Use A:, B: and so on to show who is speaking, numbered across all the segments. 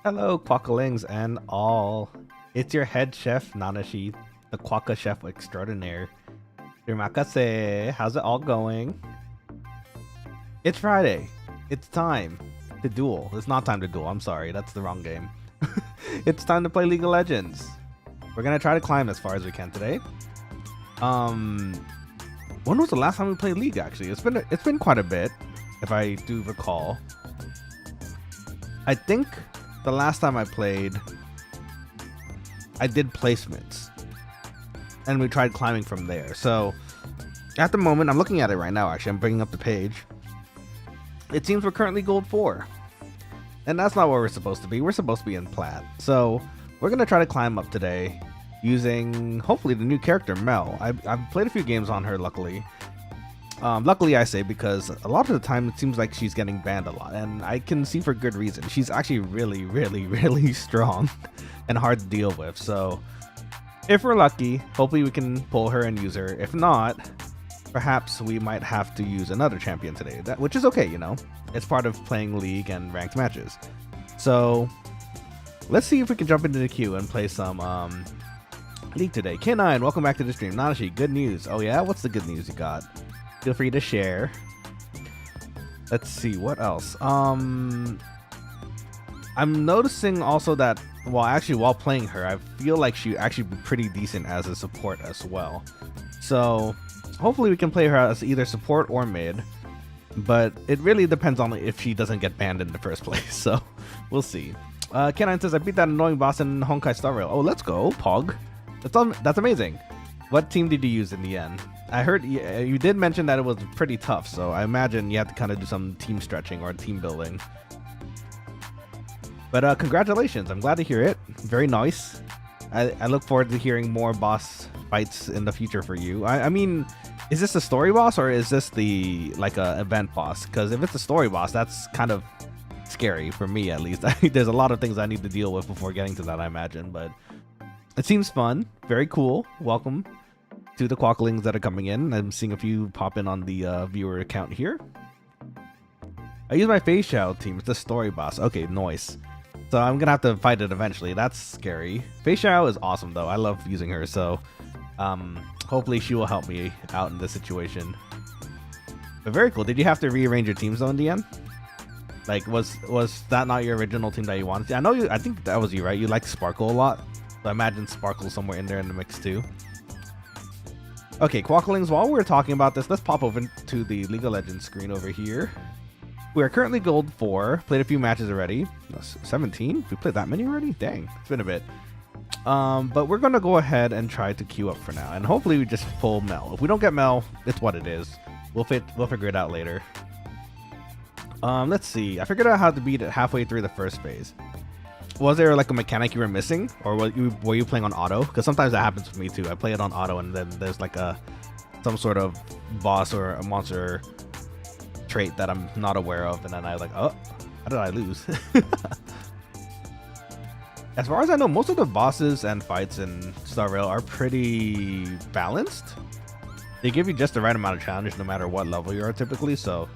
A: Hello, Quokkalings and all. It's your head chef, Nanashi, the Quokka chef extraordinaire. Termakase, how's it all going? It's Friday. It's time to duel. It's not time to duel. I'm sorry, that's the wrong game. It's time to play League of Legends. We're gonna try to climb as far as we can today. When was the last time we played League? Actually, it's been quite a bit, if I do recall. I think the last time I played, I did placements, and we tried climbing from there. So at the moment, I'm looking at it right now. Actually, I'm bringing up the page. It seems we're currently gold 4, and that's not where we're supposed to be. We're supposed to be in plat. So we're gonna try to climb up today using hopefully the new character Mel. I've played a few games on her, luckily. Luckily, I say, because a lot of the time it seems like she's getting banned a lot, and I can see for good reason. She's actually really strong and hard to deal with. So if we're lucky, hopefully we can pull her and use her. If not, perhaps we might have to use another champion today, which is okay, you know. It's part of playing League and ranked matches. So let's see if we can jump into the queue and play some League today. K9, welcome back to the stream. Nanashi, good news. Oh yeah, what's the good news you got? Feel free to share. Let's see what else. I'm noticing also that while playing her, I feel like she actually be pretty decent as a support as well. So hopefully we can play her as either support or mid, but it really depends on if she doesn't get banned in the first place. So we'll see. Kenan says, I beat that annoying boss in Honkai Star Rail. Oh, let's go, Pog. That's amazing. What team did you use in the end? I heard you did mention that it was pretty tough, so I imagine you had to kind of do some team stretching or team building. But congratulations, I'm glad to hear it. Very nice. I look forward to hearing more boss fights in the future for you. I mean, is this a story boss or is this the a event boss? Because if it's a story boss, that's kind of scary for me, at least. There's a lot of things I need to deal with before getting to that, I imagine. But it seems fun. Very cool. Welcome to the Quokkalings that are coming in. I'm seeing a few pop in on the viewer account here. I use my Fei Xiao team. It's the story boss. Okay, nice. So I'm gonna have to fight it eventually. That's scary. Fei Xiao is awesome though. I love using her. So hopefully she will help me out in this situation. But very cool. Did you have to rearrange your teams though in the end? Like, was that not your original team that you wanted? I know you. I think that was you, right? You like Sparkle a lot. So I imagine Sparkle somewhere in there in the mix too. Okay, Quokkalings, while we're talking about this, let's pop over to the League of Legends screen over here. We are currently gold 4. Played a few matches already. 17? We played that many already? Dang, it's been a bit. But we're going to go ahead and try to queue up for now. And hopefully we just pull Mel. If we don't get Mel, it's what it is. We'll figure it out later. Let's see. I figured out how to beat it halfway through the first phase. Was there like a mechanic you were missing, or were you playing on auto? Because sometimes that happens with me too. I play it on auto, and then there's like some sort of boss or a monster trait that I'm not aware of, and then I was like, oh, how did I lose? As far as I know, most of the bosses and fights in Star Rail are pretty balanced. They give you just the right amount of challenge no matter what level you are typically, so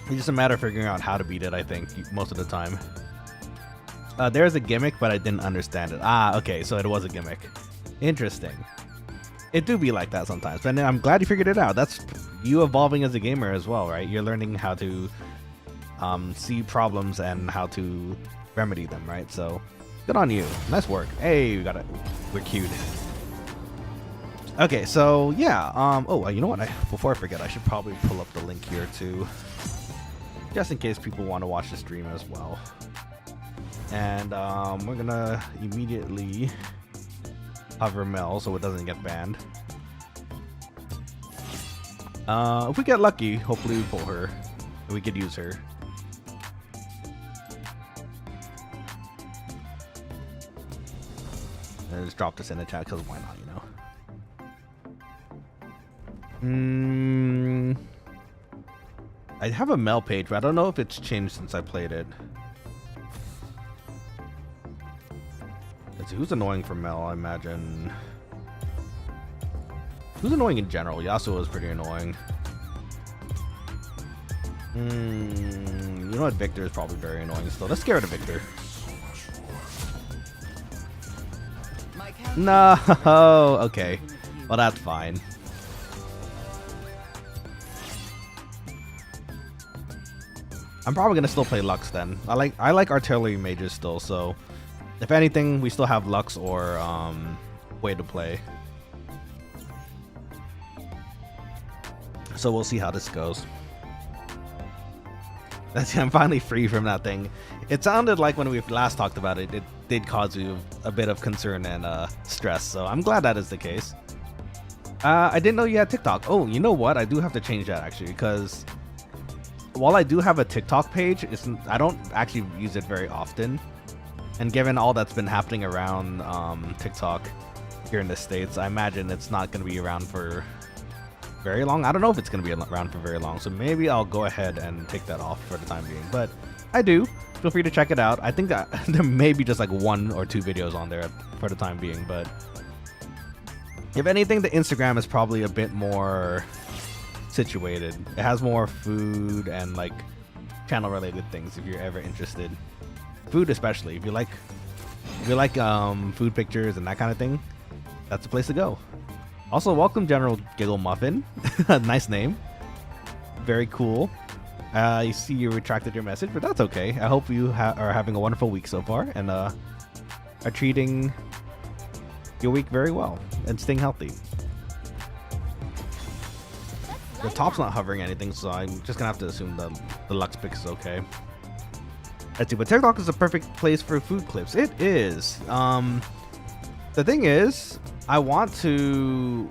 A: it's just a matter of figuring out how to beat it, I think, most of the time. There's a gimmick, but I didn't understand it. Ah, okay, so it was a gimmick. Interesting. It do be like that sometimes, but I'm glad you figured it out. That's you evolving as a gamer as well, right? You're learning how to see problems and how to remedy them, right? So good on you. Nice work. Hey, we're queued. Okay, so yeah. Oh, you know what? Before I forget, I should probably pull up the link here too, just in case people want to watch the stream as well. And we're gonna immediately hover Mel so it doesn't get banned. If we get lucky, hopefully we pull her and we could use her. And just drop this in the chat because why not, you know? I have a Mel page, but I don't know if it's changed since I played it. Who's annoying for Mel, I imagine. Who's annoying in general? Yasuo is pretty annoying. You know what? Victor is probably very annoying still. Let's get rid of Victor. No. Okay. Well, that's fine. I'm probably gonna still play Lux then. I like artillery mages still, so if anything, we still have Lux or way to play. So we'll see how this goes. I'm finally free from that thing. It sounded like when we last talked about it, it did cause you a bit of concern and stress. So I'm glad that is the case. I didn't know you had TikTok. Oh, you know what? I do have to change that actually, because while I do have a TikTok page, I don't actually use it very often. And given all that's been happening around TikTok here in the States, I imagine it's not going to be around for very long. I don't know if it's going to be around for very long, so maybe I'll go ahead and take that off for the time being. But I do. Feel free to check it out. I think that there may be just like 1 or 2 videos on there for the time being, but if anything, the Instagram is probably a bit more situated. It has more food and like channel related things if you're ever interested. Food especially. If you like food pictures and that kind of thing, that's the place to go. Also, welcome General Giggle Muffin. Nice name. Very cool. I see you retracted your message, but that's okay. I hope you are having a wonderful week so far and are treating your week very well and staying healthy. The top's not hovering anything, so I'm just gonna have to assume the Lux pick is okay. Let's see, but TikTok is a perfect place for food clips. It is. The thing is, I want to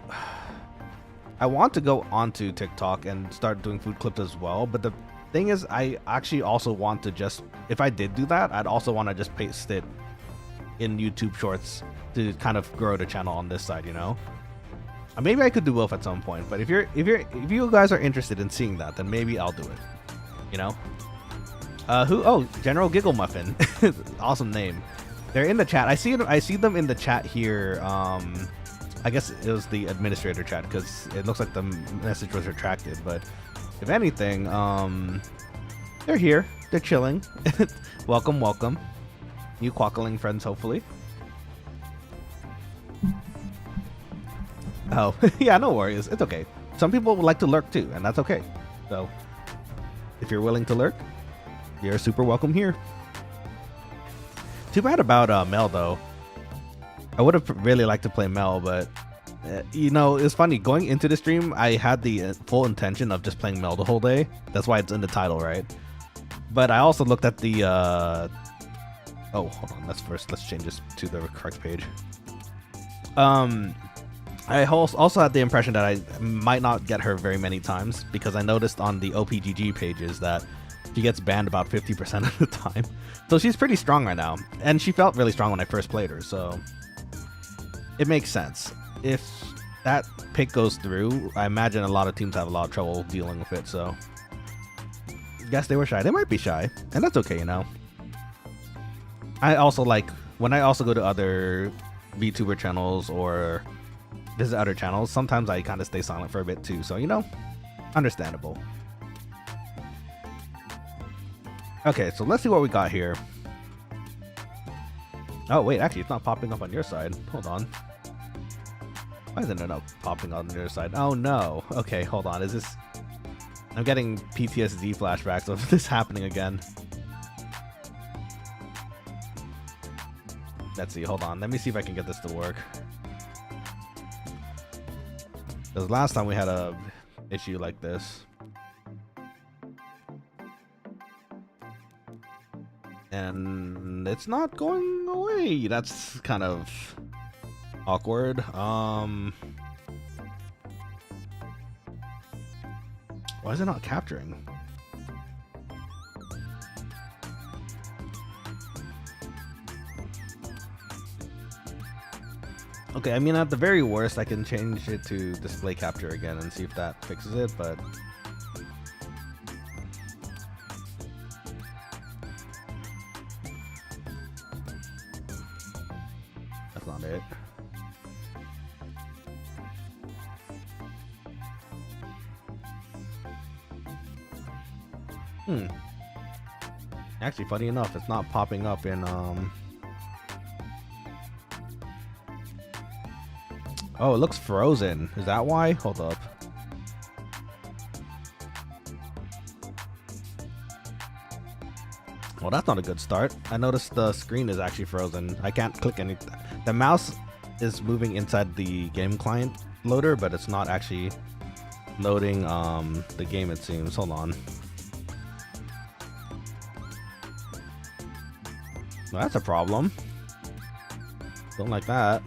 A: go onto TikTok and start doing food clips as well. But the thing is, I actually also want to just, if I did do that, I'd also want to just paste it in YouTube Shorts to kind of grow the channel on this side, you know. Maybe I could do both at some point. But if you guys are interested in seeing that, then maybe I'll do it. You know. Oh, General Giggle Muffin. Awesome name. They're in the chat. I see them in the chat here. I guess it was the administrator chat because it looks like the message was retracted. But if anything, they're here. They're chilling. Welcome, welcome. New Quokkaling friends, hopefully. Oh, yeah, no worries. It's okay. Some people would like to lurk too, and that's okay. So if you're willing to lurk, you're super welcome here. Too bad about Mel though. I would have really liked to play Mel, but you know, it's funny, going into the stream I had the full intention of just playing Mel the whole day. That's why it's in the title, right? But I also looked at the oh, hold on, let's change this to the correct page. I also had the impression that I might not get her very many times because I noticed on the OPGG pages that she gets banned about 50% of the time. So she's pretty strong right now. And she felt really strong when I first played her, so it makes sense. If that pick goes through, I imagine a lot of teams have a lot of trouble dealing with it, so guess they were shy. They might be shy, and that's okay, you know. I also like, when I also go to other VTuber channels or visit other channels, sometimes I kind of stay silent for a bit too, so you know, understandable. Okay, so let's see what we got here. Oh, wait, actually, it's not popping up on your side. Hold on. Why isn't it not popping on your side? Oh, no. Okay, hold on. Is this... I'm getting PTSD flashbacks of this happening again. Let's see, hold on. Let me see if I can get this to work. Because last time we had a issue like this. And it's not going away. That's kind of awkward. Why is it not capturing? Okay, I mean, at the very worst, I can change it to display capture again and see if that fixes it, but that's not it. Actually, funny enough, it's not popping up in Oh, it looks frozen. Is that why? Hold up. Well, that's not a good start. I noticed the screen is actually frozen. I can't click anything. The mouse is moving inside the game client loader, but it's not actually loading the game, it seems. Hold on. Well, that's a problem. Don't like that.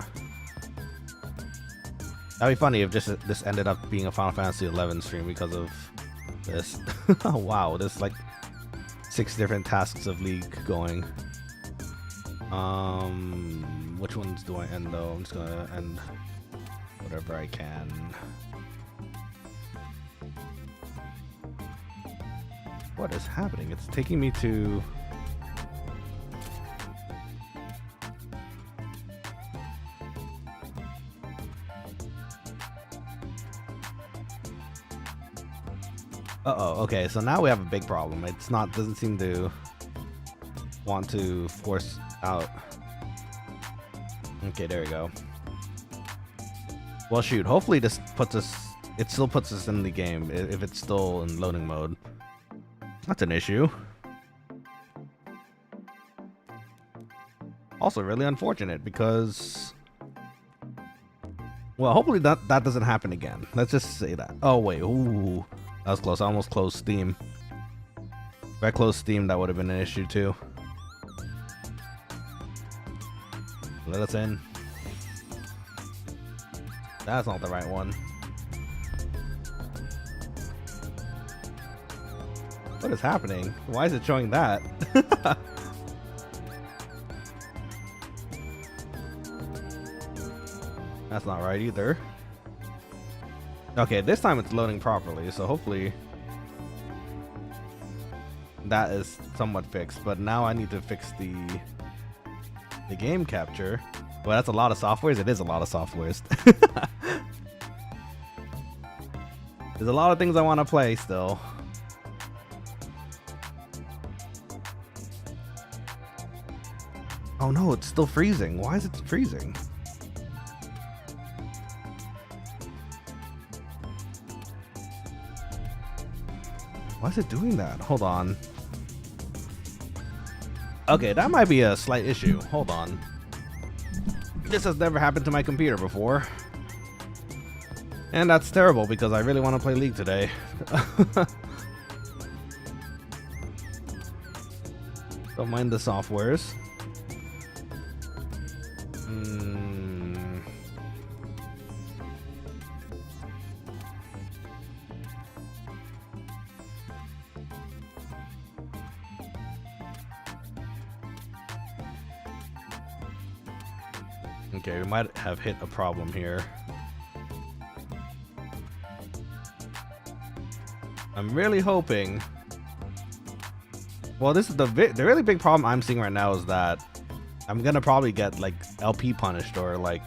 A: That'd be funny if this ended up being a Final Fantasy 11 stream because of this. Oh, wow, there's like 6 different tasks of League going. Which ones do I end though? I'm just gonna end whatever I can. What is happening? It's taking me to... Uh-oh, okay, so now we have a big problem. It's not, doesn't seem to want to force out. Okay, there we go. Well, shoot, hopefully this puts us, it still puts us in the game if it's still in loading mode. That's an issue. Also really unfortunate because, well, hopefully that doesn't happen again. Let's just say that. Oh, wait, ooh. That was close. I almost closed Steam. If I closed Steam, that would have been an issue too. Let us in. That's not the right one. What is happening? Why is it showing that? That's not right either. Okay, this time it's loading properly, so hopefully that is somewhat fixed. But now I need to fix the game capture. Well, that's a lot of softwares. It is a lot of softwares. There's a lot of things I want to play still. Oh no, it's still freezing. Why is it freezing? Why is it doing that? Hold on. Okay, that might be a slight issue. Hold on. This has never happened to my computer before. And that's terrible because I really want to play League today. Don't mind the softwares. Okay, we might have hit a problem here. I'm really hoping. Well, this is the really big problem I'm seeing right now is that I'm gonna probably get like LP punished or like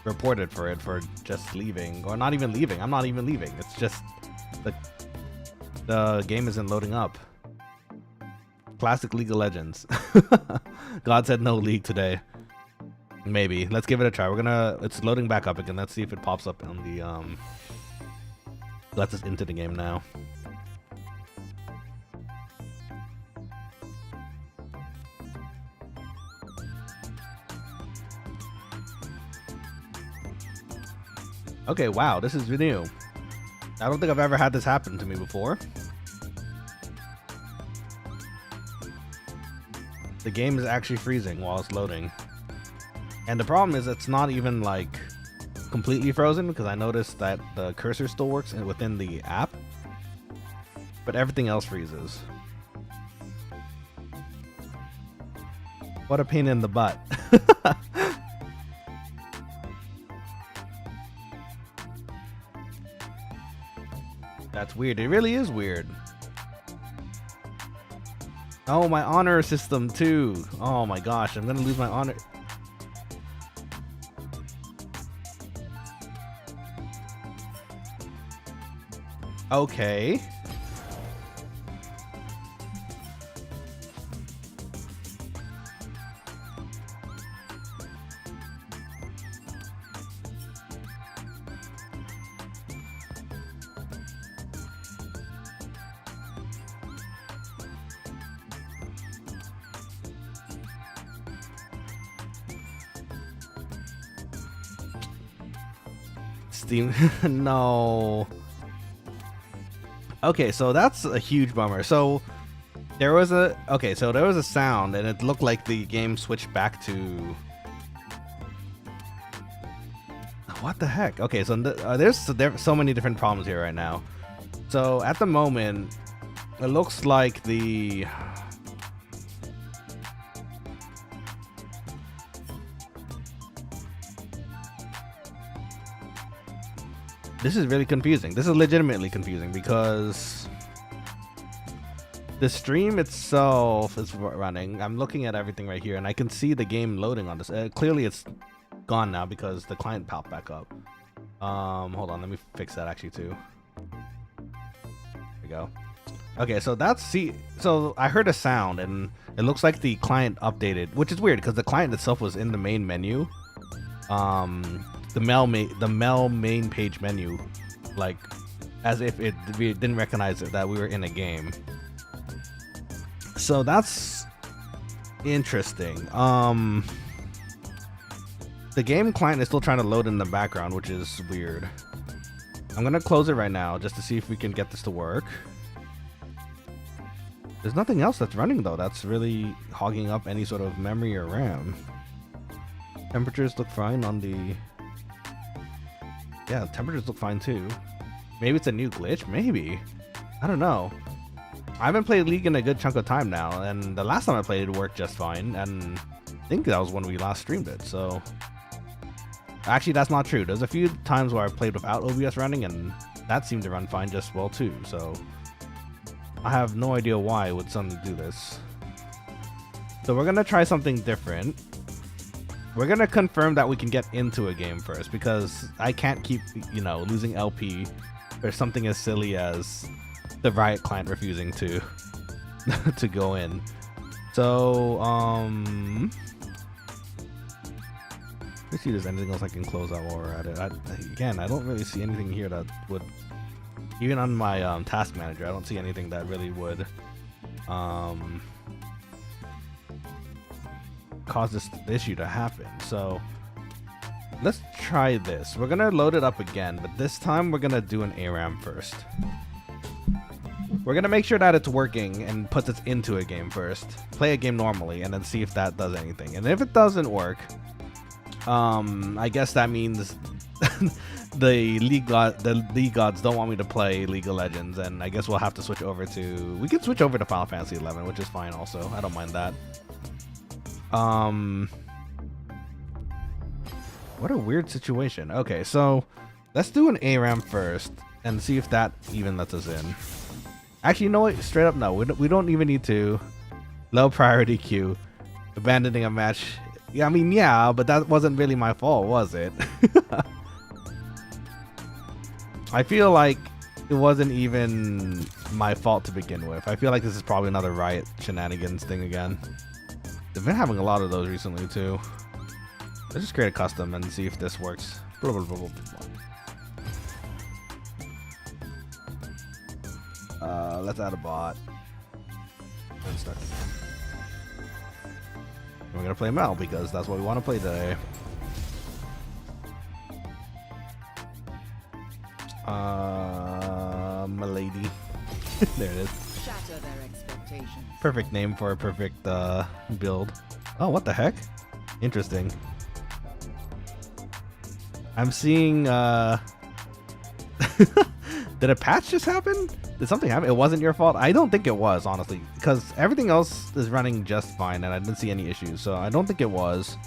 A: reported for it for just leaving, or not even leaving. I'm not even leaving. It's just the game isn't loading up. Classic League of Legends. God said no League today. Maybe. Let's give it a try. It's loading back up again. Let's see if it pops up on the lets us into the game now. Okay, wow, this is new. I don't think I've ever had this happen to me before. The game is actually freezing while it's loading. And the problem is it's not even like completely frozen because I noticed that the cursor still works within the app, but everything else freezes. What a pain in the butt. That's weird. It really is weird. Oh, my honor system too. Oh my gosh, I'm gonna lose my honor. Okay. Steam. No. Okay, so that's a huge bummer. So there was a sound, and it looked like the game switched back to. What the heck? Okay, so there's so many different problems here right now. So at the moment, it looks like the. This is really confusing. This is legitimately confusing because the stream itself is running. I'm looking at everything right here, and I can see the game loading on this. Clearly, it's gone now because the client popped back up. Hold on, let me fix that actually too. There we go. Okay, so so I heard a sound, and it looks like the client updated, which is weird because the client itself was in the main menu. The mail main page menu, like as if we didn't recognize it that we were in a game. So that's interesting. The game client is still trying to load in the background, which is weird. I'm gonna close it right now just to see if we can get this to work. There's nothing else that's running though that's really hogging up any sort of memory or RAM. Temperatures look fine on the. Yeah, temperatures look fine too. Maybe it's a new glitch? Maybe. I don't know. I haven't played League in a good chunk of time now, and the last time I played it worked just fine, and I think that was when we last streamed it, so. Actually, that's not true. There's a few times where I played without OBS running, and that seemed to run fine just well too, so. I have no idea why it would suddenly do this. So we're gonna try something different. We're gonna confirm that we can get into a game first, because I can't keep, losing LP or something as silly as the Riot client refusing to to go in. So let's see if there's anything else I can close out while we're at it. Again, I don't really see anything here that would, even on my task manager, I don't see anything that really would cause this issue to happen. So let's try this. We're gonna load it up again, but this time we're gonna do an ARAM first. We're gonna make sure that it's working and puts us into a game first. Play a game normally and then see if that does anything. And if it doesn't work, I guess that means the league gods don't want me to play League of Legends, and I guess we'll have to switch over to. We can switch over to Final Fantasy 11, which is fine. Also, I don't mind that. What a weird situation. Okay, so let's do an ARAM first and see if that even lets us in. Actually, you know what? Straight up, no. We don't even need to. Low priority queue. Abandoning a match. Yeah, I mean, yeah, but that wasn't really my fault, was it? I feel like it wasn't even my fault to begin with. I feel like this is probably another Riot shenanigans thing again. They've been having a lot of those recently too. Let's just create a custom and see if this works. Let's add a bot. And start. We're gonna play Mel because that's what we want to play today. Milady. There it is.
B: Shatter their expectations.
A: Perfect name for a perfect build. Oh, what the heck? Interesting. I'm seeing did a patch just happen? Did something happen? It wasn't your fault? I don't think it was, honestly, because everything else is running just fine and I didn't see any issues, so I don't think it was.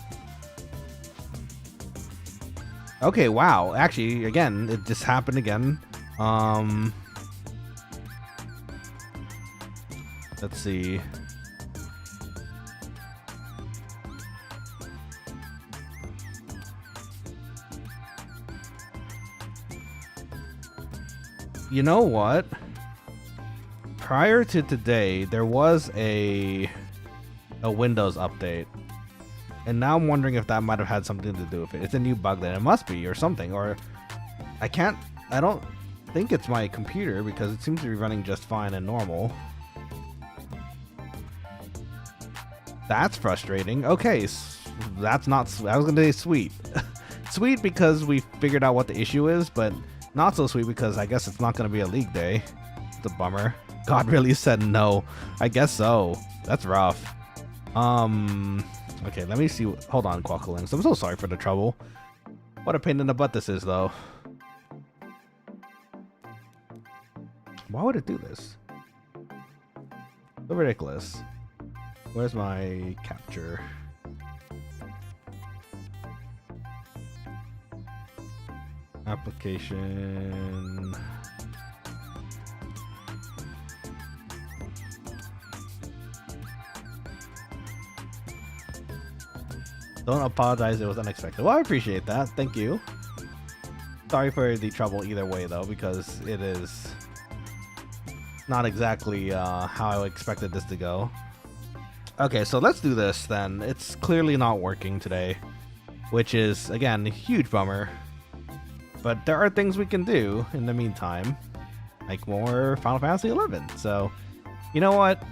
A: Okay, wow. Actually, again, it just happened again. Let's see. You know what? Prior to today, there was a Windows update. And now I'm wondering if that might have had something to do with it. It's a new bug then. It must be, or something. Or I don't think it's my computer because it seems to be running just fine and normal. That's frustrating. Okay, that's not. I was gonna say sweet. sweet because we figured out what the issue is, but not so sweet because I guess it's not going to be a league day. It's a bummer. God really said no. I guess so. That's rough. Okay, let me see. Hold on, Quokkalings. I'm so sorry for the trouble. What a pain in the butt this is, though. Why would it do this? So ridiculous. Where's my capture? Application. Don't apologize, it was unexpected. Well, I appreciate that. Thank you. Sorry for the trouble either way, though, because it is not exactly how I expected this to go. Okay, so let's do this then. It's clearly not working today, which is, again, a huge bummer. But there are things we can do in the meantime, like more Final Fantasy XI. So, you know what?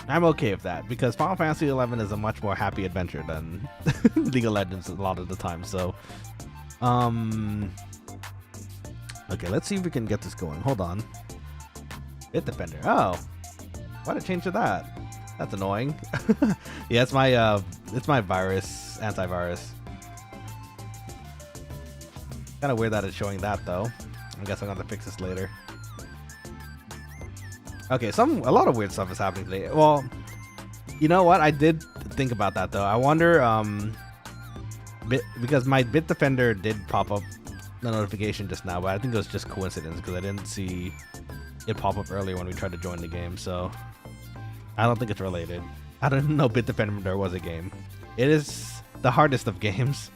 A: I'm okay with that, because Final Fantasy XI is a much more happy adventure than League of Legends a lot of the time. So, okay, let's see if we can get this going. Hold on. Bit Defender. Oh, why did it change to that? That's annoying. Yeah, it's my virus, antivirus. Kind of weird that it's showing that though. I guess I'm gonna fix this later. Okay, a lot of weird stuff is happening today. Well, you know what? I did think about that though. I wonder, because my Bit Defender did pop up the notification just now, but I think it was just coincidence because I didn't see it pop up earlier when we tried to join the game. So I don't think it's related. I didn't know Bit Defender was a game. It is the hardest of games.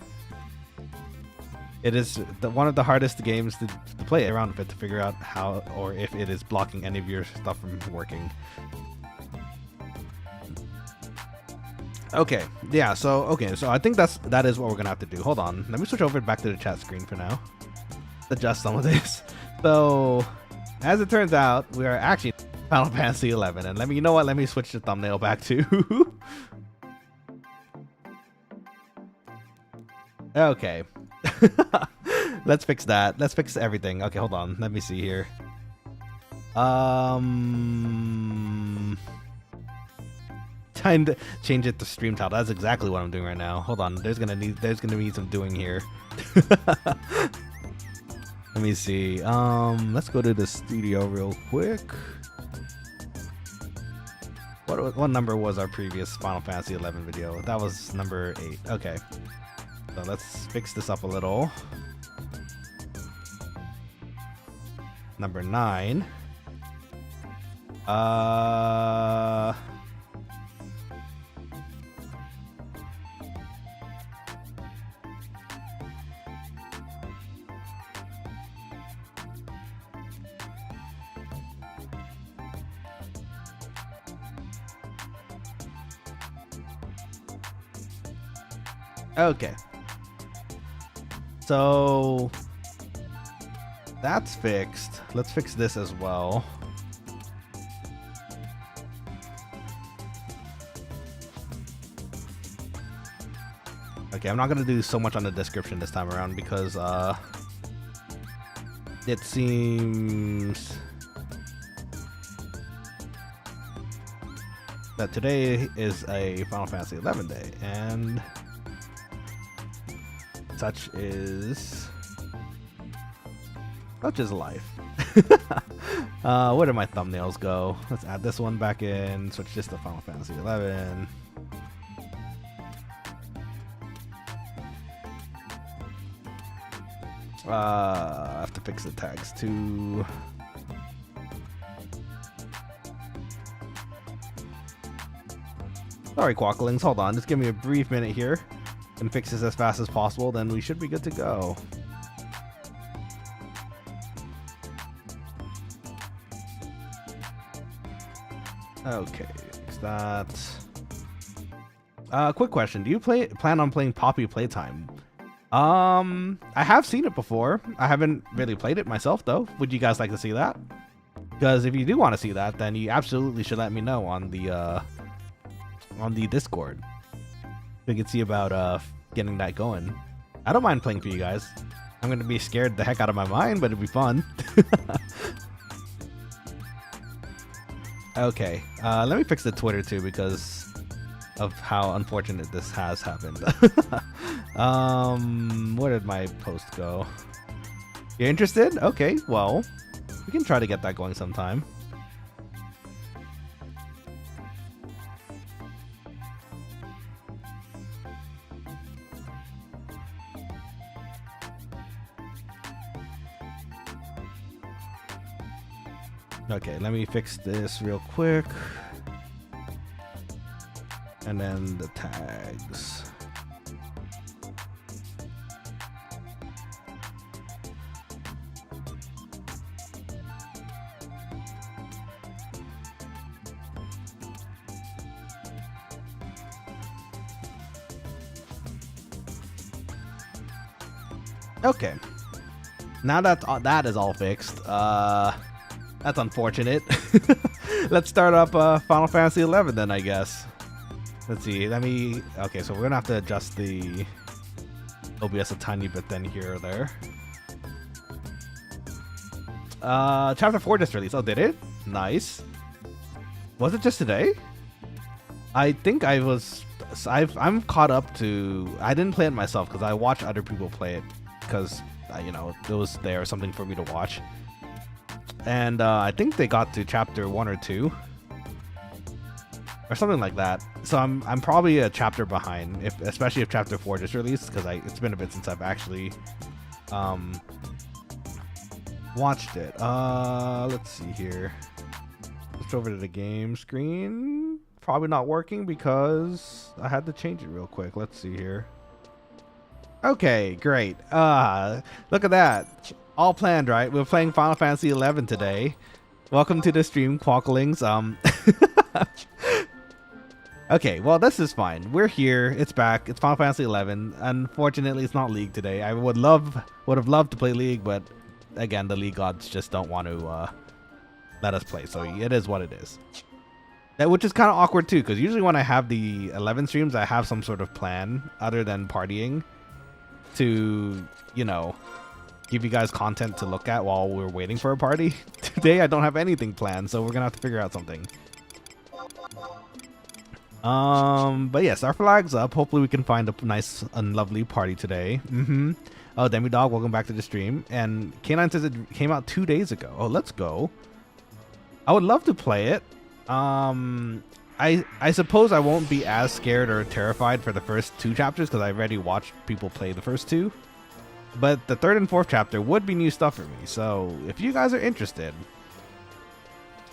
A: It is one of the hardest games to play around with, to figure out how or if it is blocking any of your stuff from working. Okay, yeah, so I think that is what we're gonna have to do. Hold on, let me switch over back to the chat screen for now. Adjust some of this. So, as it turns out, we are actually Final Fantasy XI, and you know what? Let me switch the thumbnail back to. Okay. Let's fix that. Let's fix everything. Okay, hold on. Let me see here. Time to change it to stream title. That's exactly what I'm doing right now. Hold on. There's gonna be some doing here. Let me see. Let's go to the studio real quick. What number was our previous Final Fantasy XI video? That was number 8. Okay. So let's fix this up a little. Number 9. Okay. So that's fixed. Let's fix this as well. Okay, I'm not gonna do so much on the description this time around because it seems that today is a Final Fantasy XI day, and such is life. Where did my thumbnails go? Let's add this one back in. Switch this to Final Fantasy XI. I have to fix the tags too. Sorry, Quokkalings. Hold on. Just give me a brief minute here and fix this as fast as possible. Then we should be good to go. Okay, fix that. Quick question: do you plan on playing Poppy Playtime? I have seen it before. I haven't really played it myself though. Would you guys like to see that? Because if you do want to see that, then you absolutely should let me know on the Discord. We can see about getting that going. I don't mind playing for you guys. I'm gonna be scared the heck out of my mind, but it'll be fun. Okay, let me fix the Twitter too because of how unfortunate this has happened. Where did my post go? You're interested? Okay, well, we can try to get that going sometime. Okay, let me fix this real quick. And then the tags. Okay. Now that that is all fixed, that's unfortunate. Let's start up Final Fantasy 11 then, I guess. Let's see. Okay, so we're gonna have to adjust the OBS a tiny bit then here or there. Chapter 4 just released. Oh, did it? Nice. Was it just today? I think I'm caught up to. I didn't play it myself because I watched other people play it because you know it was there something for me to watch. And I think they got to chapter 1 or 2 or something like that. So I'm probably a chapter behind, especially if chapter 4 just released, because it's been a bit since I've actually watched it. Let's see here. Switch over to the game screen. Probably not working because I had to change it real quick. Let's see here. Okay, great. Look at that. All planned, right? We're playing Final Fantasy 11 today. Welcome to the stream, Quokkalings. Okay, well, this is fine. We're here. It's back. It's Final Fantasy 11. Unfortunately, it's not League today. I would have loved to play League, but again, the League gods just don't want to let us play. So it is what it is. Which is kind of awkward too, because usually when I have the 11 streams, I have some sort of plan other than partying to, you know, give you guys content to look at while we're waiting for a party. Today I don't have anything planned, so we're gonna have to figure out something. But yes, our flag's up. Hopefully we can find a nice and lovely party today. Oh, Demidog, welcome back to the stream. And K9 says it came out 2 days ago. Oh, let's go. I would love to play it. I suppose I won't be as scared or terrified for the first 2 chapters because I already watched people play the first 2. But the 3rd and 4th chapter would be new stuff for me. So if you guys are interested,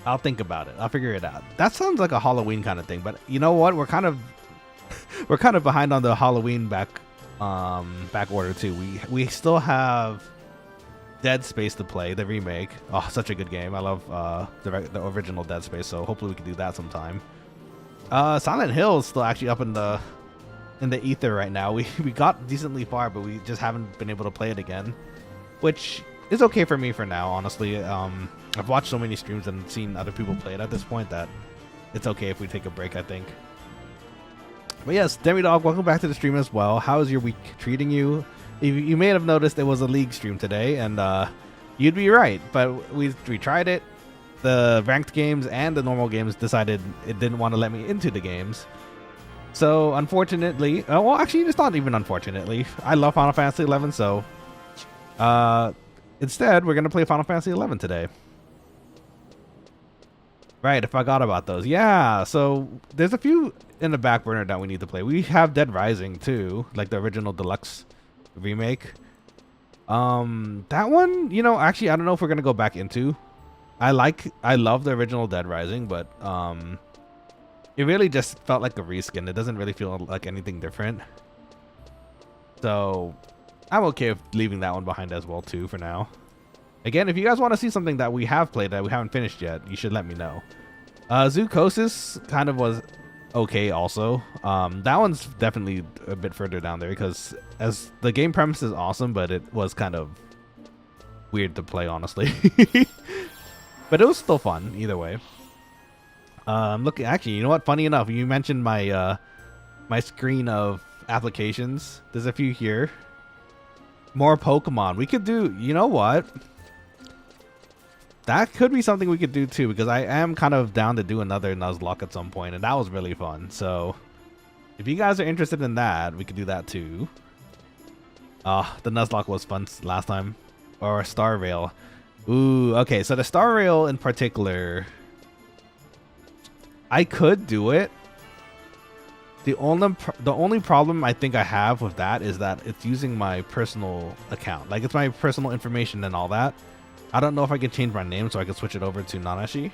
A: I'll think about it. I'll figure it out. That sounds like a Halloween kind of thing. But you know what? We're kind of behind on the Halloween back order too. We still have Dead Space to play, the remake. Oh, such a good game. I love the original Dead Space. So hopefully we can do that sometime. Silent Hill is still actually up in the ether right now. We got decently far, but we just haven't been able to play it again, which is okay for me for now, honestly. I've watched so many streams and seen other people play it at this point that it's okay if we take a break, I think. But yes, Demidog, welcome back to the stream as well. How is your week treating you? You may have noticed it was a League stream today, and you'd be right, but we tried it. The ranked games and the normal games decided it didn't want to let me into the games. So unfortunately, well, actually, it's not even unfortunately. I love Final Fantasy 11, so instead we're gonna play Final Fantasy 11 today. Right, I forgot about those. Yeah, so there's a few in the back burner that we need to play. We have Dead Rising too, like the original deluxe remake. That one, you know, actually, I don't know if we're gonna go back into. I love the original Dead Rising, but it really just felt like a reskin. It doesn't really feel like anything different. So I'm okay with leaving that one behind as well too for now. Again, if you guys want to see something that we have played that we haven't finished yet, you should let me know. Zoocosis kind of was okay also. That one's definitely a bit further down there because as the game premise is awesome, but it was kind of weird to play, honestly. But it was still fun either way. Look, actually, you know what? Funny enough, you mentioned my my screen of applications. There's a few here. More Pokemon. We could do, you know what? That could be something we could do too, because I am kind of down to do another Nuzlocke at some point, and that was really fun. So if you guys are interested in that, we could do that too. The Nuzlocke was fun last time. Or Star Rail. Ooh, okay, so the Star Rail in particular, I could do it. The only problem I think I have with that is that it's using my personal account. Like, it's my personal information and all that. I don't know if I can change my name so I can switch it over to Nanashi,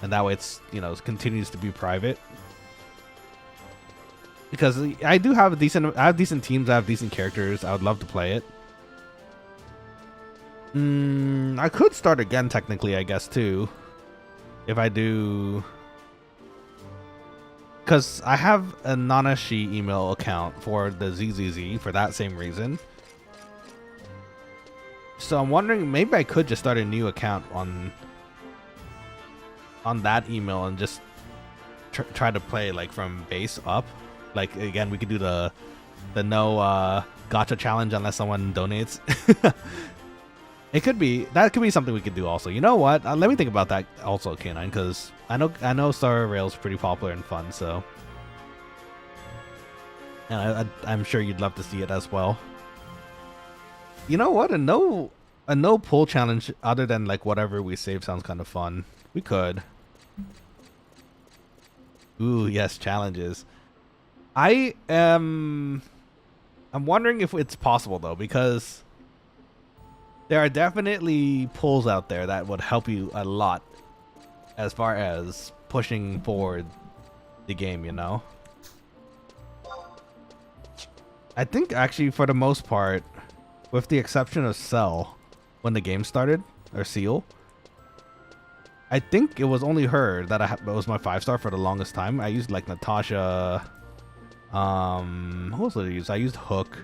A: and that way it's, you know, it continues to be private. Because I do have I have decent teams, I have decent characters. I would love to play it. I could start again technically, I guess, too. If I do, because I have a Nanashi email account for the ZZZ for that same reason. So I'm wondering, maybe I could just start a new account on that email and just try to play like from base up. Like, again, we could do the no gacha challenge unless someone donates. That could be something we could do also. You know what? Let me think about that also, K9, because I know Star Rail's pretty popular and fun. So, and I'm sure you'd love to see it as well. You know what? A no pull challenge other than like whatever we save sounds kind of fun. We could. Ooh, yes, challenges. I'm wondering if it's possible though, because there are definitely pulls out there that would help you a lot as far as pushing forward the game, you know? I think actually for the most part, with the exception of Cell, when the game started, or Seal, I think it was only her that was my 5-star for the longest time. I used like Natasha. Who else did I use? I used Hook.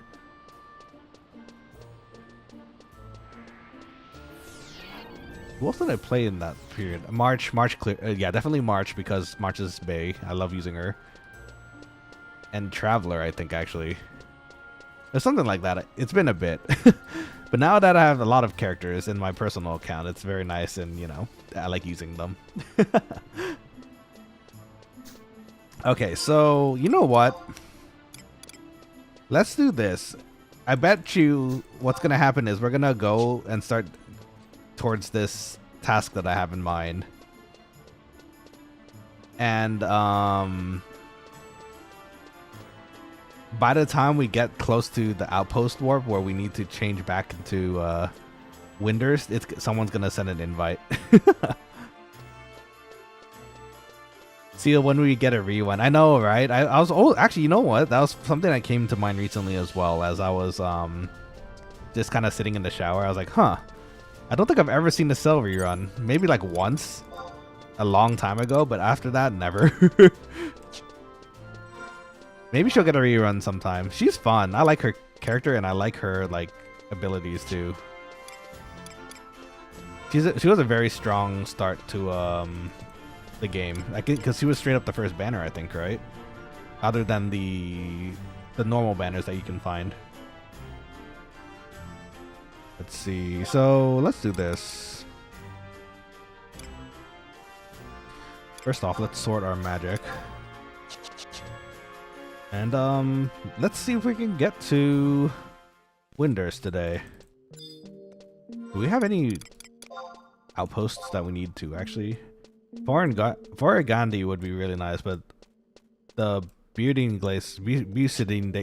A: Who else did I play in that period? March clear. Yeah, definitely March, because March is Bay. I love using her. And Traveler, I think, actually. Or something like that. It's been a bit. But now that I have a lot of characters in my personal account, it's very nice, and, you know, I like using them. Okay, so, you know what? Let's do this. I bet you what's going to happen is we're going to go and start towards this task that I have in mind. And, by the time we get close to the outpost warp where we need to change back into Winders, someone's gonna send an invite. See when we get a rewind. I know, right? I was actually, you know what? That was something that came to mind recently as well, as I was just kind of sitting in the shower. I was like, huh, I don't think I've ever seen the Cell rerun. Maybe like once a long time ago, but after that, never. Maybe she'll get a rerun sometime. She's fun. I like her character, and I like her like abilities too. She was a very strong start to the game. I think because she was straight up the first banner, I think, right? Other than the normal banners that you can find. Let's see. So let's do this. First off, let's sort our magic. And let's see if we can get to Winders today. Do we have any outposts that we need to actually? Foragandi would be really nice, but the Bucidine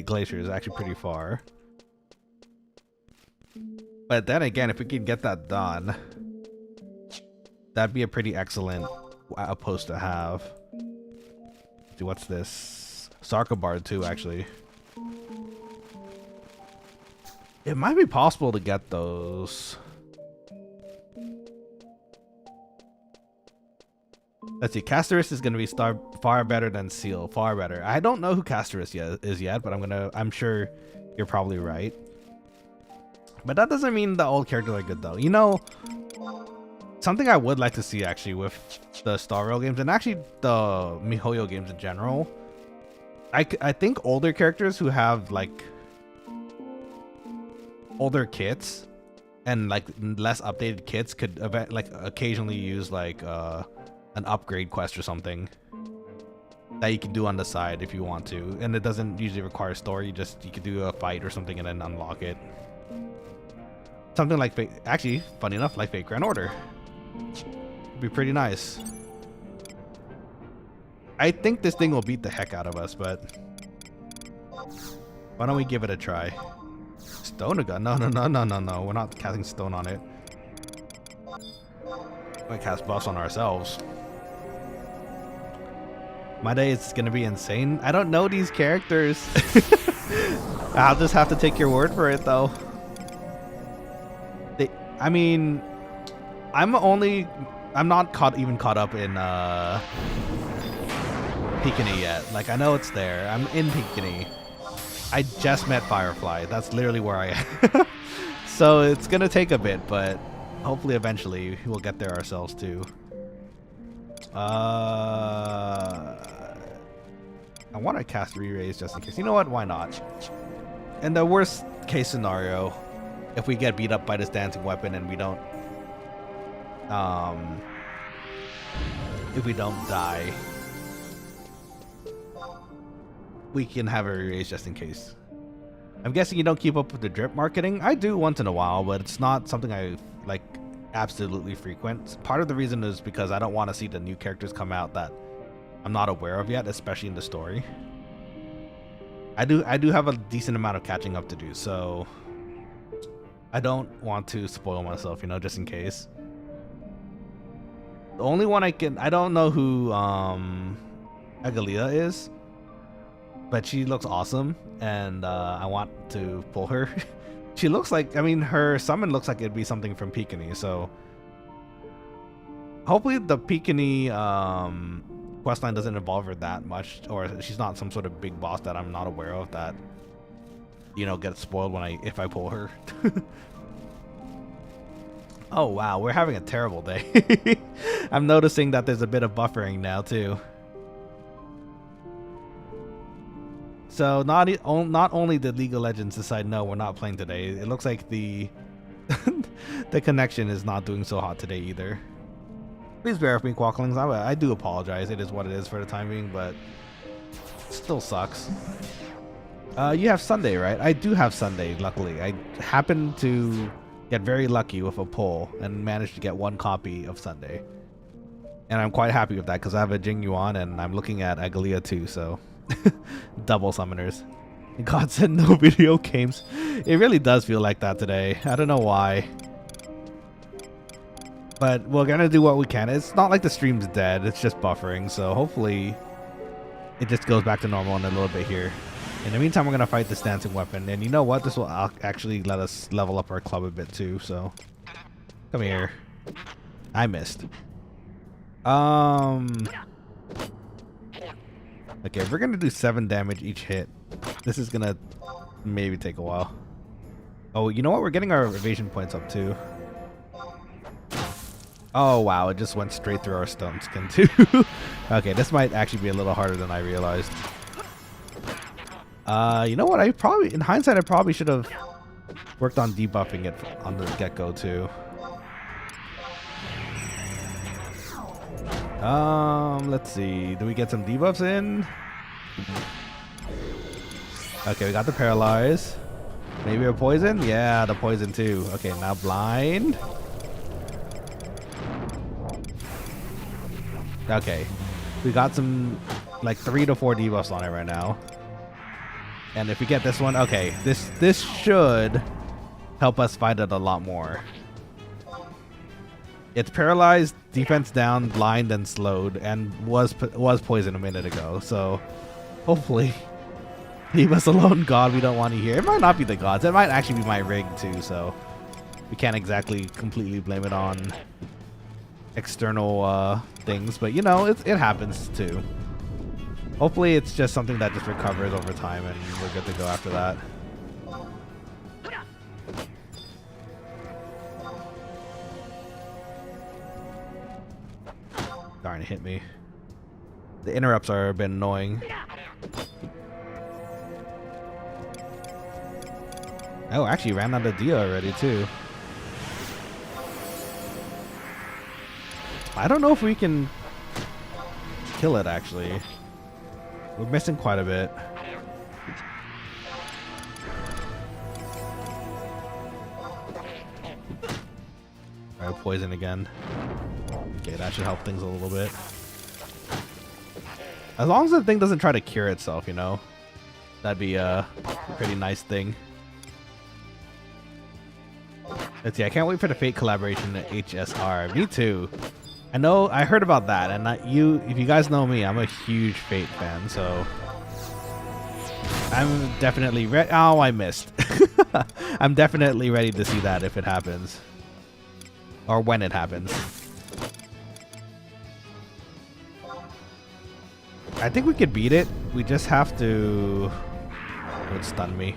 A: Glacier is actually pretty far. But then again, if we could get that done, that'd be a pretty excellent outpost to have. See, what's this? Sarkabard too, actually. It might be possible to get those. Let's see. Casterus is going to be far better than Seal. Far better. I don't know who Casterus is yet, but I'm sure you're probably right. But that doesn't mean the old characters are good though. You know, something I would like to see actually with the Star Rail games, and actually the MiHoYo games in general, I think older characters who have like older kits and like less updated kits could occasionally use like an upgrade quest or something that you can do on the side if you want to, and it doesn't usually require story. You could do a fight or something and then unlock it. Something like actually, funny enough, like Fate Grand Order. It'd be pretty nice. I think this thing will beat the heck out of us, but why don't we give it a try? Stone gun? No. We're not casting stone on it. We cast buffs on ourselves. My day is gonna be insane. I don't know these characters. I'll just have to take your word for it, though. I mean, I'm not even caught up in Peekany yet. Like, I know it's there. I'm in Peekany. I just met Firefly. That's literally where I am. So it's gonna take a bit, but hopefully eventually we'll get there ourselves too. I want to cast re-raise just in case. You know what? Why not? In the worst case scenario, if we get beat up by this dancing weapon and we don't die, we can have a re-raise just in case. I'm guessing you don't keep up with the drip marketing. I do once in a while, but it's not something I like absolutely frequent. Part of the reason is because I don't want to see the new characters come out that I'm not aware of yet, especially in the story. I do have a decent amount of catching up to do, so I don't want to spoil myself, you know, just in case. The only one I don't know who Agalia is, but she looks awesome, and I want to pull her. She looks like, I mean, her summon looks like it'd be something from Peekany, so hopefully the Peekany questline doesn't involve her that much, or she's not some sort of big boss that I'm not aware of that, you know, gets spoiled if I pull her. Oh wow, we're having a terrible day. I'm noticing that there's a bit of buffering now too. So not only did League of Legends decide no, we're not playing today, it looks like the the connection is not doing so hot today either. Please bear with me, Quokkalings. I do apologize. It is what it is for the time being, but it still sucks. You have Sunday, right? I do have Sunday, luckily. I happened to get very lucky with a pull and managed to get one copy of Sunday. And I'm quite happy with that because I have a Jeuno on and I'm looking at Agalia too, so double summoners. God said no video games. It really does feel like that today. I don't know why. But we're gonna do what we can. It's not like the stream's dead, it's just buffering, so hopefully it just goes back to normal in a little bit here. In the meantime, we're gonna fight this dancing weapon, and you know what? This will actually let us level up our club a bit too, so come here. I missed. Okay, we're gonna do 7 damage each hit. This is gonna maybe take a while. Oh, you know what? We're getting our evasion points up too. Oh wow, it just went straight through our stone skin too. Okay, this might actually be a little harder than I realized. You know what? In hindsight, I probably should have worked on debuffing it on the get-go too. Let's see. Do we get some debuffs in? Okay, we got the paralyze. Maybe a poison? Yeah, the poison too. Okay, now blind. Okay, we got some like 3 to 4 debuffs on it right now. And if we get this one, okay, this should help us fight it a lot more. It's paralyzed, defense down, blind, and slowed, and was poisoned a minute ago. So hopefully, leave us alone, God. We don't want to hear. It might not be the gods. It might actually be my rig too. So we can't exactly completely blame it on external things, but you know, it happens too. Hopefully it's just something that just recovers over time and we're good to go after that. Darn, it hit me. The interrupts are a bit annoying. Oh, actually ran out of Dia already too. I don't know if we can kill it actually. We're missing quite a bit. Alright, poison again. Okay, that should help things a little bit. As long as the thing doesn't try to cure itself, you know. That'd be a pretty nice thing. Let's see, I can't wait for the Fate collaboration at HSR. Me too. I know, I heard about that, and if you guys know me, I'm a huge Fate fan, so I'm definitely ready. Oh, I missed. I'm definitely ready to see that if it happens. Or when it happens. I think we could beat it. We just have to... It would stun me.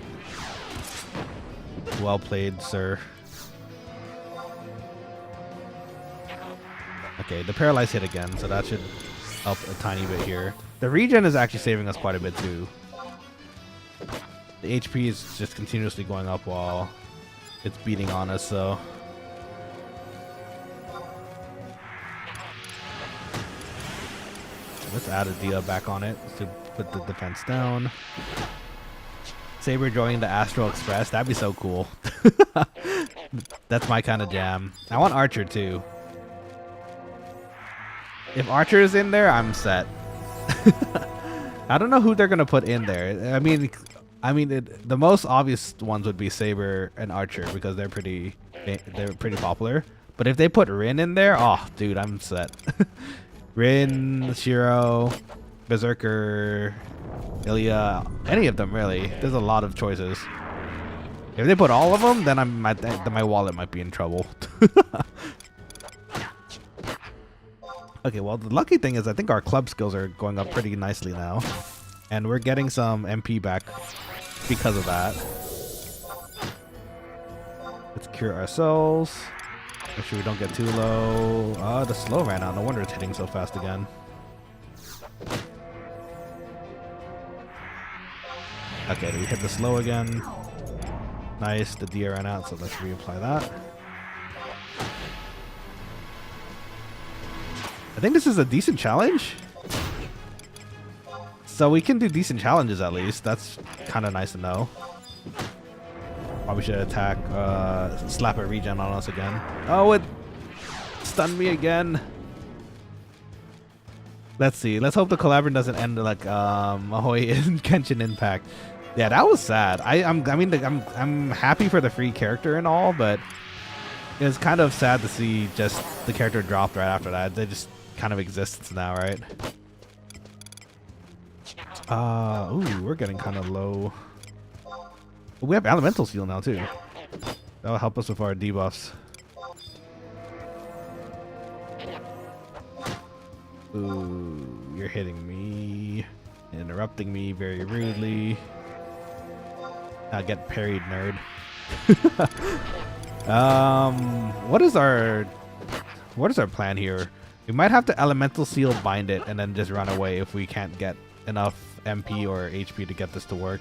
A: Well played, sir. Okay, the paralyze hit again, so that should help a tiny bit here. The regen is actually saving us quite a bit too. The HP is just continuously going up while it's beating on us, so... Let's add a Dia back on it to put the defense down. Saber joining the Astral Express. That'd be so cool. That's my kind of jam. I want Archer too. If Archer is in there, I'm set. I don't know who they're gonna put in there. I mean, the most obvious ones would be Saber and Archer because they're pretty popular. But if they put Rin in there, oh, dude, I'm set. Rin, Shiro, Berserker, Ilya, any of them really. There's a lot of choices. If they put all of them, then then my wallet might be in trouble. Okay, well the lucky thing is I think our club skills are going up pretty nicely now. And we're getting some MP back because of that. Let's cure ourselves. Make sure we don't get too low. The slow ran out. No wonder it's hitting so fast again. Okay, we hit the slow again. Nice. The Dia ran out, so let's reapply that. I think this is a decent challenge. So we can do decent challenges at least. That's kind of nice to know. Probably should attack, slap a regen on us again. Oh, it stunned me again. Let's see. Let's hope the collaboration doesn't end like Ahoy in Genshin Impact. Yeah, that was sad. I'm happy for the free character and all, but it was kind of sad to see just the character dropped right after that. They just kind of exists now, right? Ooh, we're getting kind of low. We have Elemental Seal now too. That'll help us with our debuffs. Ooh, you're hitting me, interrupting me very rudely. I get parried, nerd. What is our plan here? We might have to Elemental Seal bind it and then just run away if we can't get enough MP or HP to get this to work.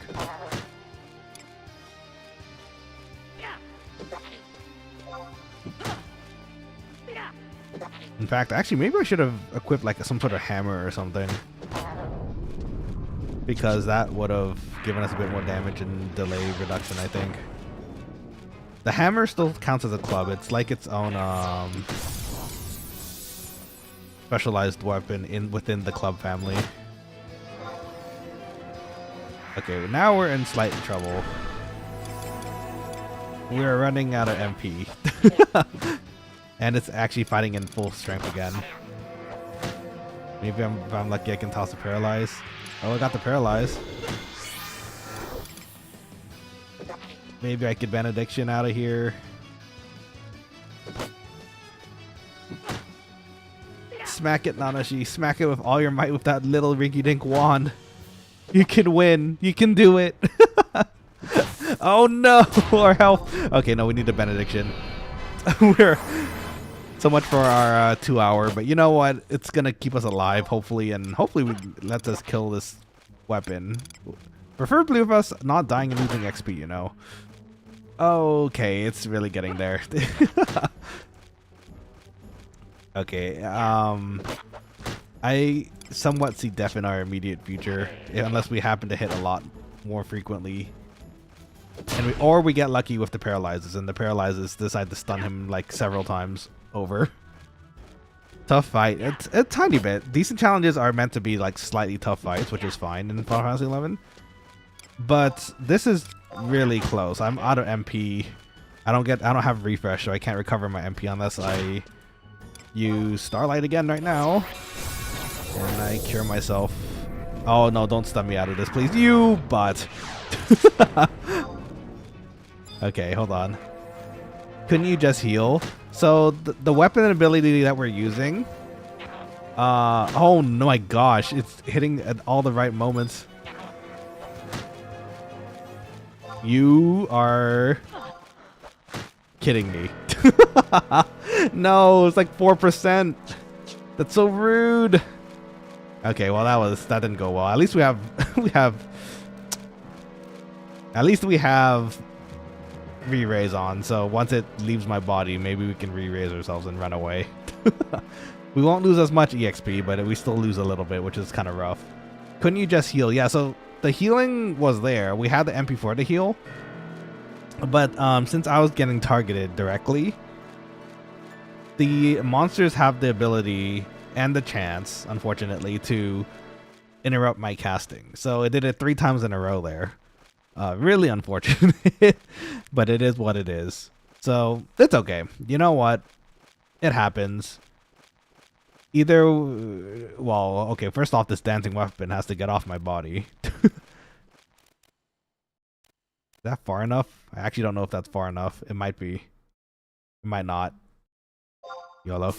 A: In fact, actually, maybe I should have equipped like some sort of hammer or something, because that would have given us a bit more damage and delay reduction, I think. The hammer still counts as a club. It's like its own specialized weapon within the club family. Okay, now we're in slight trouble. We're running out of MP. And it's actually fighting in full strength again. Maybe if I'm lucky I can toss the paralyze. Oh, I got the paralyze. Maybe I could benediction out of here. Smack it, Nanashi. Smack it with all your might with that little rinky-dink wand. You can win. You can do it. Oh no! Our health. Okay, no, we need a benediction. We're so much for our 2 hour, but you know what? It's gonna keep us alive, hopefully, and hopefully we let us kill this weapon. Preferably with us not dying and losing XP, you know. Okay, it's really getting there. Okay, I somewhat see death in our immediate future, unless we happen to hit a lot more frequently. And or we get lucky with the paralyzes, and the paralyzes decide to stun him like several times over. Tough fight. It's a tiny bit. Decent challenges are meant to be like slightly tough fights, which is fine in Final Fantasy 11. But this is really close. I'm out of MP. I don't have refresh, so I can't recover my MP unless I use Starlight again right now. And I cure myself. Oh no, don't stun me out of this, please. You butt. Okay, hold on. Couldn't you just heal? So the weapon ability that we're using. Oh no, my gosh, it's hitting at all the right moments. You are kidding me. No, it's like 4%. That's so rude. Okay, well that didn't go well. At least we have at least we have re-raise on, so once it leaves my body, maybe we can re-raise ourselves and run away. We won't lose as much EXP, but we still lose a little bit, which is kind of rough. Couldn't you just heal? Yeah, so the healing was there. We had the MP4 to heal, but since I was getting targeted directly, the monsters have the ability and the chance, unfortunately, to interrupt my casting. So it did it 3 times in a row there. Really unfortunate, but it is what it is. So it's okay. You know what? It happens. Either, well, okay, first off, this dancing weapon has to get off my body. Is that far enough? I actually don't know if that's far enough. It might be. It might not. YOLO.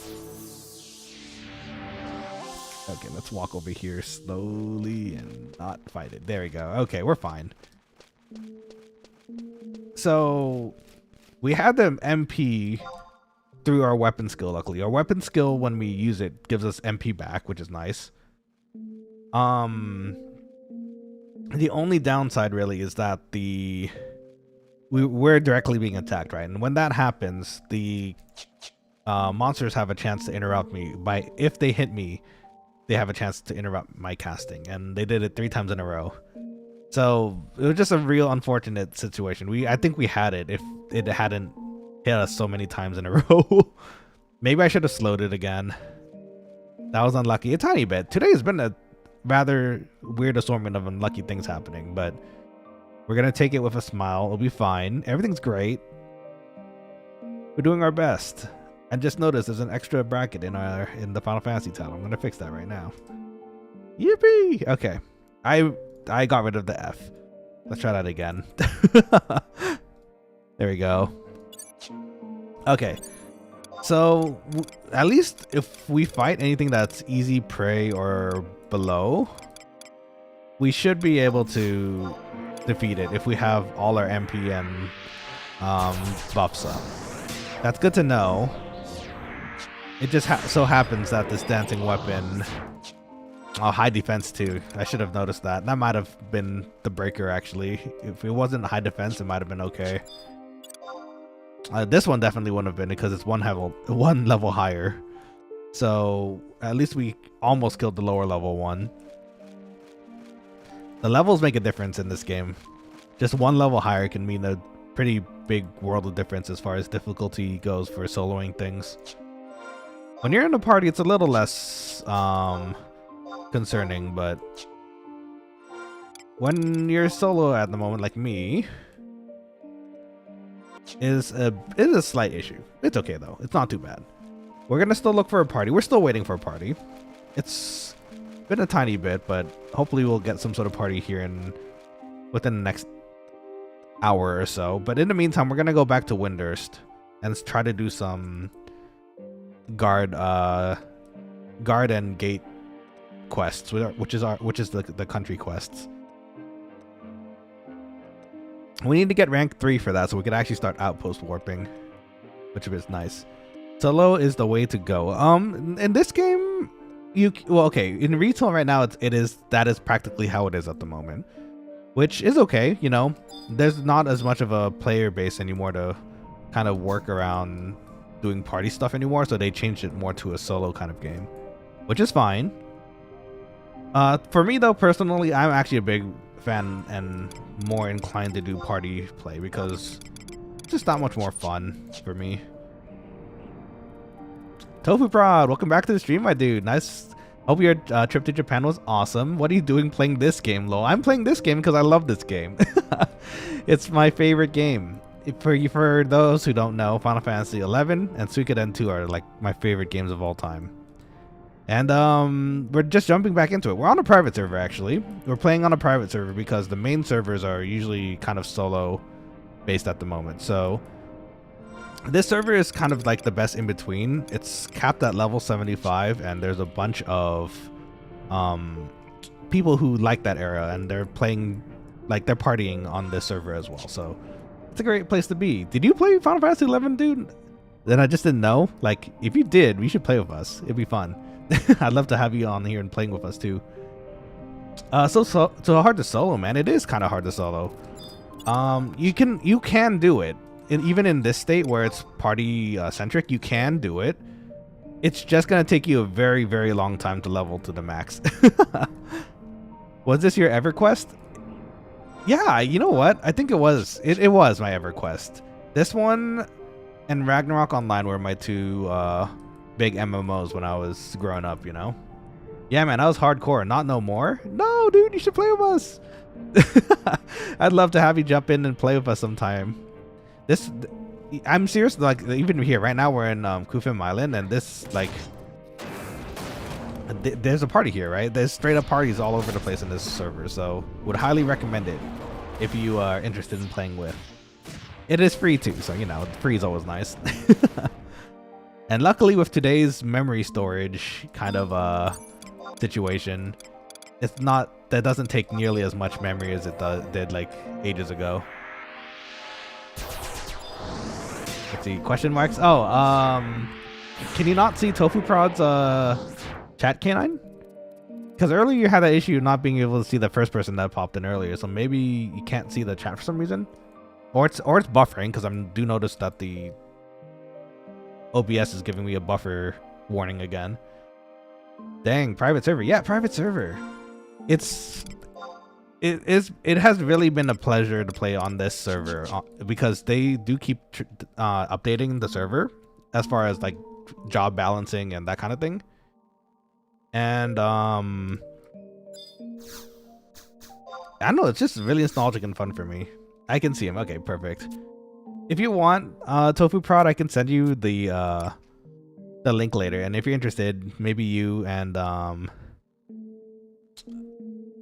A: Okay, let's walk over here slowly and not fight it. There we go. Okay, we're fine. So we had the MP through our weapon skill. Luckily, our weapon skill, when we use it, gives us MP back, which is nice. The only downside really is that we're directly being attacked, right? And when that happens, the monsters have a chance to interrupt me. If they hit me, they have a chance to interrupt my casting, and they did it 3 times in a row. So it was just a real unfortunate situation. I think we had it if it hadn't hit us so many times in a row. Maybe I should have slowed it again. That was unlucky. A tiny bit. Today has been a rather weird assortment of unlucky things happening, but we're gonna take it with a smile. It'll be fine. Everything's great. We're doing our best. And just notice there's an extra bracket in the Final Fantasy title. I'm gonna fix that right now. Yippee! Okay. I got rid of the F. Let's try that again. There we go. Okay. So at least if we fight anything that's easy prey or below, we should be able to defeat it if we have all our MP and buffs up. That's good to know. It just so happens that this dancing weapon, high defense too. I should have noticed that. That might have been the breaker actually. If it wasn't high defense, it might have been okay. This one definitely wouldn't have been because it's one level higher. So at least we almost killed the lower level one. The levels make a difference in this game. Just one level higher can mean a pretty big world of difference as far as difficulty goes for soloing things. When you're in a party, it's a little less concerning, but when you're solo at the moment, like me, it is a slight issue. It's okay though. It's not too bad. We're gonna still look for a party. We're still waiting for a party. It's been a tiny bit, but hopefully we'll get some sort of party here within the next hour or so. But in the meantime, we're gonna go back to Windurst and try to do some guard and gate quests, which is the country quests. We need to get rank 3 for that so we can actually start outpost warping, which is nice. Solo is the way to go. In this game, in retail right now, that is practically how it is at the moment. which is okay. You know, there's not as much of a player base anymore to kind of work around doing party stuff anymore, so they changed it more to a solo kind of game, which is fine. For me though, personally, I'm actually a big fan and more inclined to do party play because it's just that much more fun for me. Tofu Prod, welcome back to the stream, my dude. Nice. Hope your trip to Japan was awesome. What are you doing playing this game, lol? I'm playing this game because I love this game. It's my favorite game. For those who don't know, Final Fantasy 11 and Suikoden 2 are like my favorite games of all time. And we're just jumping back into it. We're on a private server, actually. We're playing on a private server because the main servers are usually kind of solo based at the moment. So this server is kind of like the best in between. It's capped at level 75, and there's a bunch of people who like that era, and they're playing, like they're partying on this server as well. So it's a great place to be. Did you play Final Fantasy 11, dude? Then I just didn't know. Like, if you did, you should play with us. It'd be fun. I'd love to have you on here and playing with us too. So hard to solo, man. It is kind of hard to solo. You can do it. And even in this state where it's party centric, you can do it. It's just gonna take you a very, very long time to level to the max. Was this your EverQuest? Yeah, you know what? I think it was. It was my EverQuest. This one and Ragnarok Online were my two big MMOs when I was growing up, you know? Yeah, man, I was hardcore. Not no more. No, dude, you should play with us. I'd love to have you jump in and play with us sometime. I'm serious, like even here right now we're in Kufim Island, and this like there's a party here, right? There's straight up parties all over the place in this server, so would highly recommend it if you are interested in playing with. It is free too, so you know, free is always nice. And luckily with today's memory storage kind of situation, it's not, that doesn't take nearly as much memory as it did like ages ago. Let's see, question marks. Oh, can you not see Tofu Prod's chat canine? Because earlier you had that issue of not being able to see the first person that popped in earlier, so maybe you can't see the chat for some reason, or it's buffering, because I do notice that the OBS is giving me a buffer warning again. Dang, private server. Yeah, private server. It has really been a pleasure to play on this server because they do keep updating the server as far as like job balancing and that kind of thing. And I don't know, it's just really nostalgic and fun for me. I can see him. Okay, perfect. If you want Tofu Prod, I can send you the link later, and if you're interested, maybe you and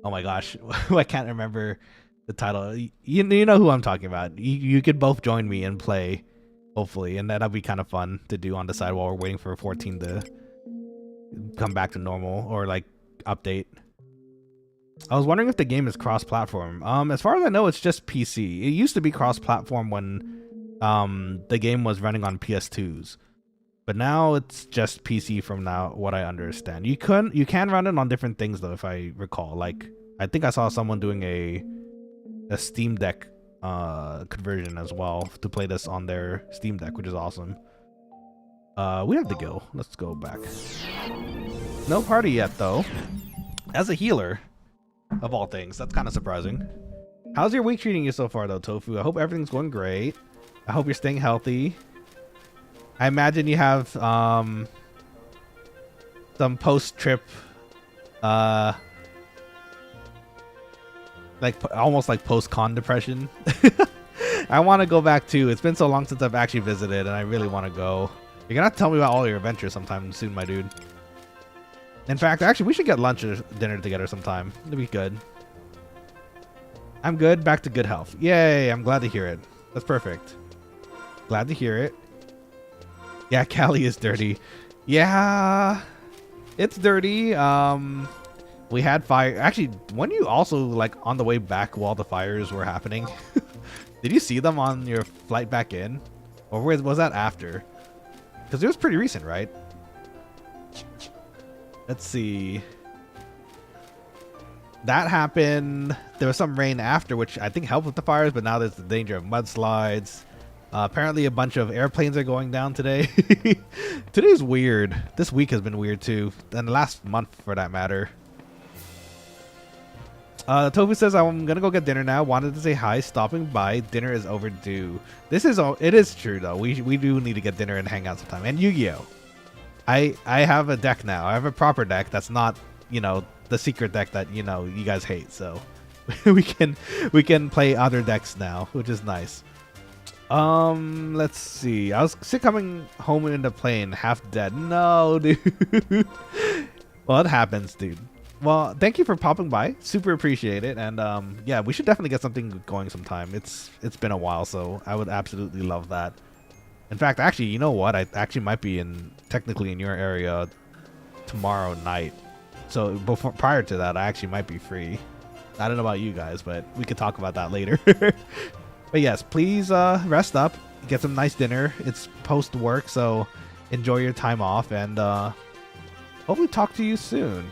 A: oh my gosh, I can't remember the title. You know who I'm talking about. You could both join me and play, hopefully, and that'll be kind of fun to do on the side while we're waiting for 14 to come back to normal or like update. I was wondering if the game is cross-platform. As far as I know, it's just PC. It used to be cross-platform when the game was running on PS2s. But now it's just PC from now, what I understand. You can run it on different things though, if I recall. Like I think I saw someone doing a Steam Deck conversion as well to play this on their Steam Deck, which is awesome. We have to go. Let's go back. No party yet though. As a healer, of all things, that's kind of surprising. How's your week treating you so far though, Tofu? I hope everything's going great. I hope you're staying healthy. I imagine you have some post-trip like almost like post-con depression. I want to go back too. It's been so long since I've actually visited, and I really want to go. You're gonna have to tell me about all your adventures sometime soon, my dude. In fact, actually, we should get lunch or dinner together sometime. It'd be good. I'm good. Back to good health. Yay! I'm glad to hear it. That's perfect. Glad to hear it. Yeah, Cali is dirty. Yeah, it's dirty. We had fire. Actually, weren't you also like on the way back while the fires were happening? Did you see them on your flight back in? Or was that after? Because it was pretty recent, right? Let's see. that happened. There was some rain after, which I think helped with the fires, but now there's the danger of mudslides. Apparently a bunch of airplanes are going down today. Today's weird. This week has been weird too, and the last month for that matter. Tofu says, I'm gonna go get dinner now. Wanted to say hi, stopping by. Dinner is overdue. It is true though. We do need to get dinner and hang out sometime. And Yu-Gi-Oh! I have a deck now. I have a proper deck that's not, the secret deck that, you guys hate. So we can play other decks now, which is nice. Let's see. I was sick coming home in the plane, half dead. No, dude. Well, it happens, dude. Well, thank you for popping by. Super appreciate it. And yeah, we should definitely get something going sometime. It's been a while, so I would absolutely love that. In fact, actually, you know what? I actually might be technically in your area tomorrow night. So prior to that, I actually might be free. I don't know about you guys, but we could talk about that later. But yes, please rest up, get some nice dinner. It's post work, so enjoy your time off, and hopefully talk to you soon.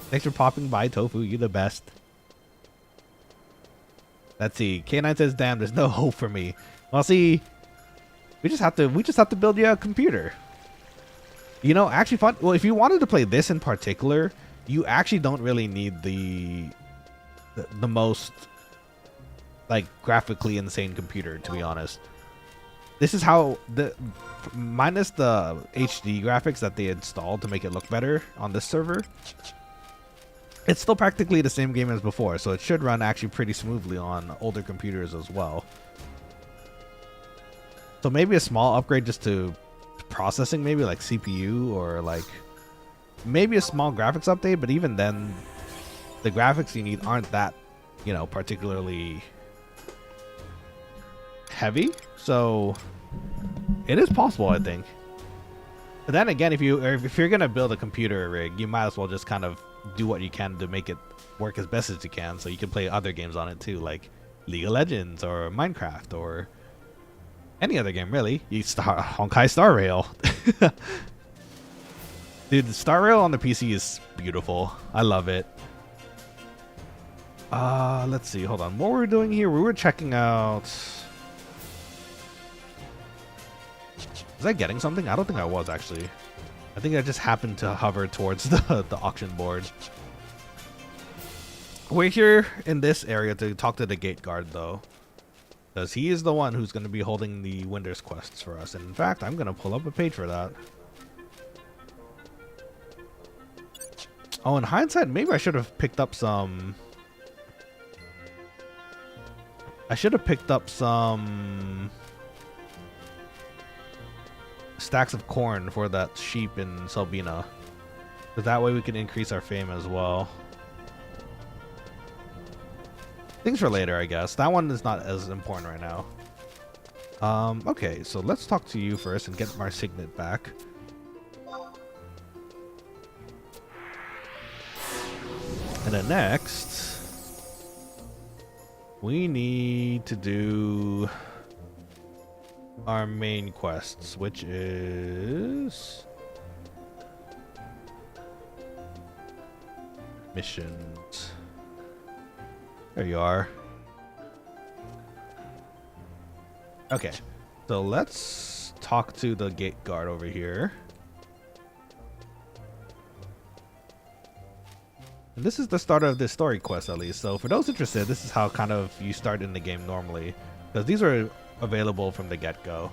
A: Thanks for popping by, Tofu. You're the best. Let's see. K9 says, "Damn, there's no hope for me." Well, see, we just have to build you a computer. Actually fun. Well, if you wanted to play this in particular, you actually don't really need the most like graphically insane computer, to be honest. This is how minus the HD graphics that they installed to make it look better on this server, it's still practically the same game as before, so it should run actually pretty smoothly on older computers as well. So maybe a small upgrade just to processing, maybe like CPU, or like maybe a small graphics update, but even then the graphics you need aren't that, particularly heavy. So it is possible, I think. But then again, if you're gonna build a computer rig, you might as well just kind of do what you can to make it work as best as you can, so you can play other games on it too, like League of Legends or Minecraft or any other game, really. You start Honkai Star Rail. Dude, Star Rail on the PC is beautiful. I love it. Let's see. Hold on. What were we doing here? We were checking out... Was I getting something? I don't think I was, actually. I think I just happened to hover towards the auction board. We're here in this area to talk to the gate guard, though, because he is the one who's going to be holding the Winter's quests for us. And in fact, I'm going to pull up a page for that. Oh, in hindsight, maybe I should have picked up some... stacks of corn for that sheep in Selbina, because that way we can increase our fame as well. Things for later, I guess. That one is not as important right now. Okay, so let's talk to you first and get our signet back. And then next, we need to do our main quests, which is missions. There you are. Okay, so let's talk to the gate guard over here. And this is the start of this story quest, at least. So for those interested, this is how kind of you start in the game normally, because these are available from the get-go.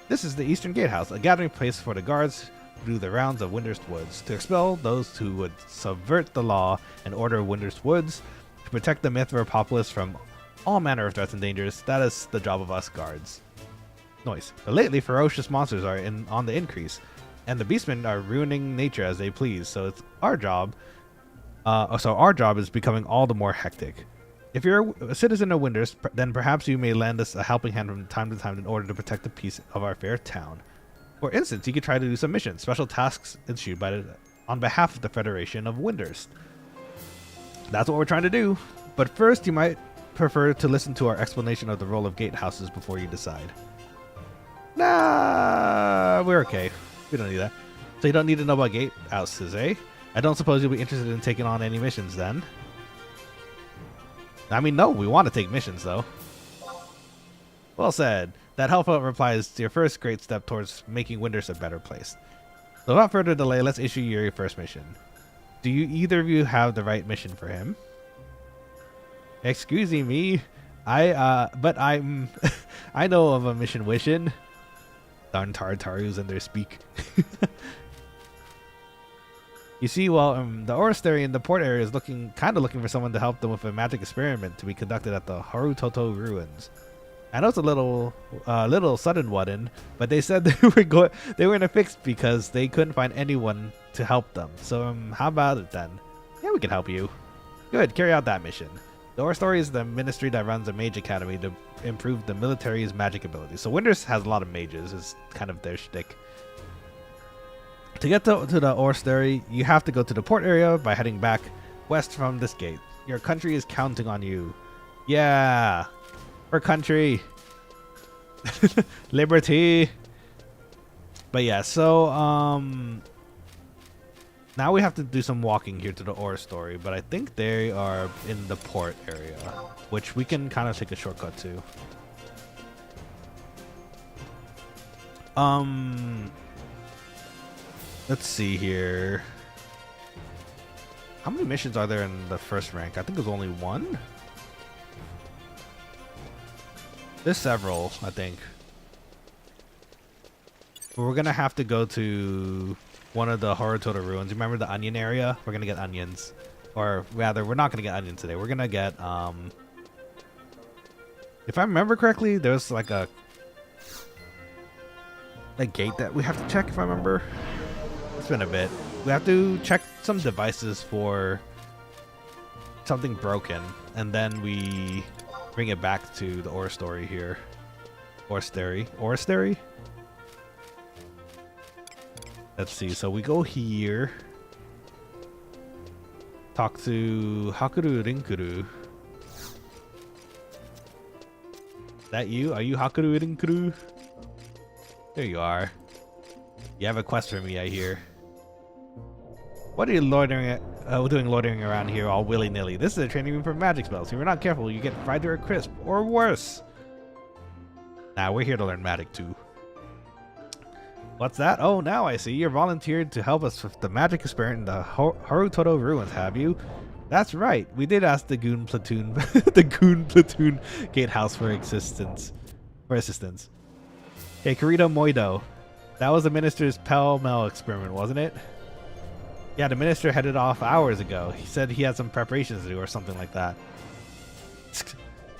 A: This is the Eastern Gatehouse, a gathering place for the guards who do the rounds of Winter's Woods to expel those who would subvert the law and order of Winter's Woods, to protect the Mithra populace from all manner of threats and dangers. That is the job of us guards. Noise. But lately, ferocious monsters are on the increase, and the beastmen are ruining nature as they please. So it's our job. Our job is becoming all the more hectic. If you're a citizen of Winters, then perhaps you may lend us a helping hand from time to time in order to protect the peace of our fair town. For instance, you could try to do some missions, special tasks issued on behalf of the Federation of Winters. That's what we're trying to do. But first, you might prefer to listen to our explanation of the role of gatehouses before you decide. Nah, we're okay. We don't need that. So you don't need to know about gatehouses, eh? I don't suppose you'll be interested in taking on any missions then? I mean, no, we want to take missions though. Well said. That helpful reply is your first great step towards making Winders a better place. So without further delay, let's issue your first mission. Do you either of you have the right mission for him? Excuse me, but I'm, I know of a mission wishing. Darn Tartarus and their speak. You see, well, the Oristary in the port area is kind of looking for someone to help them with a magic experiment to be conducted at the Harutoto ruins. I know it's a little sudden one, but they said they were in a fix because they couldn't find anyone to help them. So how about it then? Yeah, we can help you. Good, carry out that mission. The Oristary is the ministry that runs a mage academy to improve the military's magic abilities. So Winders has a lot of mages. It's kind of their shtick. To get to the Oristary, you have to go to the port area by heading back west from this gate. Your country is counting on you. Yeah, for country. Liberty. But yeah, so now we have to do some walking here to the Oristary, but I think they are in the port area, which we can kind of take a shortcut to. Let's see here. How many missions are there in the first rank? I think there's only one. There's several, I think. But we're gonna have to go to one of the Harutoto ruins. Remember the onion area? We're gonna get onions. Or rather, we're not gonna get onions today. We're gonna get, if I remember correctly, there's like a gate that we have to check, if I remember. It's been a bit. We have to check some devices for something broken, and then we bring it back to the Oristary here. Oristary? Let's see. So we go here. Talk to Hakuru Rinkuru. Is that you? Are you Hakuru Rinkuru? There you are. You have a quest for me, I hear. What are you doing loitering around here all willy-nilly? This is a training room for magic spells. If you're not careful, you get fried to a crisp, or worse. Nah, we're here to learn magic too. What's that? Oh, now I see. You're volunteered to help us with the magic experiment in the Harutoto ruins, have you? That's right. We did ask the Goon Platoon, the Goon Platoon Gatehouse for assistance. Hey, Kirito Moido. That was the minister's pell-mell experiment, wasn't it? Yeah, the minister headed off hours ago. He said he had some preparations to do or something like that.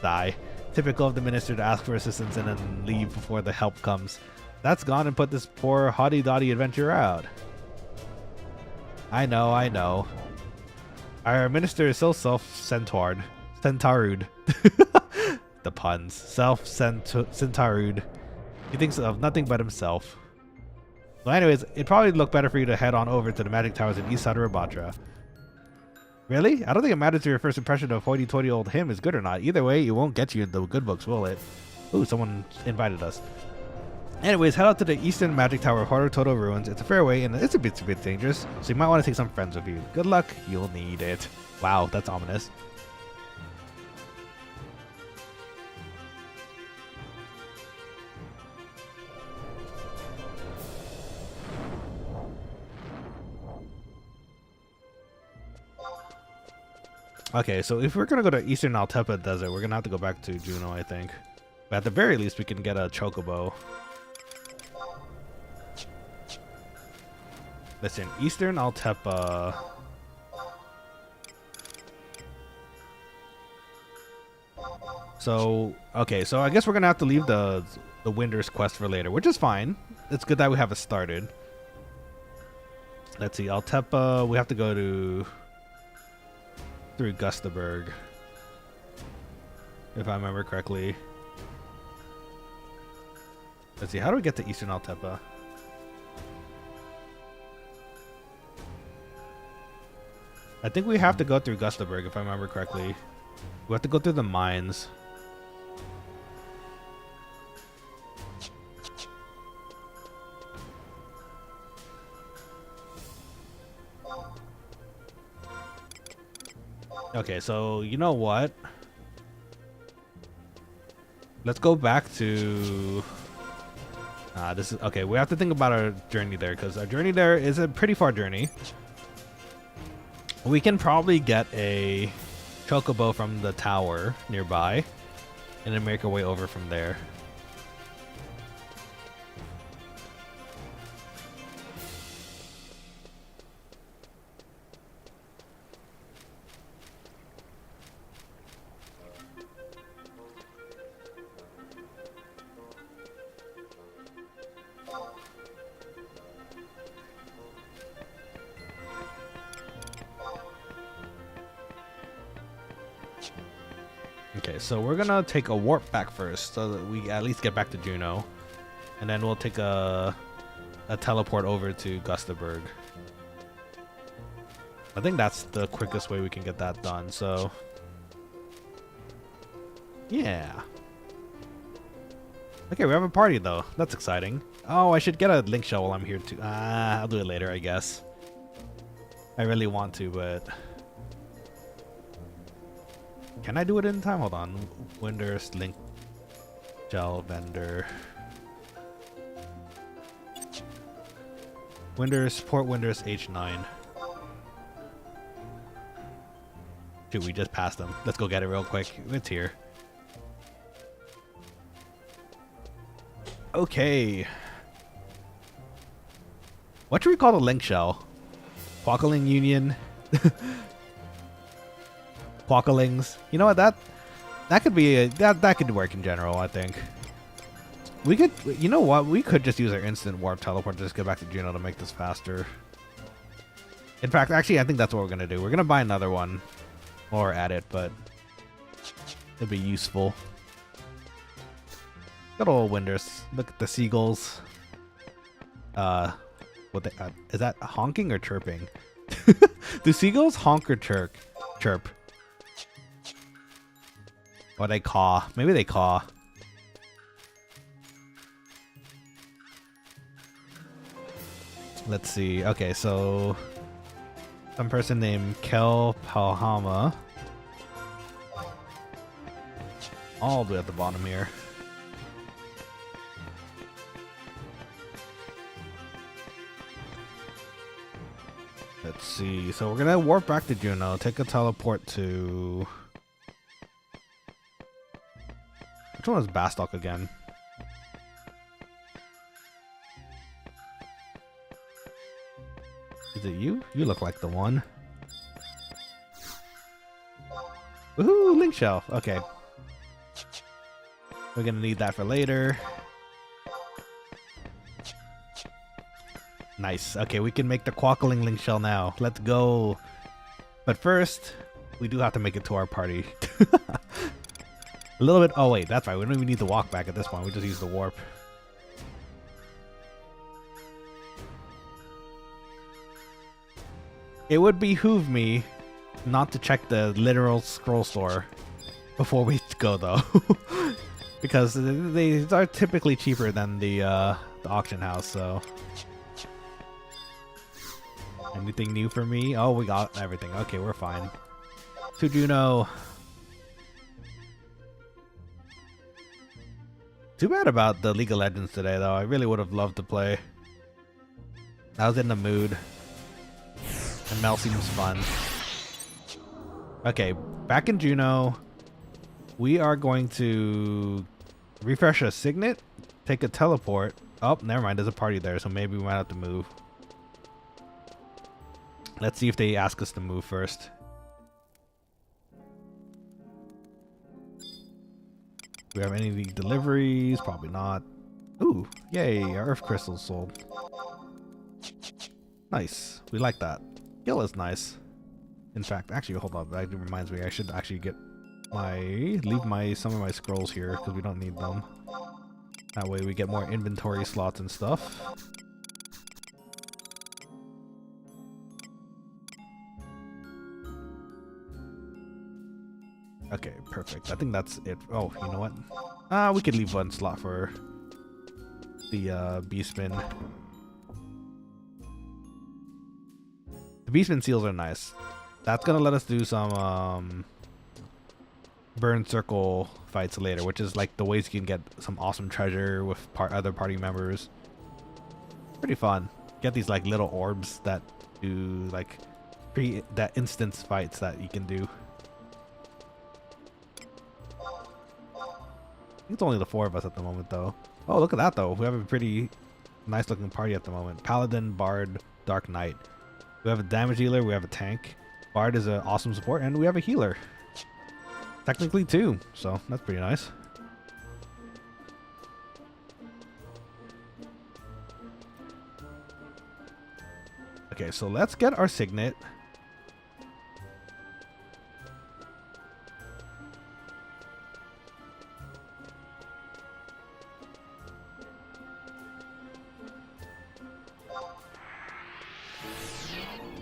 A: Sigh. Typical of the minister to ask for assistance and then leave before the help comes. That's gone and put this poor haughty-daughty adventurer out. I know. Our minister is so self-centaured. Centaurud. The puns. Self-centaurud. He thinks of nothing but himself. Well, anyways, it'd probably look better for you to head on over to the magic towers in East Sadarabatra. Really? I don't think it matters if your first impression of hoity-toity old him is good or not. Either way, it won't get you in the good books, will it? Ooh, someone invited us. Anyways, head out to the Eastern Magic Tower of Harutoto Ruins. It's a fair way, and it's a bit dangerous, so you might want to take some friends with you. Good luck. You'll need it. Wow, that's ominous. Okay, so if we're gonna go to Eastern Altepa Desert, we're gonna have to go back to Jeuno, I think. But at the very least, we can get a chocobo. Listen, Eastern Altepa. So, okay, so I guess we're gonna have to leave the Winders quest for later, which is fine. It's good that we have it started. Let's see, Altepa, we have to go through Gustaberg, if I remember correctly. Let's see, how do we get to Eastern Altepa? I think we have to go through Gustaberg, if I remember correctly. We have to go through the mines. Okay, so you know what? Let's go back to... this is... Okay, we have to think about our journey there, because our journey there is a pretty far journey. We can probably get a chocobo from the tower nearby, and then make our way over from there. Okay, so we're gonna take a warp back first, so that we at least get back to Jeuno, and then we'll take a teleport over to Gustaberg. I think that's the quickest way we can get that done. So, yeah. Okay, we have a party though. That's exciting. Oh, I should get a link shell while I'm here too. I'll do it later, I guess. I really want to, but. Can I do it in time? Hold on. Windows link gel vendor. Windows port Windows H9. Dude, we just passed them. Let's go get it real quick. It's here. Okay. What should we call the link shell? Quokkaling Union. Quokkalings. You know what? That could be that could work in general. I think we could. You know what? We could just use our instant warp teleport to just get back to Jeuno to make this faster. In fact, actually, I think that's what we're gonna do. We're gonna buy another one while we're at it, but it'd be useful. Good old Winders. Look at the seagulls. What they, is that honking or chirping? Do seagulls honk or chirp? Or they caw. Maybe they caw. Let's see. Okay, so some person named Kel Palhama. All the way at the bottom here. Let's see. So we're gonna warp back to Jeuno. Take a teleport to. Which one was Bastok again? Is it you? You look like the one. Woohoo! Link shell. Okay. We're gonna need that for later. Nice. Okay, we can make the Quokkaling link shell now. Let's go. But first, we do have to make it to our party. A little bit. Oh wait, that's right. We don't even need to walk back at this point. We just use the warp. It would behoove me not to check the literal scroll store before we go though, because they are typically cheaper than the auction house. So, anything new for me? Oh, we got everything. Okay, we're fine. To Jeuno. Too bad about the League of Legends today, though. I really would have loved to play. I was in the mood. And Mel seems fun. Okay, back in Jeuno. We are going to refresh a signet, take a teleport. Oh, never mind. There's a party there, so maybe we might have to move. Let's see if they ask us to move first. Do we have any deliveries? Probably not. Ooh, yay, our Earth Crystals sold. Nice. We like that. Gill is nice. In fact, actually, hold on. That reminds me, I should actually get some of my scrolls here because we don't need them. That way we get more inventory slots and stuff. Okay, perfect. I think that's it. Oh, you know what? We could leave one slot for the Beastman. The Beastman seals are nice. That's gonna let us do some burn circle fights later, which is like the ways you can get some awesome treasure with other party members. Pretty fun. Get these like little orbs that do like that instance fights that you can do. I think it's only the 4 of us at the moment though. Oh, look at that though. We have a pretty nice looking party at the moment. Paladin, Bard, Dark Knight. We have a damage dealer, we have a tank. Bard is an awesome support, and we have a healer. Technically 2, so that's pretty nice. Okay, so let's get our signet.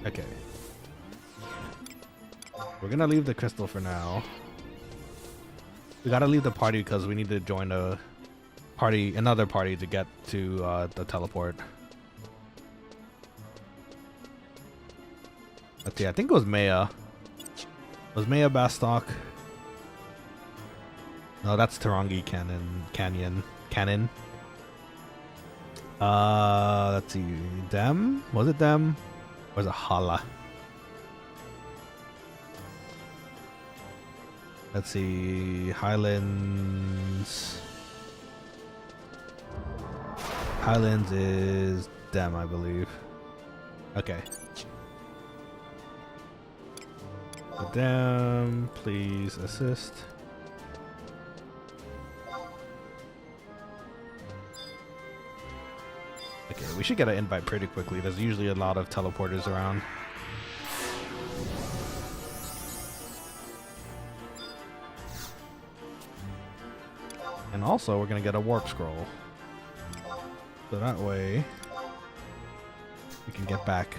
A: Okay. We're gonna leave the crystal for now. We gotta leave the party because we need to join a party, another party to get to the teleport. Let's see, I think it was Maya. Was Maya Bastock? No, that's Tarangi Canyon. Let's see. Dem? Was it Dem? Or was it Hala? Let's see. Highlands. Highlands is Dem, I believe. Okay. Dem, please assist. Okay, we should get an invite pretty quickly. There's usually a lot of teleporters around. And also, we're gonna get a warp scroll. So that way, we can get back.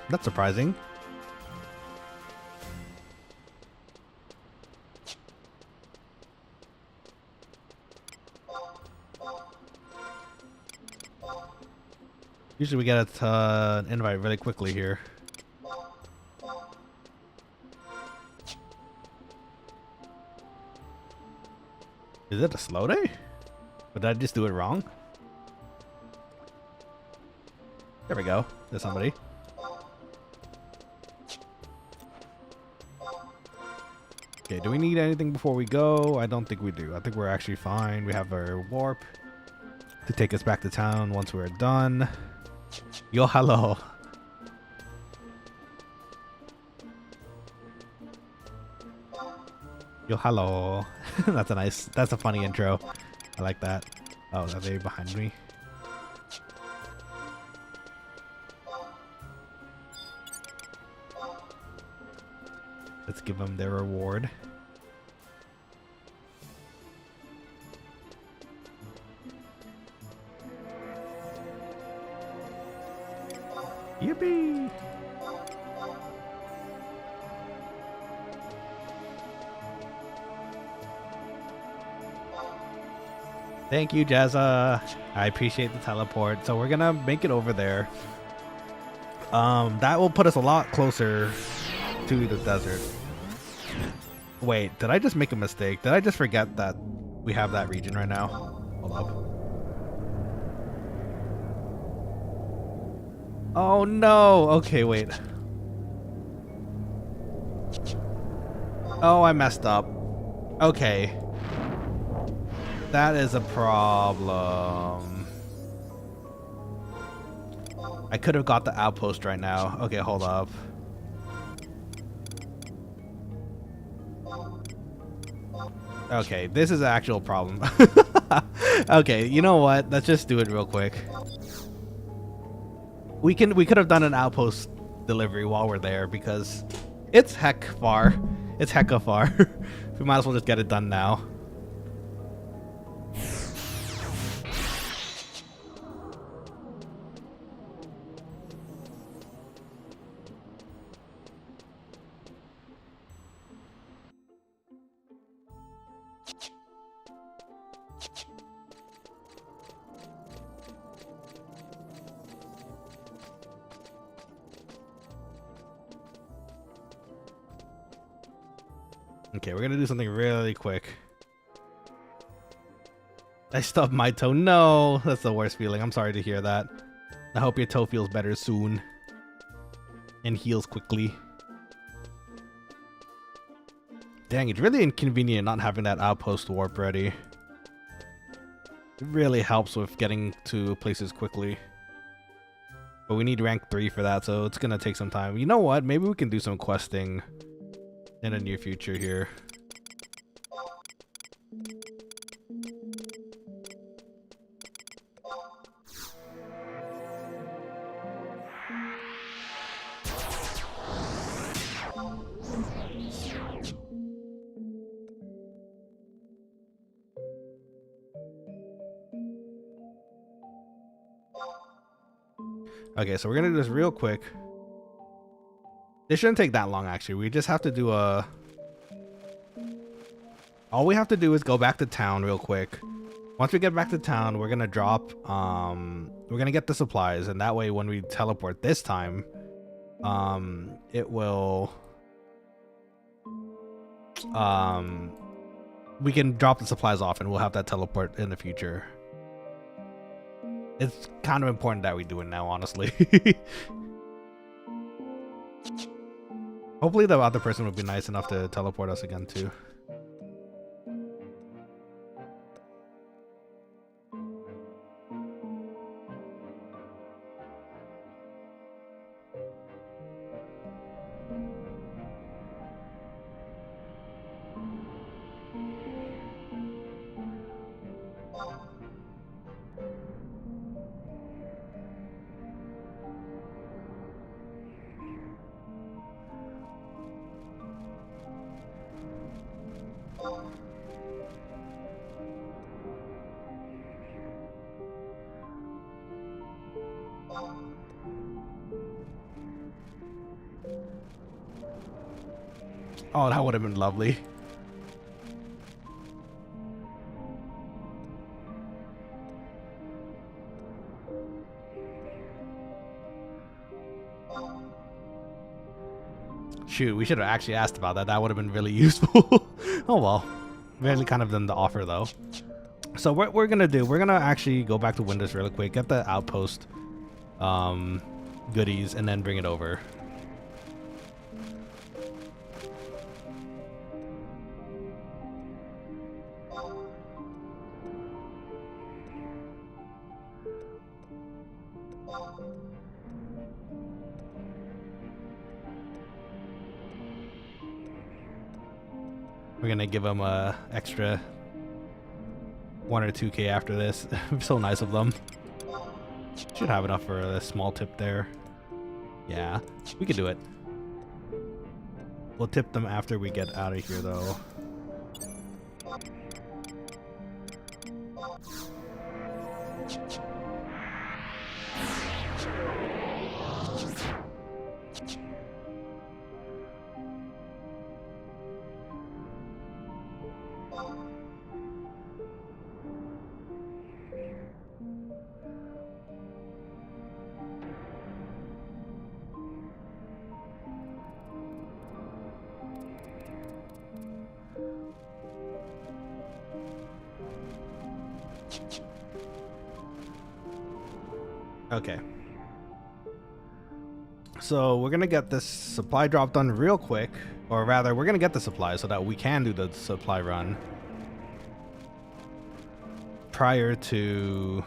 A: That's surprising. Usually we get an invite really quickly here. Is it a slow day? Or did I just do it wrong? There we go. There's somebody. Okay, do we need anything before we go? I don't think we do. I think we're actually fine. We have our warp to take us back to town once we're done. Yo, hello. Yo, hello. That's a funny intro. I like that. Oh, are they behind me? Let's give them their reward. Yippee! Thank you, Jazza. I appreciate the teleport. So we're gonna make it over there. That will put us a lot closer to the desert. Wait, did I just make a mistake? Did I just forget that we have that region right now? Hold up. Oh no! Okay, wait. Oh, I messed up. Okay. That is a problem. I could have got the outpost right now. Okay, hold up. Okay, this is an actual problem. Okay, you know what? Let's just do it real quick. We could have done an outpost delivery while we're there because it's heck far. It's hecka far. We might as well just get it done now. Okay, we're gonna do something really quick. I stubbed my toe. No, that's the worst feeling. I'm sorry to hear that. I hope your toe feels better soon and heals quickly. Dang, it's really inconvenient not having that outpost warp ready. It really helps with getting to places quickly. But we need rank 3 for that, so it's gonna take some time. You know what? Maybe we can do some questing in the near future here. Okay, so we're gonna do this real quick. This shouldn't take that long, actually. We just have to do a... All we have to do is go back to town real quick. Once we get back to town, we're gonna drop... we're gonna get the supplies, and that way when we teleport this time, it will... we can drop the supplies off, and we'll have that teleport in the future. It's kind of important that we do it now, honestly. Hopefully the other person would be nice enough to teleport us again too. Oh, that would have been lovely. Shoot, we should have actually asked about that. That would have been really useful. Oh well. Really kind of done the offer though. So what we're gonna do, we're gonna actually go back to Windows really quick, get the outpost goodies, and then bring it over. We're gonna give them a extra 1 or 2K after this. So nice of them. Should have enough for a small tip there. Yeah, we could do it. We'll tip them after we get out of here though. Okay. So we're gonna get this supply drop done real quick, or rather we're gonna get the supply so that we can do the supply run prior to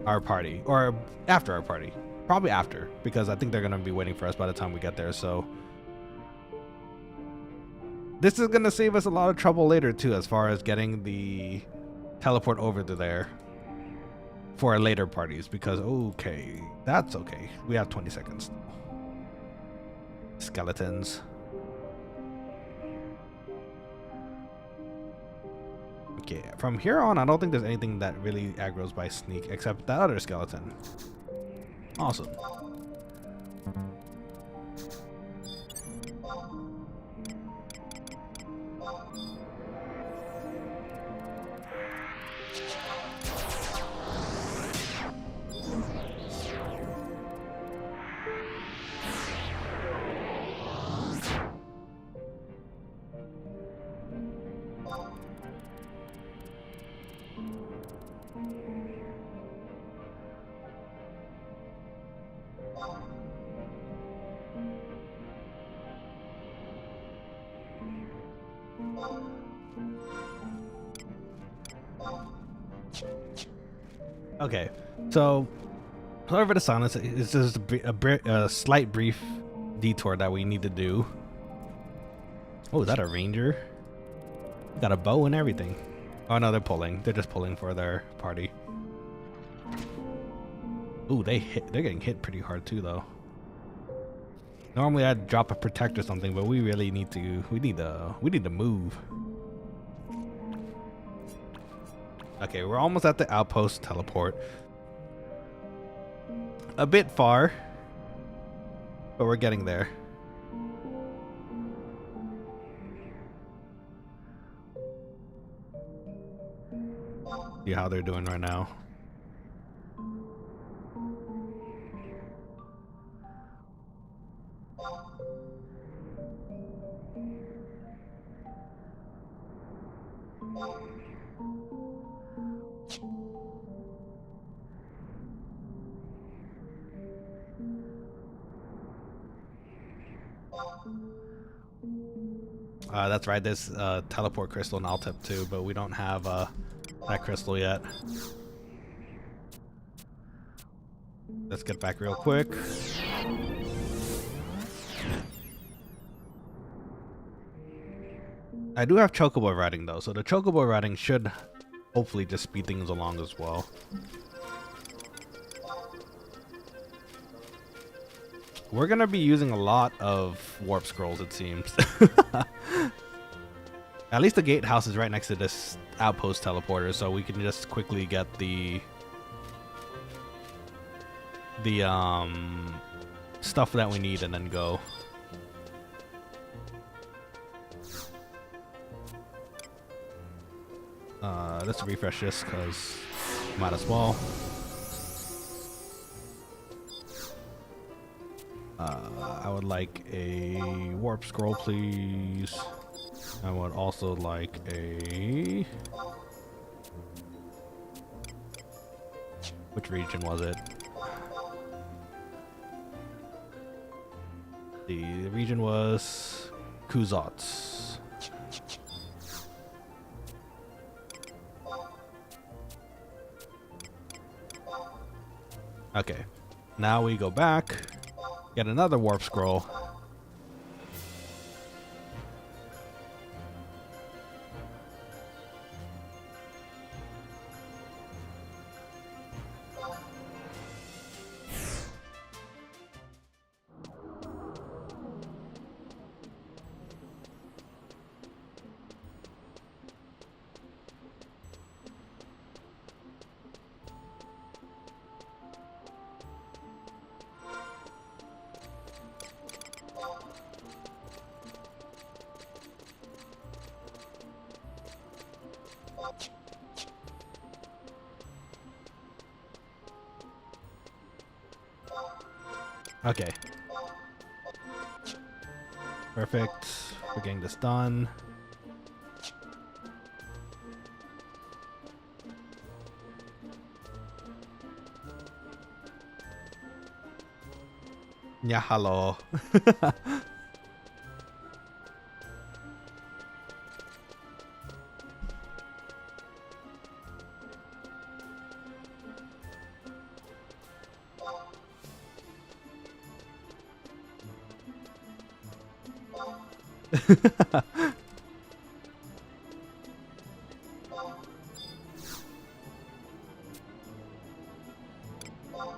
A: our party, or after our party. Probably after, because I think they're gonna be waiting for us by the time we get there. So this is gonna save us a lot of trouble later too, as far as getting the teleport over to there for our later parties, because okay, that's okay. We have 20 seconds. Skeletons. Okay, from here on, I don't think there's anything that really aggroes by sneak except that other skeleton. Awesome. Okay, so sorry for the silence. It's just a slight brief detour that we need to do. Oh, is that a ranger? Got a bow and everything. Oh no, they're pulling. They're just pulling for their party. Ooh, they're getting hit pretty hard too, though. Normally I'd drop a protect or something, but we really need to. We need to move. Okay, we're almost at the outpost teleport. A bit far, but we're getting there. See how they're doing right now. That's right, there's teleport crystal in Altep too, but we don't have that crystal yet. Let's get back real quick. I do have chocobo riding though, so the chocobo riding should hopefully just speed things along as well. We're gonna be using a lot of warp scrolls, it seems. At least the gatehouse is right next to this outpost teleporter, so we can just quickly get the stuff that we need and then go. Let's refresh this because might as well. I would like a warp scroll, please. I would also like a... Which region was it? The region was Kuzats. Okay, now we go back, get another warp scroll. Okay. Perfect. We're getting this done. Yeah, hello.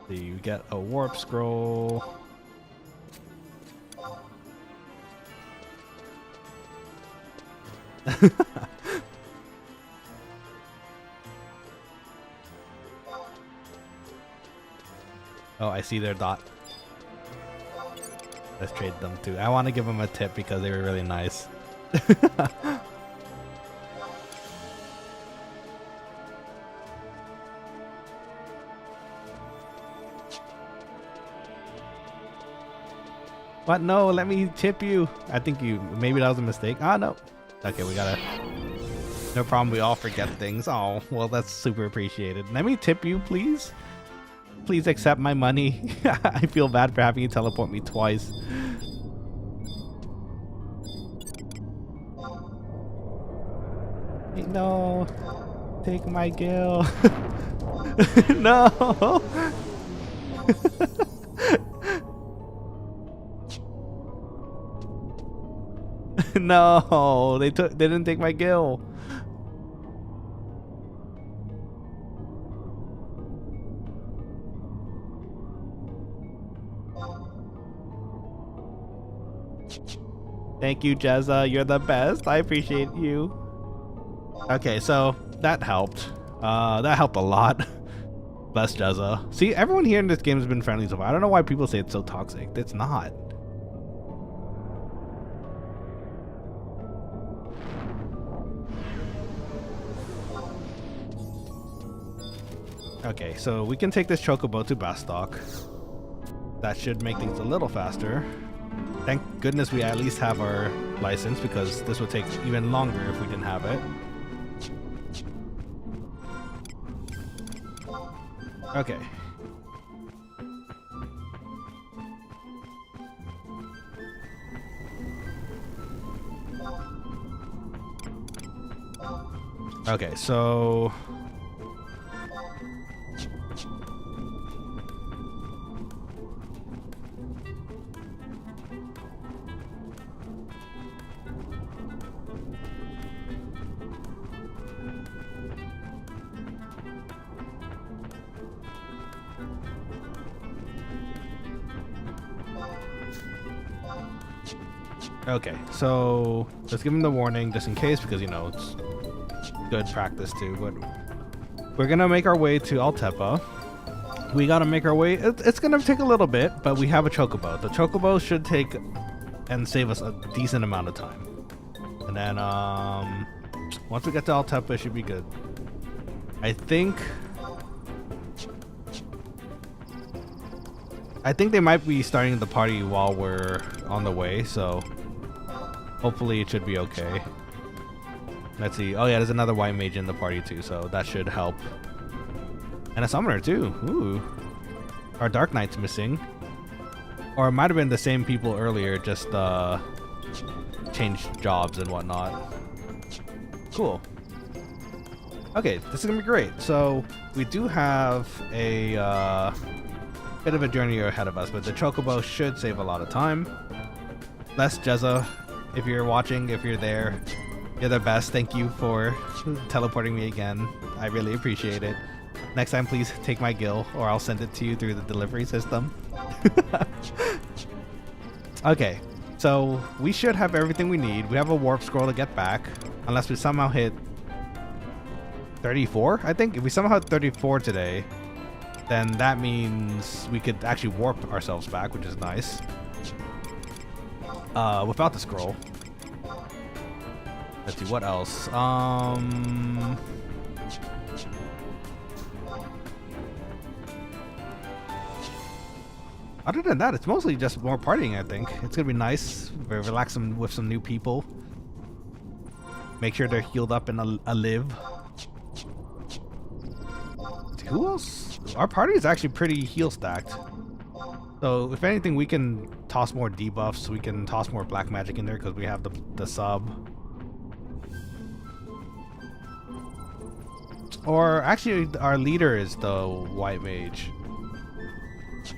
A: You get a warp scroll. Oh, I see their dot. Let's trade them too. I want to give them a tip because they were really nice. What? No, let me tip you. I think maybe that was a mistake. Ah, no. Okay, we gotta... No problem, we all forget things. Oh, well, that's super appreciated. Let me tip you, please. Please accept my money. I feel bad for having you teleport me twice. No. Take my gill. No. No, they didn't take my gill. Thank you, Jezza. You're the best. I appreciate you. Okay, so that helped. That helped a lot. Bless Jezza. See, everyone here in this game has been friendly so far. I don't know why people say it's so toxic. It's not. Okay, so we can take this chocobo to Bastok. That should make things a little faster. Thank goodness we at least have our license, because this would take even longer if we didn't have it. Okay. Okay, so okay, so let's give him the warning just in case, because you know it's good practice too. But we're gonna make our way to Altepa. We gotta make our way. It's gonna take a little bit, but we have a chocobo. The chocobo should take and save us a decent amount of time. And then once we get to Altepa, it should be good. I think they might be starting the party while we're on the way, so hopefully it should be okay. Let's see. Oh yeah, there's another white mage in the party too, so that should help. And a summoner too. Ooh. Our Dark Knight's missing. Or it might have been the same people earlier, just changed jobs and whatnot. Cool. Okay, this is gonna be great. So we do have a bit of a journey ahead of us, but the chocobo should save a lot of time. Bless Jezza, if you're watching, if you're there, you're the best. Thank you for teleporting me again. I really appreciate it. Next time, please take my gill, or I'll send it to you through the delivery system. Okay, so we should have everything we need. We have a warp scroll to get back, unless we somehow hit 34, I think. If we somehow hit 34 today, then that means we could actually warp ourselves back, which is nice. Without the scroll. Let's see, what else? Other than that, it's mostly just more partying, I think. It's gonna be nice. Relax with some new people. Make sure they're healed up and alive. Who else? Our party is actually pretty heal stacked. So if anything, we can toss more debuffs. We can toss more black magic in there because we have the sub. Or actually, our leader is the white mage.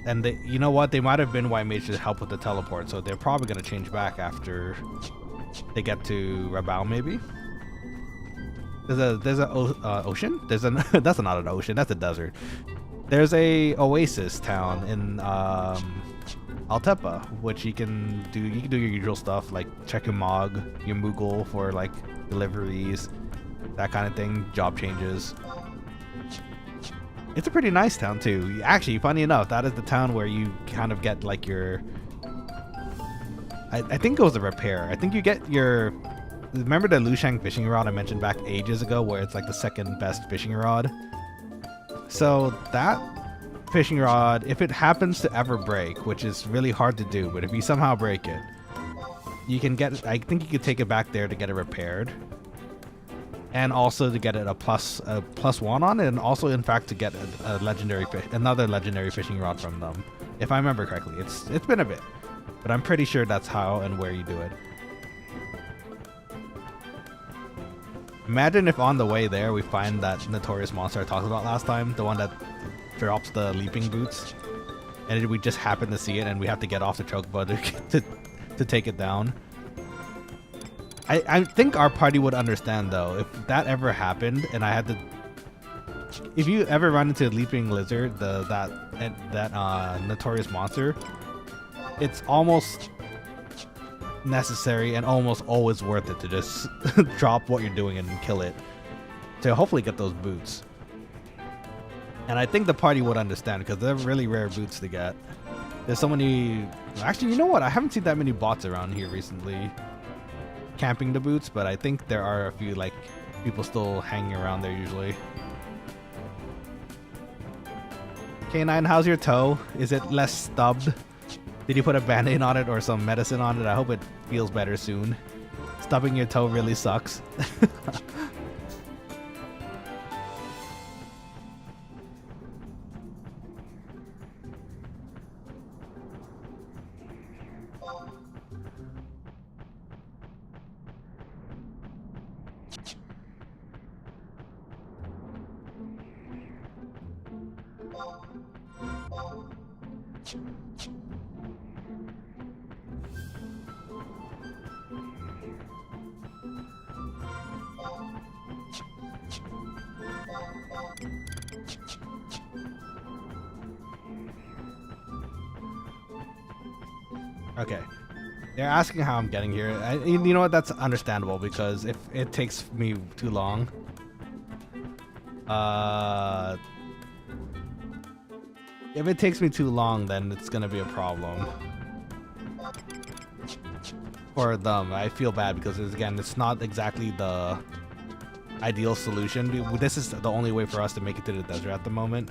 A: And they, you know what? They might have been white mage to help with the teleport, so they're probably gonna change back after they get to Rabao, maybe. There's a ocean. That's not an ocean. That's a desert. There's a oasis town in Altepa, which you can do. You can do your usual stuff like check your Mog, your Moogle for like deliveries, that kind of thing. Job changes. It's a pretty nice town too. Actually, funny enough, that is the town where you kind of get like your. I think it was the repair. I think you get your. Remember the Lushang fishing rod I mentioned back ages ago, where it's like the second best fishing rod? So that fishing rod, if it happens to ever break, which is really hard to do, but if you somehow break it, you can get. I think you could take it back there to get it repaired. And also to get it a plus one on it, and also in fact to get another legendary fishing rod from them, if I remember correctly. It's been a bit, but I'm pretty sure that's how and where you do it. Imagine if on the way there we find that notorious monster I talked about last time, the one that drops the leaping boots, and we just happen to see it and we have to get off the chocobo to take it down. I think our party would understand though if that ever happened and I had to. If you ever run into a leaping lizard, that notorious monster, it's almost necessary and almost always worth it to just drop what you're doing and kill it to hopefully get those boots. And I think the party would understand because they're really rare boots to get. There's so many. Actually, you know what? I haven't seen that many bots around here recently camping the boots, but I think there are a few like people still hanging around there usually. K9, how's your toe? Is it less stubbed? Did you put a band-aid on it or some medicine on it? I hope it feels better soon. Stubbing your toe really sucks. Okay. They're asking how I'm getting here. You know what? That's understandable because if it takes me too long, if it takes me too long, then it's gonna be a problem for them. I feel bad because again, it's not exactly the ideal solution. This is the only way for us to make it to the desert at the moment.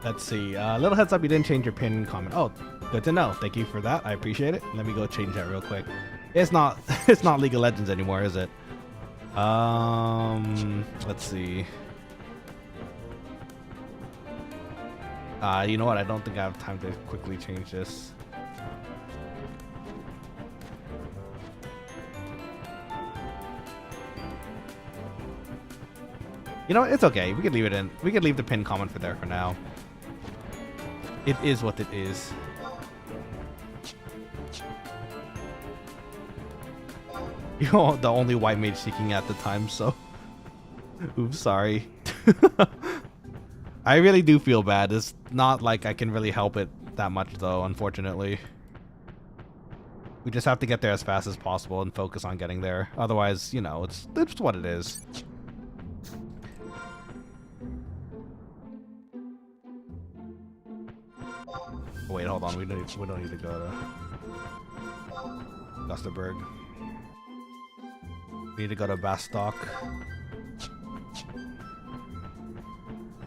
A: Let's see. Little heads up, you didn't change your pin comment. Oh, good to know. Thank you for that. I appreciate it. Let me go change that real quick. It's not it's not League of Legends anymore, is it? Let's see. You know what? I don't think I have time to quickly change this. You know what? It's okay. We can leave it in. We can leave the pin comment for there for now. It is what it is. You're the only white mage seeking at the time, so oops, sorry. I really do feel bad. It's not like I can really help it that much though, unfortunately. We just have to get there as fast as possible and focus on getting there. Otherwise, you know, it's what it is. Wait, hold on. We don't need to go to Gustaberg. We need to go to Bastock.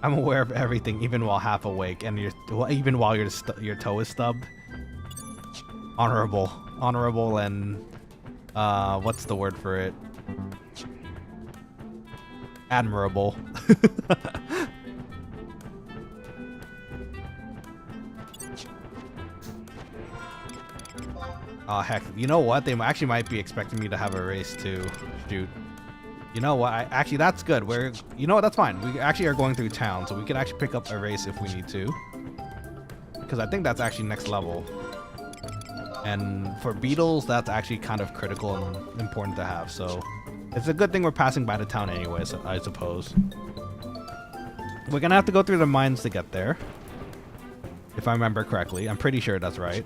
A: I'm aware of everything, even while half awake, and even while your toe is stubbed. Honorable, and what's the word for it? Admirable. Oh heck, you know what? They actually might be expecting me to have a race too. Shoot. You know what? Actually, that's good. You know what? That's fine. We actually are going through town, so we can actually pick up a race if we need to. Because I think that's actually next level. And for beetles, that's actually kind of critical and important to have. So It's a good thing we're passing by the town anyways, I suppose. We're gonna have to go through the mines to get there. If I remember correctly. I'm pretty sure that's right.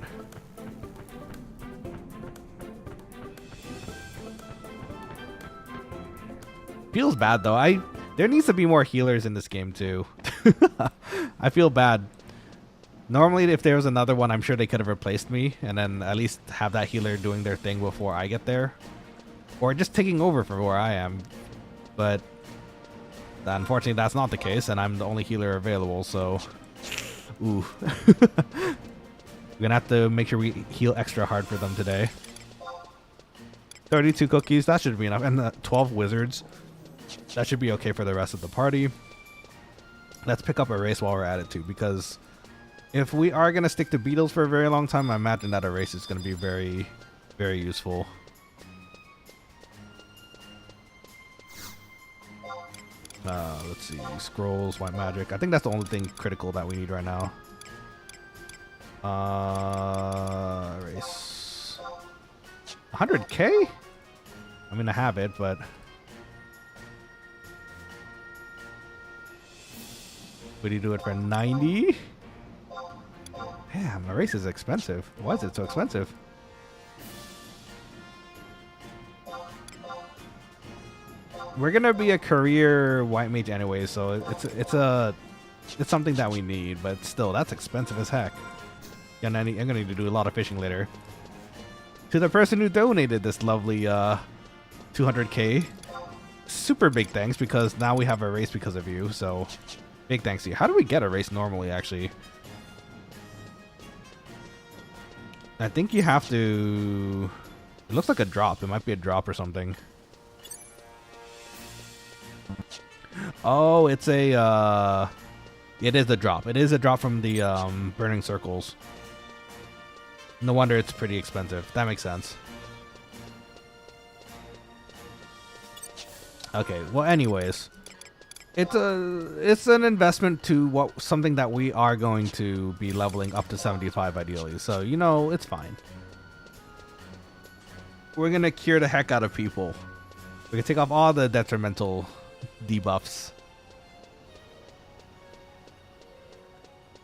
A: Feels bad though. There needs to be more healers in this game too. I feel bad. Normally if there was another one, I'm sure they could have replaced me and then at least have that healer doing their thing before I get there. Or just taking over for where I am. But unfortunately that's not the case and I'm the only healer available, so ooh. We're gonna have to make sure we heal extra hard for them today. 32 cookies, that should be enough. And 12 wizards. That should be okay for the rest of the party. Let's pick up a race while we're at it too, because if we are going to stick to beetles for a very long time, I imagine that a race is going to be very, very useful. Let's see. Scrolls, white magic. I think that's the only thing critical that we need right now. Race. 100k? I mean, I have it, but... Would you do it for 90? Damn, a race is expensive. Why is it so expensive? We're gonna be a career white mage anyway, so it's something that we need. But still, that's expensive as heck. And I'm gonna need to do a lot of fishing later. To the person who donated this lovely 200k, super big thanks, because now we have a race because of you. So. Big thanks to you. How do we get a race normally, actually? I think you have to... It looks like a drop. It might be a drop or something. Oh, it's a... It is a drop. It is a drop from the burning circles. No wonder it's pretty expensive. That makes sense. Okay, well anyways... It's an investment to something that we are going to be leveling up to 75 ideally. So, you know, it's fine. We're going to cure the heck out of people. We can take off all the detrimental debuffs.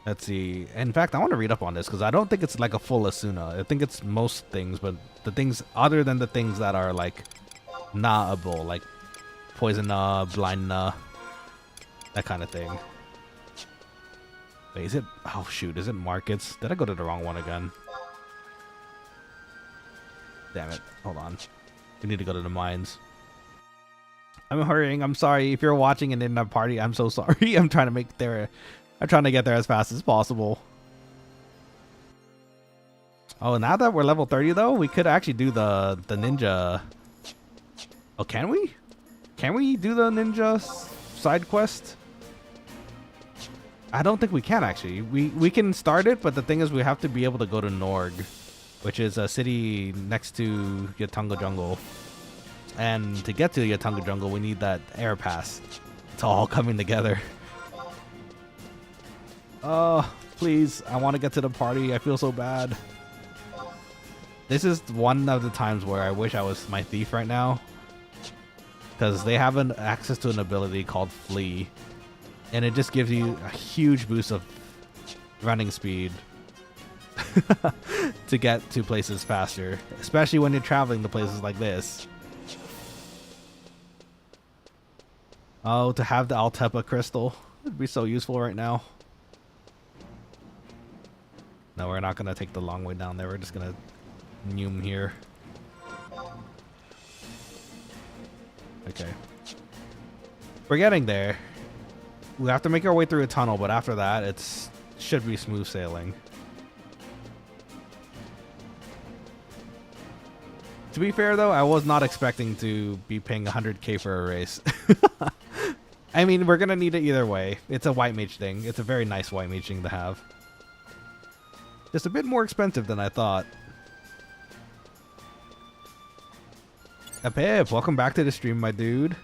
A: Let's see. In fact, I want to read up on this because I don't think it's like a full Asuna. I think it's most things, but the things other than the things that are like nah-able, like poison nah, blind nah. That kind of thing. Wait, is it... Oh, shoot. Is it markets? Did I go to the wrong one again? Damn it. Hold on. We need to go to the mines. I'm hurrying. I'm sorry. If you're watching and in that party, I'm so sorry. I'm trying to get there as fast as possible. Oh, now that we're level 30, though, we could actually do the ninja... Oh, can we? Can we do the ninja side quest? I don't think we can, actually. We can start it, but the thing is we have to be able to go to Norg, which is a city next to Yatunga Jungle. And to get to Yatunga Jungle, we need that air pass. It's all coming together. Oh, please. I want to get to the party. I feel so bad. This is one of the times where I wish I was my thief right now. Because they have access to an ability called Flee. And it just gives you a huge boost of running speed to get to places faster. Especially when you're traveling to places like this. Oh, to have the Altepa crystal. It'd be so useful right now. No, we're not going to take the long way down there. We're just going to Noom here. Okay. We're getting there. We have to make our way through a tunnel, but after that, it should be smooth sailing. To be fair, though, I was not expecting to be paying 100k for a race. I mean, we're going to need it either way. It's a white mage thing. It's a very nice white mage thing to have. Just a bit more expensive than I thought. Pip, welcome back to the stream, my dude.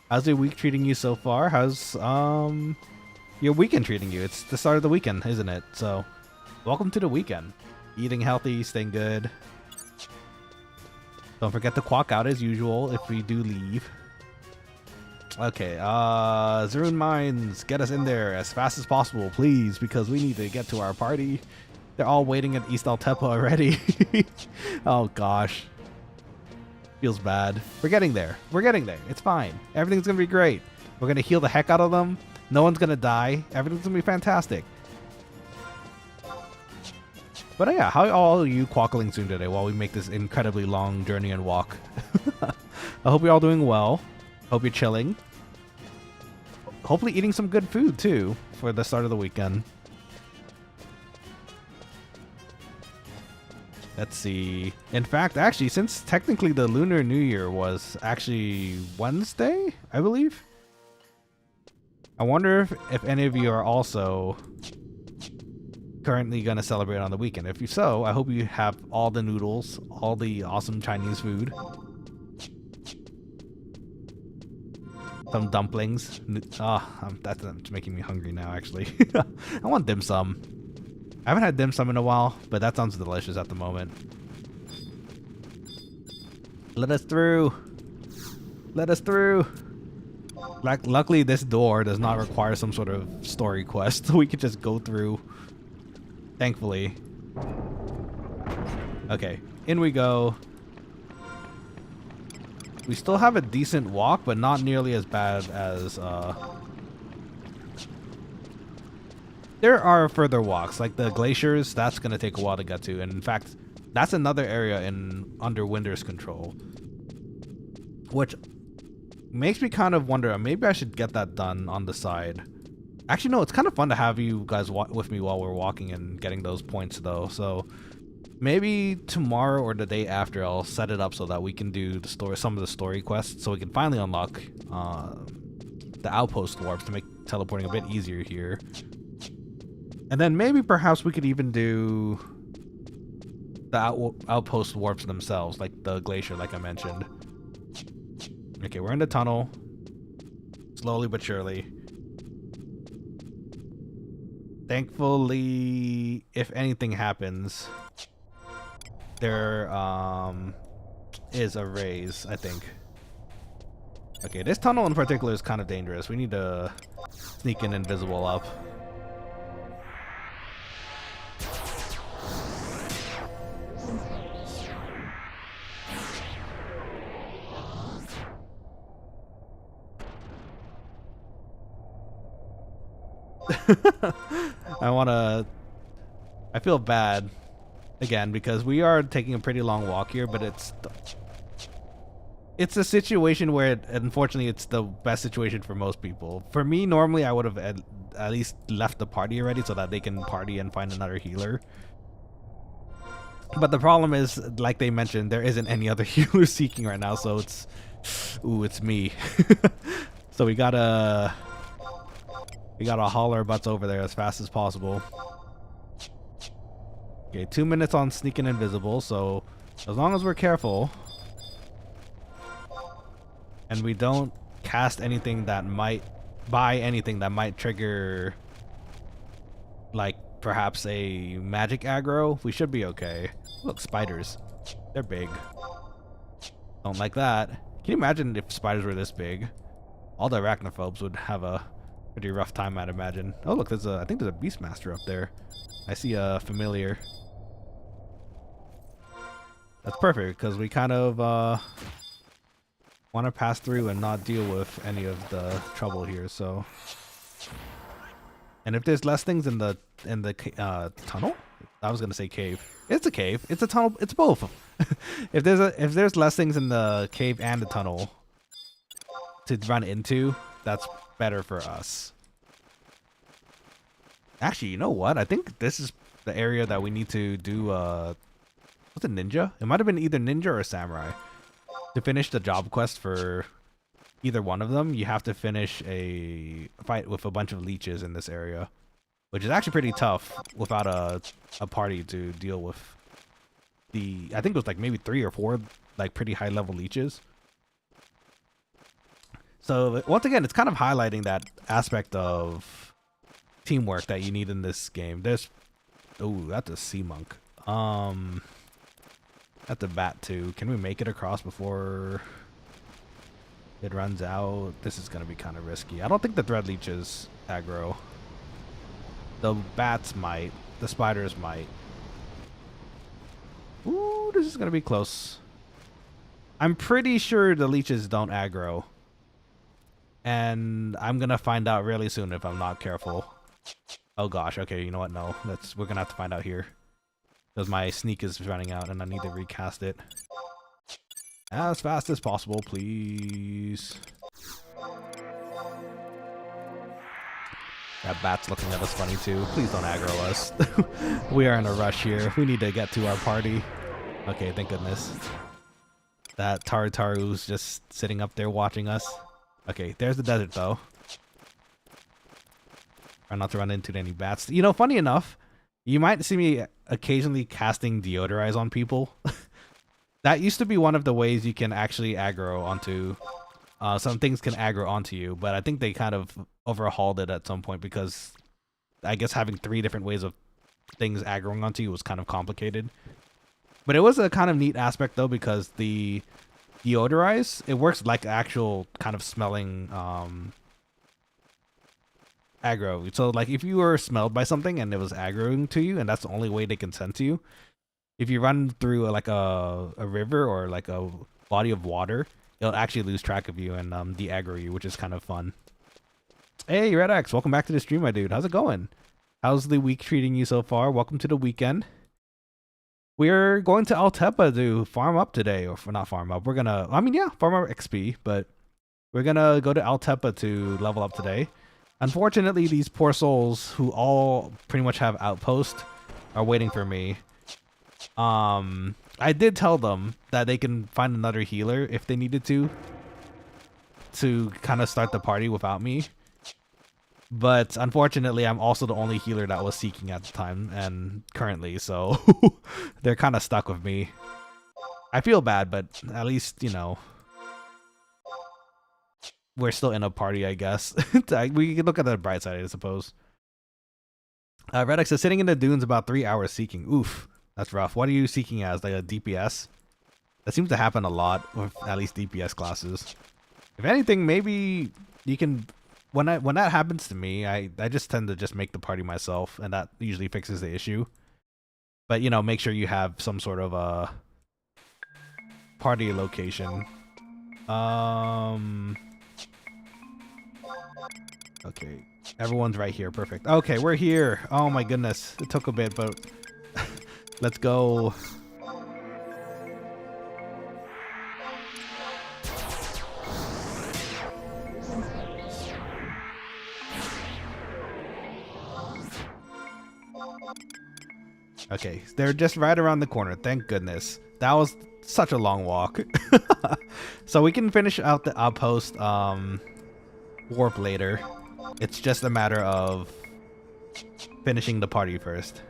A: How's your week treating you so far? How's your weekend treating you? It's the start of the weekend, isn't it? So, welcome to the weekend. Eating healthy, staying good. Don't forget to quack out as usual if we do leave. Okay, Zerun Mines, get us in there as fast as possible, please, because we need to get to our party. They're all waiting at East Altepa already. Oh gosh. Feels bad. We're getting there. We're getting there. It's fine. Everything's gonna be great. We're gonna heal the heck out of them. No one's gonna die. Everything's gonna be fantastic. But yeah, how are all you Quokkalings doing today while we make this incredibly long journey and walk? I hope you're all doing well. Hope you're chilling. Hopefully eating some good food too for the start of the weekend. Let's see. In fact, actually, since technically the Lunar New Year was actually Wednesday, I believe. I wonder if any of you are also currently going to celebrate on the weekend. If you so, I hope you have all the noodles, all the awesome Chinese food. Some dumplings. That's making me hungry now, actually. I want dim sum. I haven't had dim sum in a while, but that sounds delicious at the moment. Let us through. Let us through. Luckily, this door does not require some sort of story quest, so we could just go through. Thankfully. Okay, in we go. We still have a decent walk, but not nearly as bad as, there are further walks, like the glaciers. That's going to take a while to get to. And in fact, that's another area under Winter's control. Which makes me kind of wonder, maybe I should get that done on the side. Actually, no, it's kind of fun to have you guys with me while we're walking and getting those points, though. So maybe tomorrow or the day after, I'll set it up so that we can do some of the story quests, so we can finally unlock the outpost warps to make teleporting a bit easier here. And then maybe perhaps we could even do the outpost warps themselves, like the glacier, like I mentioned. Okay, we're in the tunnel. Slowly but surely. Thankfully, if anything happens, there is a raise, I think. Okay, this tunnel in particular is kind of dangerous. We need to sneak in invisible up. I feel bad again because we are taking a pretty long walk here, but it's a situation where unfortunately it's the best situation for most people. For me, normally I would have at least left the party already so that they can party and find another healer. But the problem is, like they mentioned, there isn't any other healer seeking right now, so it's me. So we gotta haul our butts over there as fast as possible. Okay, 2 minutes on sneaking invisible, so as long as we're careful and we don't cast anything that might trigger, like perhaps a magic aggro, we should be okay. Look, spiders. They're big. Don't like that. Can you imagine if spiders were this big? All the arachnophobes would have a pretty rough time, I'd imagine. Oh look, I think there's a Beastmaster up there. I see a familiar. That's perfect, because we kind of want to pass through and not deal with any of the trouble here, so. And if there's less things in the tunnel? I was gonna say cave. It's a cave. It's a tunnel. It's both. If there's less things in the cave and the tunnel to run into, that's better for us. Actually, you know what? I think this is the area that we need to do. What's a ninja? It might have been either ninja or samurai. To finish the job quest for either one of them, you have to finish a fight with a bunch of leeches in this area, which is actually pretty tough without a party to deal with. I think it was like maybe 3 or 4 like pretty high level leeches. So once again, it's kind of highlighting that aspect of teamwork that you need in this game. Oh, that's a sea monk. At the bat too. Can we make it across before it runs out? This is gonna be kind of risky. I don't think the thread leeches aggro. The bats might. The spiders might. Ooh, this is gonna be close. I'm pretty sure the leeches don't aggro. And I'm gonna find out really soon if I'm not careful. Oh gosh, okay, you know what? No, we're gonna have to find out here. Because my sneak is running out and I need to recast it. As fast as possible, please. That bat's looking at us funny too. Please don't aggro us. We are in a rush here. We need to get to our party. Okay, thank goodness. That Taru's just sitting up there watching us. Okay, there's the desert though. Try not to run into any bats. You know, funny enough, you might see me occasionally casting deodorize on people. That used to be one of the ways you can actually aggro onto... some things can aggro onto you, but I think they kind of overhauled it at some point because I guess having 3 different ways of things aggroing onto you was kind of complicated. But it was a kind of neat aspect though, because the deodorize, it works like actual kind of smelling aggro. So like if you were smelled by something and it was aggroing to you and that's the only way they can send to you, if you run through like a river or like a body of water, it'll actually lose track of you and de-aggro you, which is kind of fun. Hey, RedX, welcome back to the stream, my dude. How's it going? How's the week treating you so far? Welcome to the weekend. We're going to Altepa to farm up today, or not farm up. We're gonna, I mean, yeah, farm up XP, but we're gonna go to Altepa to level up today. Unfortunately, these poor souls who all pretty much have outpost are waiting for me. I did tell them that they can find another healer if they needed to kind of start the party without me. But unfortunately, I'm also the only healer that was seeking at the time and currently, so they're kind of stuck with me. I feel bad, but at least, you know, we're still in a party, I guess. We can look at the bright side, I suppose. Redux is sitting in the dunes about 3 hours seeking. Oof, that's rough. What are you seeking as? Like a DPS? That seems to happen a lot with at least DPS classes. If anything, maybe you can... When that happens to me, I just tend to just make the party myself, and that usually fixes the issue. But, you know, make sure you have some sort of a party location. Okay, everyone's right here. Perfect. Okay, we're here. Oh my goodness, it took a bit, but let's go. Okay, they're just right around the corner. Thank goodness. That was such a long walk. So we can finish out the outpost warp later. It's just a matter of finishing the party first.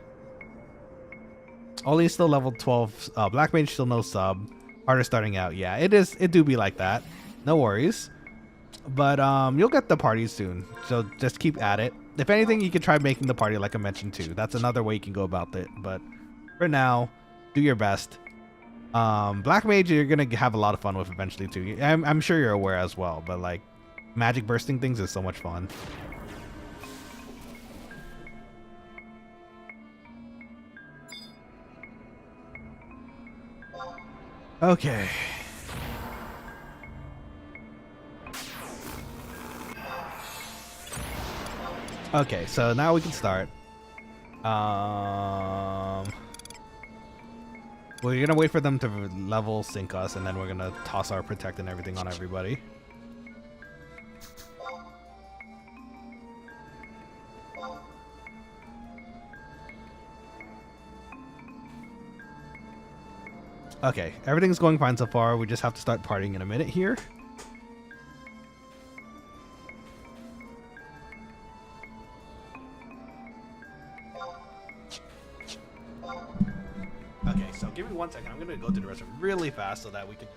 A: Oli still level 12. Black Mage still no sub. Harder starting out. Yeah, it is. It do be like that. No worries. But you'll get the party soon. So just keep at it. If anything, you could try making the party like I mentioned too. That's another way you can go about it. But for now, do your best. Black Mage, you're gonna have a lot of fun with eventually too. I'm sure you're aware as well. But like, magic bursting things is so much fun. Okay. Okay, so now we can start. We're gonna wait for them to level sync us, and then we're gonna toss our protect and everything on everybody. Okay, everything's going fine so far. We just have to start partying in a minute here. Okay, so give me 1 second. I'm gonna go to the restroom really fast so that we can...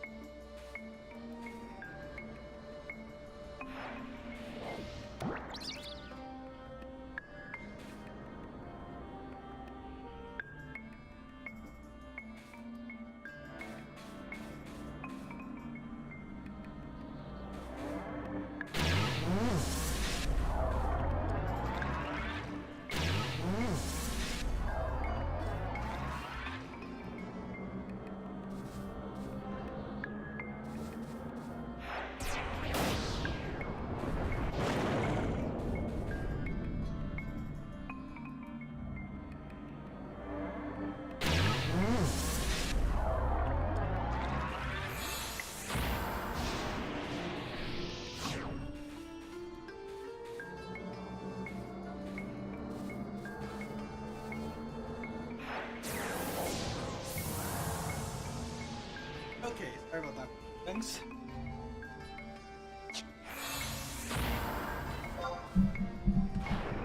A: Okay, sorry about that. Thanks.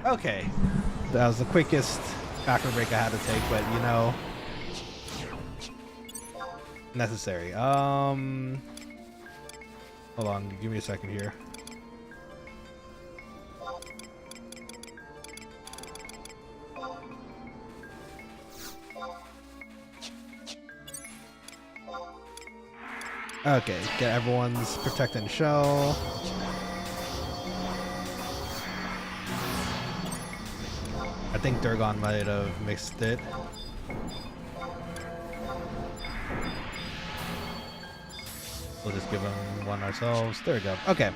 A: Okay, that was the quickest bathroom break I had to take, but you know, necessary. Hold on, give me a second here. Okay, get everyone's protect and shell. I think Durgon might have mixed it. We'll just give him one ourselves. There we go. Okay.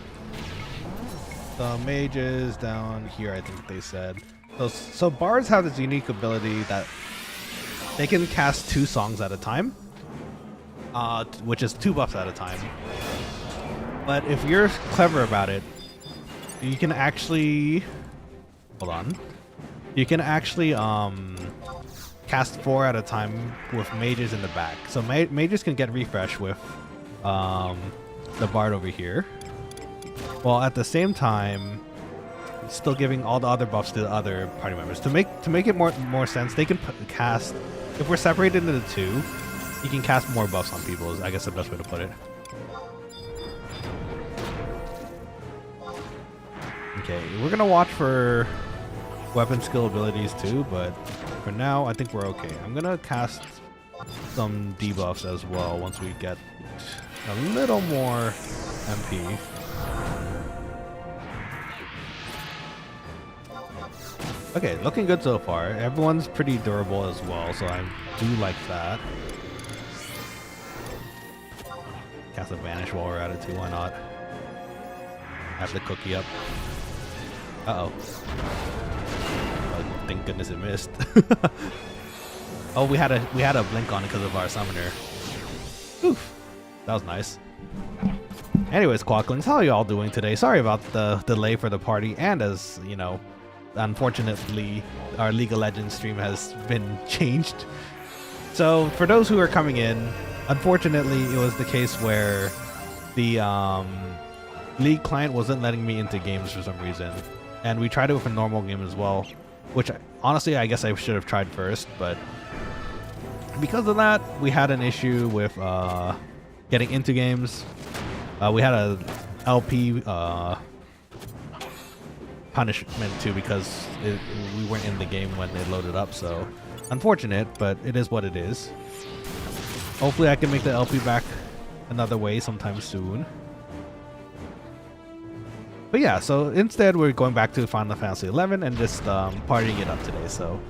A: So Mage is down here, I think they said. So bards have this unique ability that they can cast 2 songs at a time. Which is 2 buffs at a time. But if you're clever about it, you can actually... Hold on. You can actually cast 4 at a time with mages in the back. So mages can get refresh with the bard over here. While at the same time, still giving all the other buffs to the other party members. To make it more sense, they can cast... If we're separated into 2, you can cast more buffs on people, is I guess the best way to put it. Okay, we're gonna watch for weapon skill abilities too, but for now, I think we're okay. I'm gonna cast some debuffs as well once we get a little more MP. Okay, looking good so far. Everyone's pretty durable as well, so I do like that. Cast a Vanish while we're at it too, why not? Have the cookie up. Uh-oh. Oh, thank goodness it missed. Oh, we had a blink on it because of our summoner. Oof. That was nice. Anyways, Quokkalings, how are y'all doing today? Sorry about the delay for the party, and as you know, unfortunately, our League of Legends stream has been changed. So for those who are coming in, unfortunately, it was the case where the League client wasn't letting me into games for some reason. And we tried it with a normal game as well, which honestly, I guess I should have tried first, but because of that, we had an issue with getting into games. We had a LP punishment too because we weren't in the game when they loaded up, so unfortunate, but it is what it is. Hopefully I can make the LP back another way sometime soon. But yeah, so instead we're going back to Final Fantasy 11 and just partying it up today. So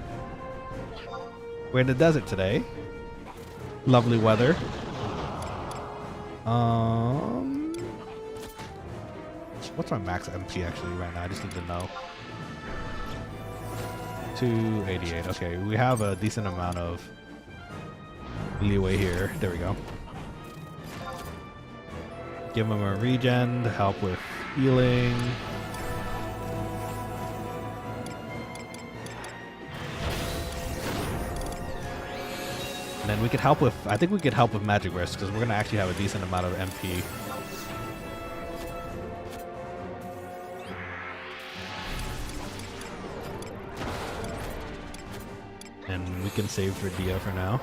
A: we're in the desert today. Lovely weather. What's my max MP actually right now? I just need to know. 288. Okay, we have a decent amount of leeway here. There we go. Give him a regen to help with healing. And then we could help with, I think we could help with magic risk because we're going to actually have a decent amount of MP. And we can save for Dia for now.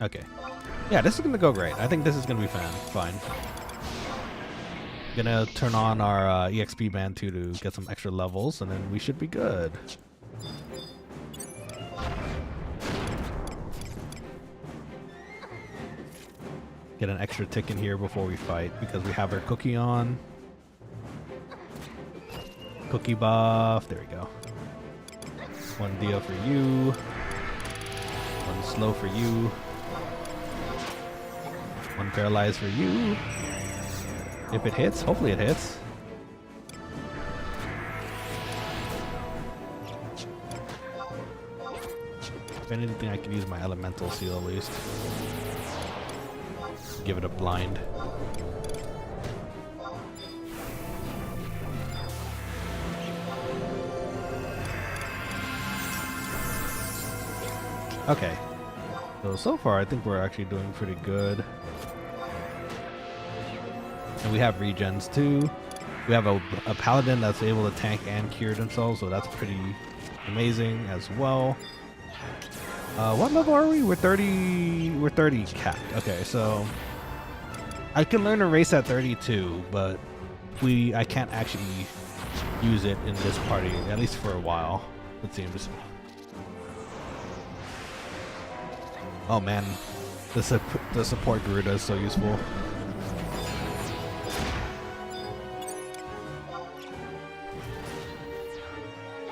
A: Okay. Yeah, this is gonna go great. I think this is gonna be fine. Gonna turn on our EXP band too to get some extra levels, and then we should be good. Get an extra tick in here before we fight because we have our cookie on. Cookie buff. There we go. One deal for you. One slow for you. One paralyzed for you. If it hits, hopefully it hits. If anything, I could use my elemental seal at least. Give it a blind. Okay. So far, I think we're actually doing pretty good. And we have regens too. We have a paladin that's able to tank and cure themselves, so that's pretty amazing as well. What level are we? We're 30. We're 30 capped. Okay, so I can learn a race at 32, but I can't actually use it in this party, at least for a while, it seems. Oh man, the support Garuda is so useful.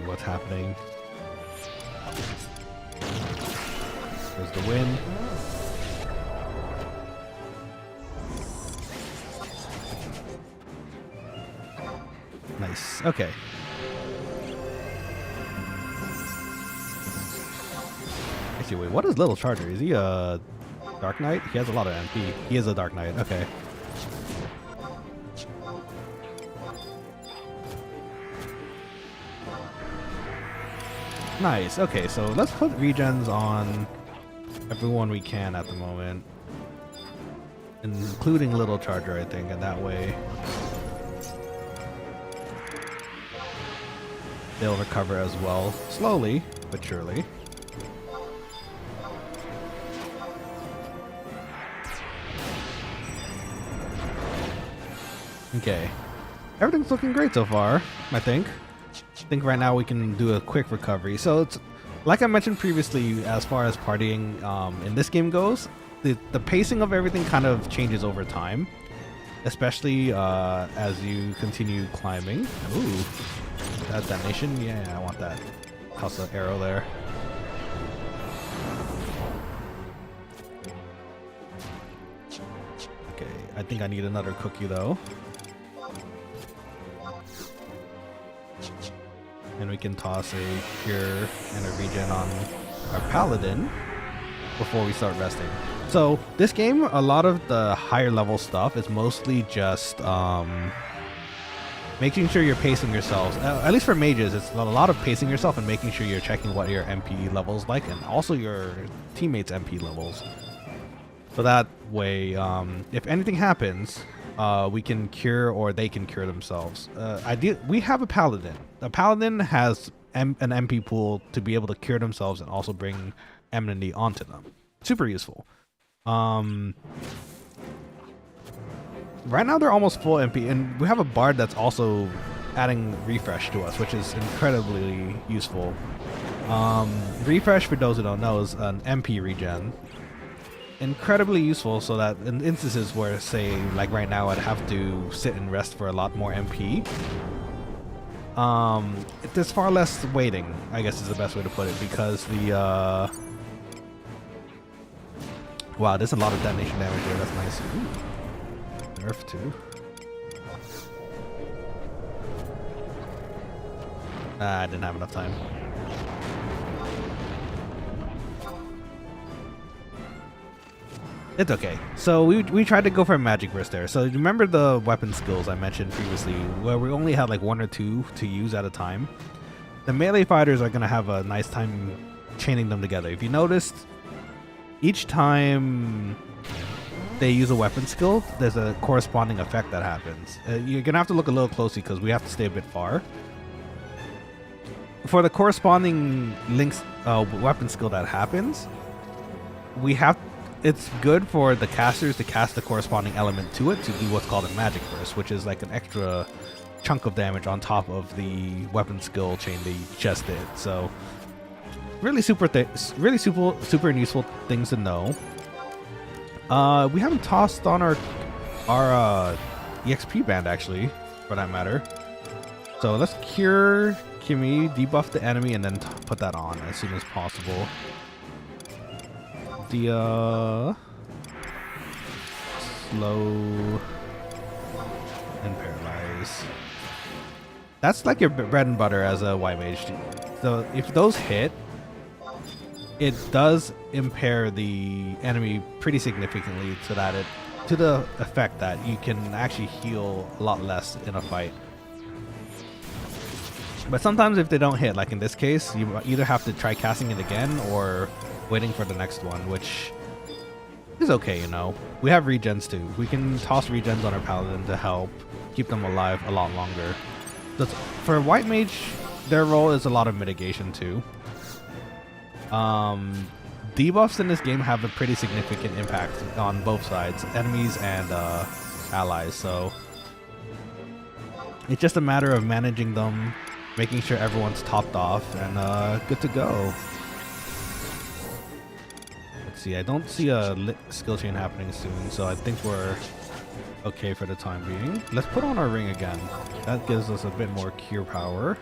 A: What's happening? There's the win. Nice. Okay. Actually, wait. What is Little Charger? Is he a Dark Knight? He has a lot of MP. He is a Dark Knight. Okay. Nice. Okay, so let's put regens on everyone we can at the moment, including Little Charger, I think, and that way they'll recover as well, slowly but surely. Okay, everything's looking great so far, I think. I think right now we can do a quick recovery. So it's like I mentioned previously, as far as partying in this game goes, the pacing of everything kind of changes over time, especially as you continue climbing. Ooh, that detonation, yeah, I want that. House of arrow there. Okay, I think I need another cookie though. And we can toss a cure and a regen on our paladin before we start resting. So this game, a lot of the higher level stuff is mostly just making sure you're pacing yourselves. At least for mages, it's a lot of pacing yourself and making sure you're checking what your MP level's like, and also your teammates' MP levels. So that way, if anything happens, we can cure or they can cure themselves. We have a paladin. A paladin has an MP pool to be able to cure themselves and also bring enmity onto them. Super useful. Right now they're almost full MP, and we have a bard that's also adding refresh to us, which is incredibly useful. Refresh, for those who don't know, is an MP regen. Incredibly useful, so that in instances where, say, like right now, I'd have to sit and rest for a lot more MP, there's far less waiting, I guess is the best way to put it, because the wow, there's a lot of detonation damage there. That's nice. Ooh. Nerf too. I didn't have enough time. It's okay. So we tried to go for a magic burst there. So remember the weapon skills I mentioned previously, where we only had like one or two to use at a time? The melee fighters are going to have a nice time chaining them together. If you noticed, each time they use a weapon skill, there's a corresponding effect that happens. You're going to have to look a little closely because we have to stay a bit far. For the corresponding links weapon skill that happens, it's good for the casters to cast the corresponding element to it to do what's called a magic burst, which is like an extra chunk of damage on top of the weapon skill chain they just did. So really super and useful things to know. We haven't tossed on our EXP band, actually, for that matter. So let's cure Kimi, debuff the enemy, and then put that on as soon as possible. The slow and paralyze. That's like your bread and butter as a white mage. So if those hit, it does impair the enemy pretty significantly, so that to the effect that you can actually heal a lot less in a fight. But sometimes if they don't hit, like in this case, you either have to try casting it again or waiting for the next one, which is okay, you know. We have regens too. We can toss regens on our paladin to help keep them alive a lot longer. For white mage, their role is a lot of mitigation too. Debuffs in this game have a pretty significant impact on both sides, enemies and allies, so it's just a matter of managing them, making sure everyone's topped off, and good to go. Let's see, I don't see a lit skill chain happening soon, so I think we're okay for the time being. Let's put on our ring again. That gives us a bit more cure power.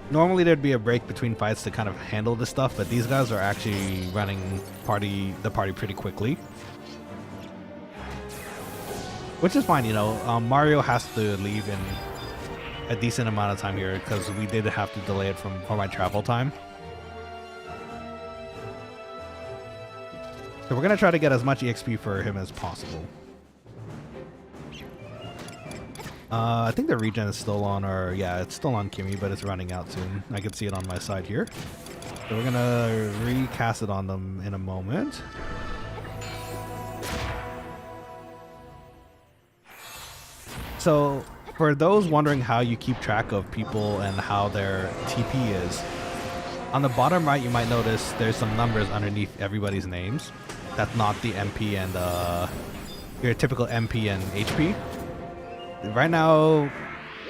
A: Normally there'd be a break between fights to kind of handle this stuff, but these guys are actually running the party pretty quickly. Which is fine, you know. Mario has to leave in a decent amount of time here because we did have to delay it for my travel time. So we're going to try to get as much EXP for him as possible. I think the regen is still on yeah, it's still on Kimmy, but it's running out soon. I can see it on my side here. So we're gonna recast it on them in a moment. So for those wondering how you keep track of people and how their TP is, on the bottom right you might notice there's some numbers underneath everybody's names. That's not the MP and your typical MP and HP. Right now,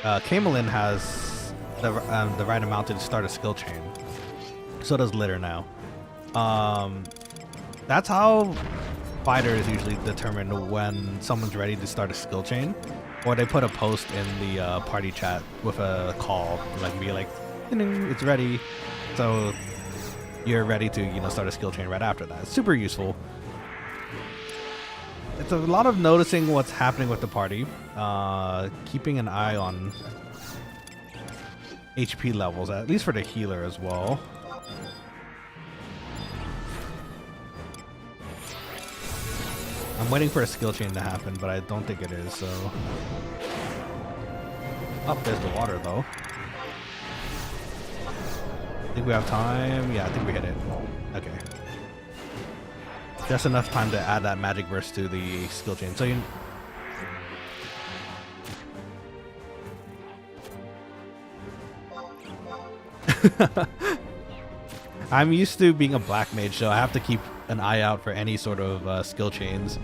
A: Camelin has the right amount to start a skill chain. So does Litter now. That's how fighters usually determine when someone's ready to start a skill chain. Or they put a post in the party chat with a call, like be like, it's ready. So you're ready to, you know, start a skill chain right after that. It's super useful. It's a lot of noticing what's happening with the party, keeping an eye on HP levels, at least for the healer as well. I'm waiting for a skill chain to happen, but I don't think it is, so... Oh, there's the water though. I think we have time. Yeah, I think we hit it. Okay. Just enough time to add that magic burst to the skill chain. So you... I'm used to being a black mage, so I have to keep an eye out for any sort of skill chains.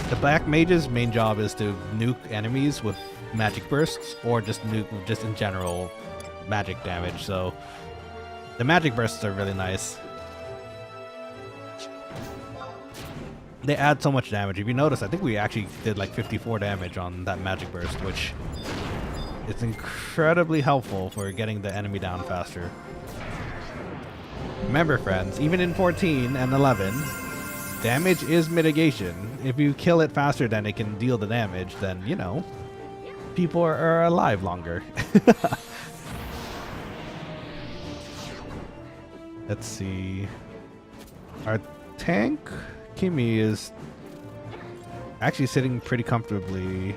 A: The black mage's main job is to nuke enemies with magic bursts, or just nuke just in general magic damage. So the magic bursts are really nice. They add so much damage. If you notice, I think we actually did like 54 damage on that magic burst, which is incredibly helpful for getting the enemy down faster. Remember, friends, even in 14 and 11, damage is mitigation. If you kill it faster than it can deal the damage, then, you know, people are alive longer. Let's see. Our tank... Kimmy is actually sitting pretty comfortably.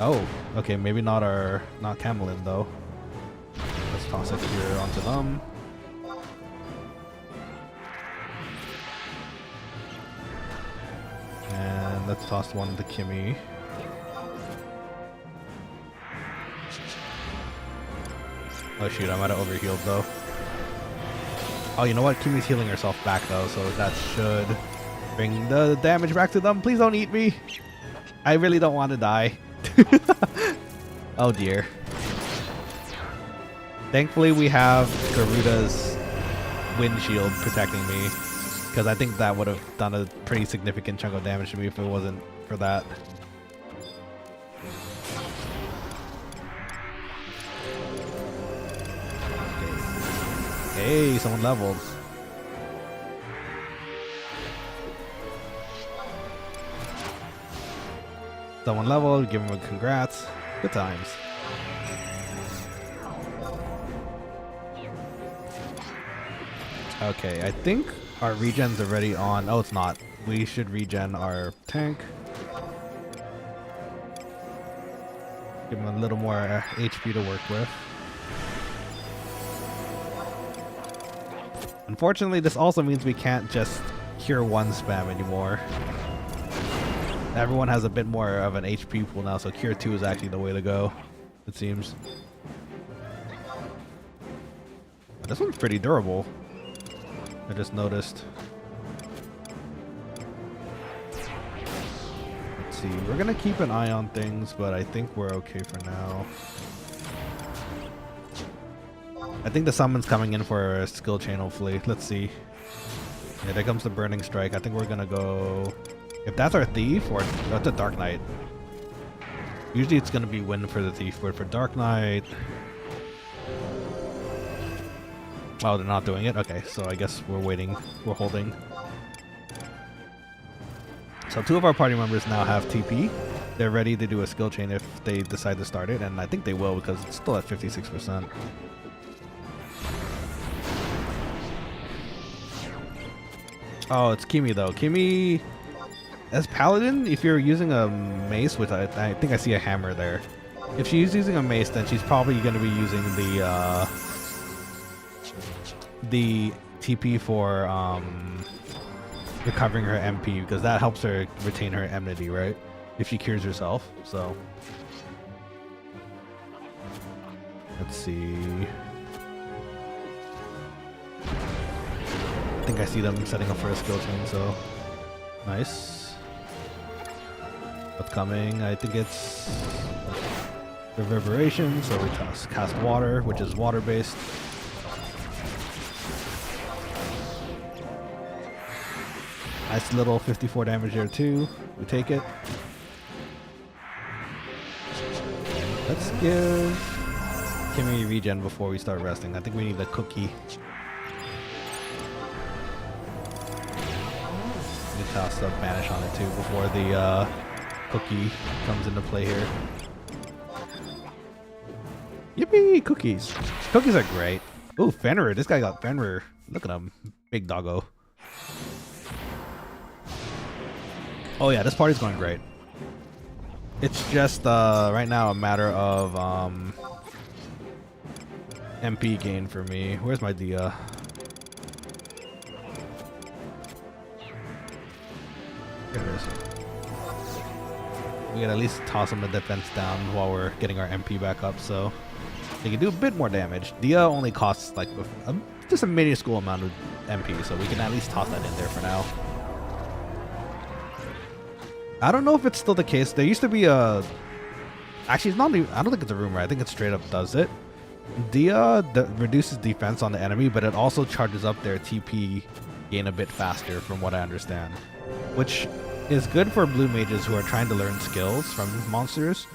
A: Oh, okay, maybe not Camelin though. Let's toss it here onto them. And let's toss one to Kimmy. Oh shoot, I might have overhealed though. Oh, you know what? Kimmy's healing herself back though, so that should bring the damage back to them. Please don't eat me. I really don't want to die. Oh dear. Thankfully we have Garuda's windshield protecting me, because I think that would have done a pretty significant chunk of damage to me if it wasn't for that. Hey, someone leveled. Someone leveled, give him a congrats. Good times. Okay, I think our regen's already on. Oh, it's not. We should regen our tank. Give him a little more HP to work with. Unfortunately, this also means we can't just cure 1 spam anymore. Everyone has a bit more of an HP pool now, so cure 2 is actually the way to go, it seems. This one's pretty durable. I just noticed. Let's see, we're gonna keep an eye on things, but I think we're okay for now. I think the summon's coming in for a skill chain, hopefully. Let's see. Yeah, there comes the Burning Strike. I think we're gonna go... If that's our Thief, or that's a Dark Knight. Usually it's gonna be Wind for the Thief, but for Dark Knight... Oh, they're not doing it? Okay, so I guess we're waiting. We're holding. So 2 of our party members now have TP. They're ready to do a skill chain if they decide to start it, and I think they will because it's still at 56%. Oh, it's Kimi though. Kimi, as Paladin, if you're using a mace, which I think I see a hammer there. If she's using a mace, then she's probably going to be using the TP for recovering her MP, because that helps her retain her enmity, right? If she cures herself. So let's see. I think I see them setting up for a skill chain, so nice. What's coming? I think it's reverberation, so we cast water, which is water based. Nice little 54 damage there too. We take it. Let's give Kimi regen before we start resting. I think we need a cookie. We toss a banish on it too before the cookie comes into play here. Yippee! Cookies. Cookies are great. Ooh, Fenrir. This guy got Fenrir. Look at him. Big doggo. Oh yeah, this party's going great. It's just right now a matter of MP gain for me. Where's my Dia? There it is. We can at least toss him the defense down while we're getting our MP back up, so they can do a bit more damage. Dia only costs like just a minuscule amount of MP, so we can at least toss that in there for now. I don't know if it's still the case. There used to be a... Actually, it's not even... I don't think it's a rumor. I think it straight up does it. Dia reduces defense on the enemy, but it also charges up their TP gain a bit faster, from what I understand. Which is good for blue mages who are trying to learn skills from monsters,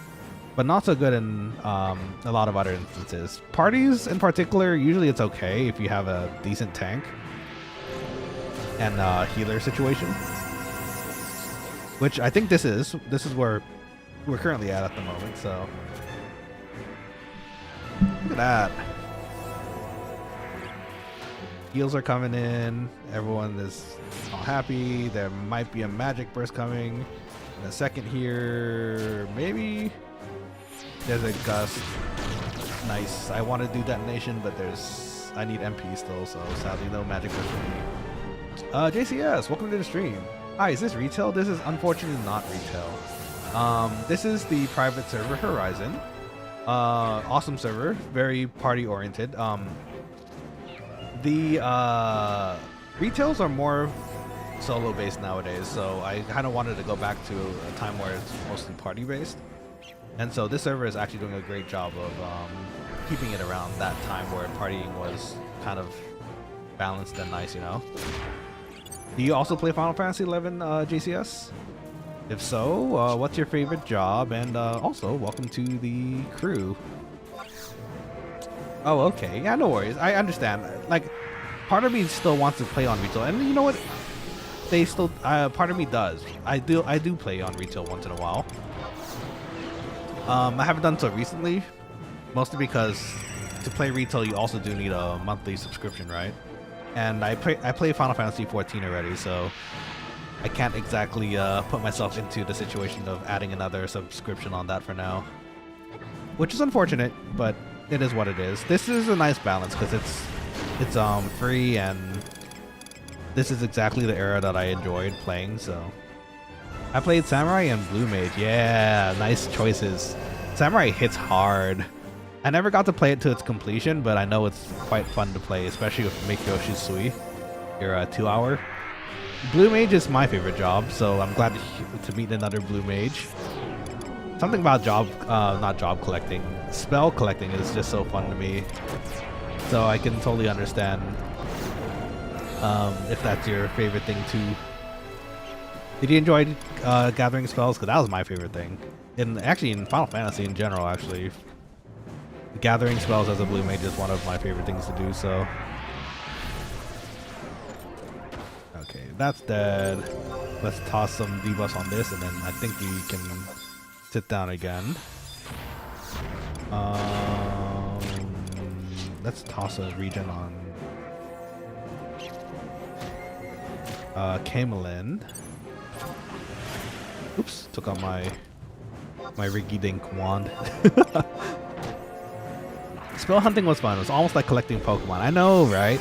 A: but not so good in a lot of other instances. Parties, in particular, usually it's okay if you have a decent tank and healer situation. Which I think this is where we're currently at the moment, so. Look at that. Heals are coming in. Everyone is all happy. There might be a magic burst coming in a second here. Maybe. There's a gust. Nice. I want to do detonation, but I need MP still, so sadly no magic burst for me. JCS, welcome to the stream. Hi, is this retail? This is unfortunately not retail. This is the private server Horizon. Awesome server, very party oriented. The retails are more solo based nowadays, so I kind of wanted to go back to a time where it's mostly party based. And so this server is actually doing a great job of keeping it around that time where partying was kind of balanced and nice, you know? Do you also play Final Fantasy XI, JCS? If so, what's your favorite job? And also, welcome to the crew. Oh, okay. Yeah, no worries. I understand. Like, part of me still wants to play on retail, and you know what? They still, part of me does. I do play on retail once in a while. I haven't done so recently, mostly because to play retail, you also do need a monthly subscription, right? And I play Final Fantasy XIV already, so I can't exactly put myself into the situation of adding another subscription on that for now, which is unfortunate, but it is what it is. This is a nice balance because it's free and this is exactly the era that I enjoyed playing. So I played Samurai and Blue Mage. Yeah, nice choices. Samurai hits hard. I never got to play it to its completion, but I know it's quite fun to play, especially with Mikyoshi Sui, your 2-hour. Blue Mage is my favorite job, so I'm glad to meet another Blue Mage. Something about not job collecting, spell collecting is just so fun to me. So I can totally understand if that's your favorite thing too. Did you enjoy gathering spells? Because that was my favorite thing. Actually in Final Fantasy in general, actually. Gathering spells as a Blue Mage is one of my favorite things to do, so. Okay, that's dead. Let's toss some debuffs on this, and then I think we can sit down again. Let's toss a regen on Camelin. Oops, took out my Riggy Dink wand. Spell hunting was fun. It was almost like collecting Pokemon. I know, right?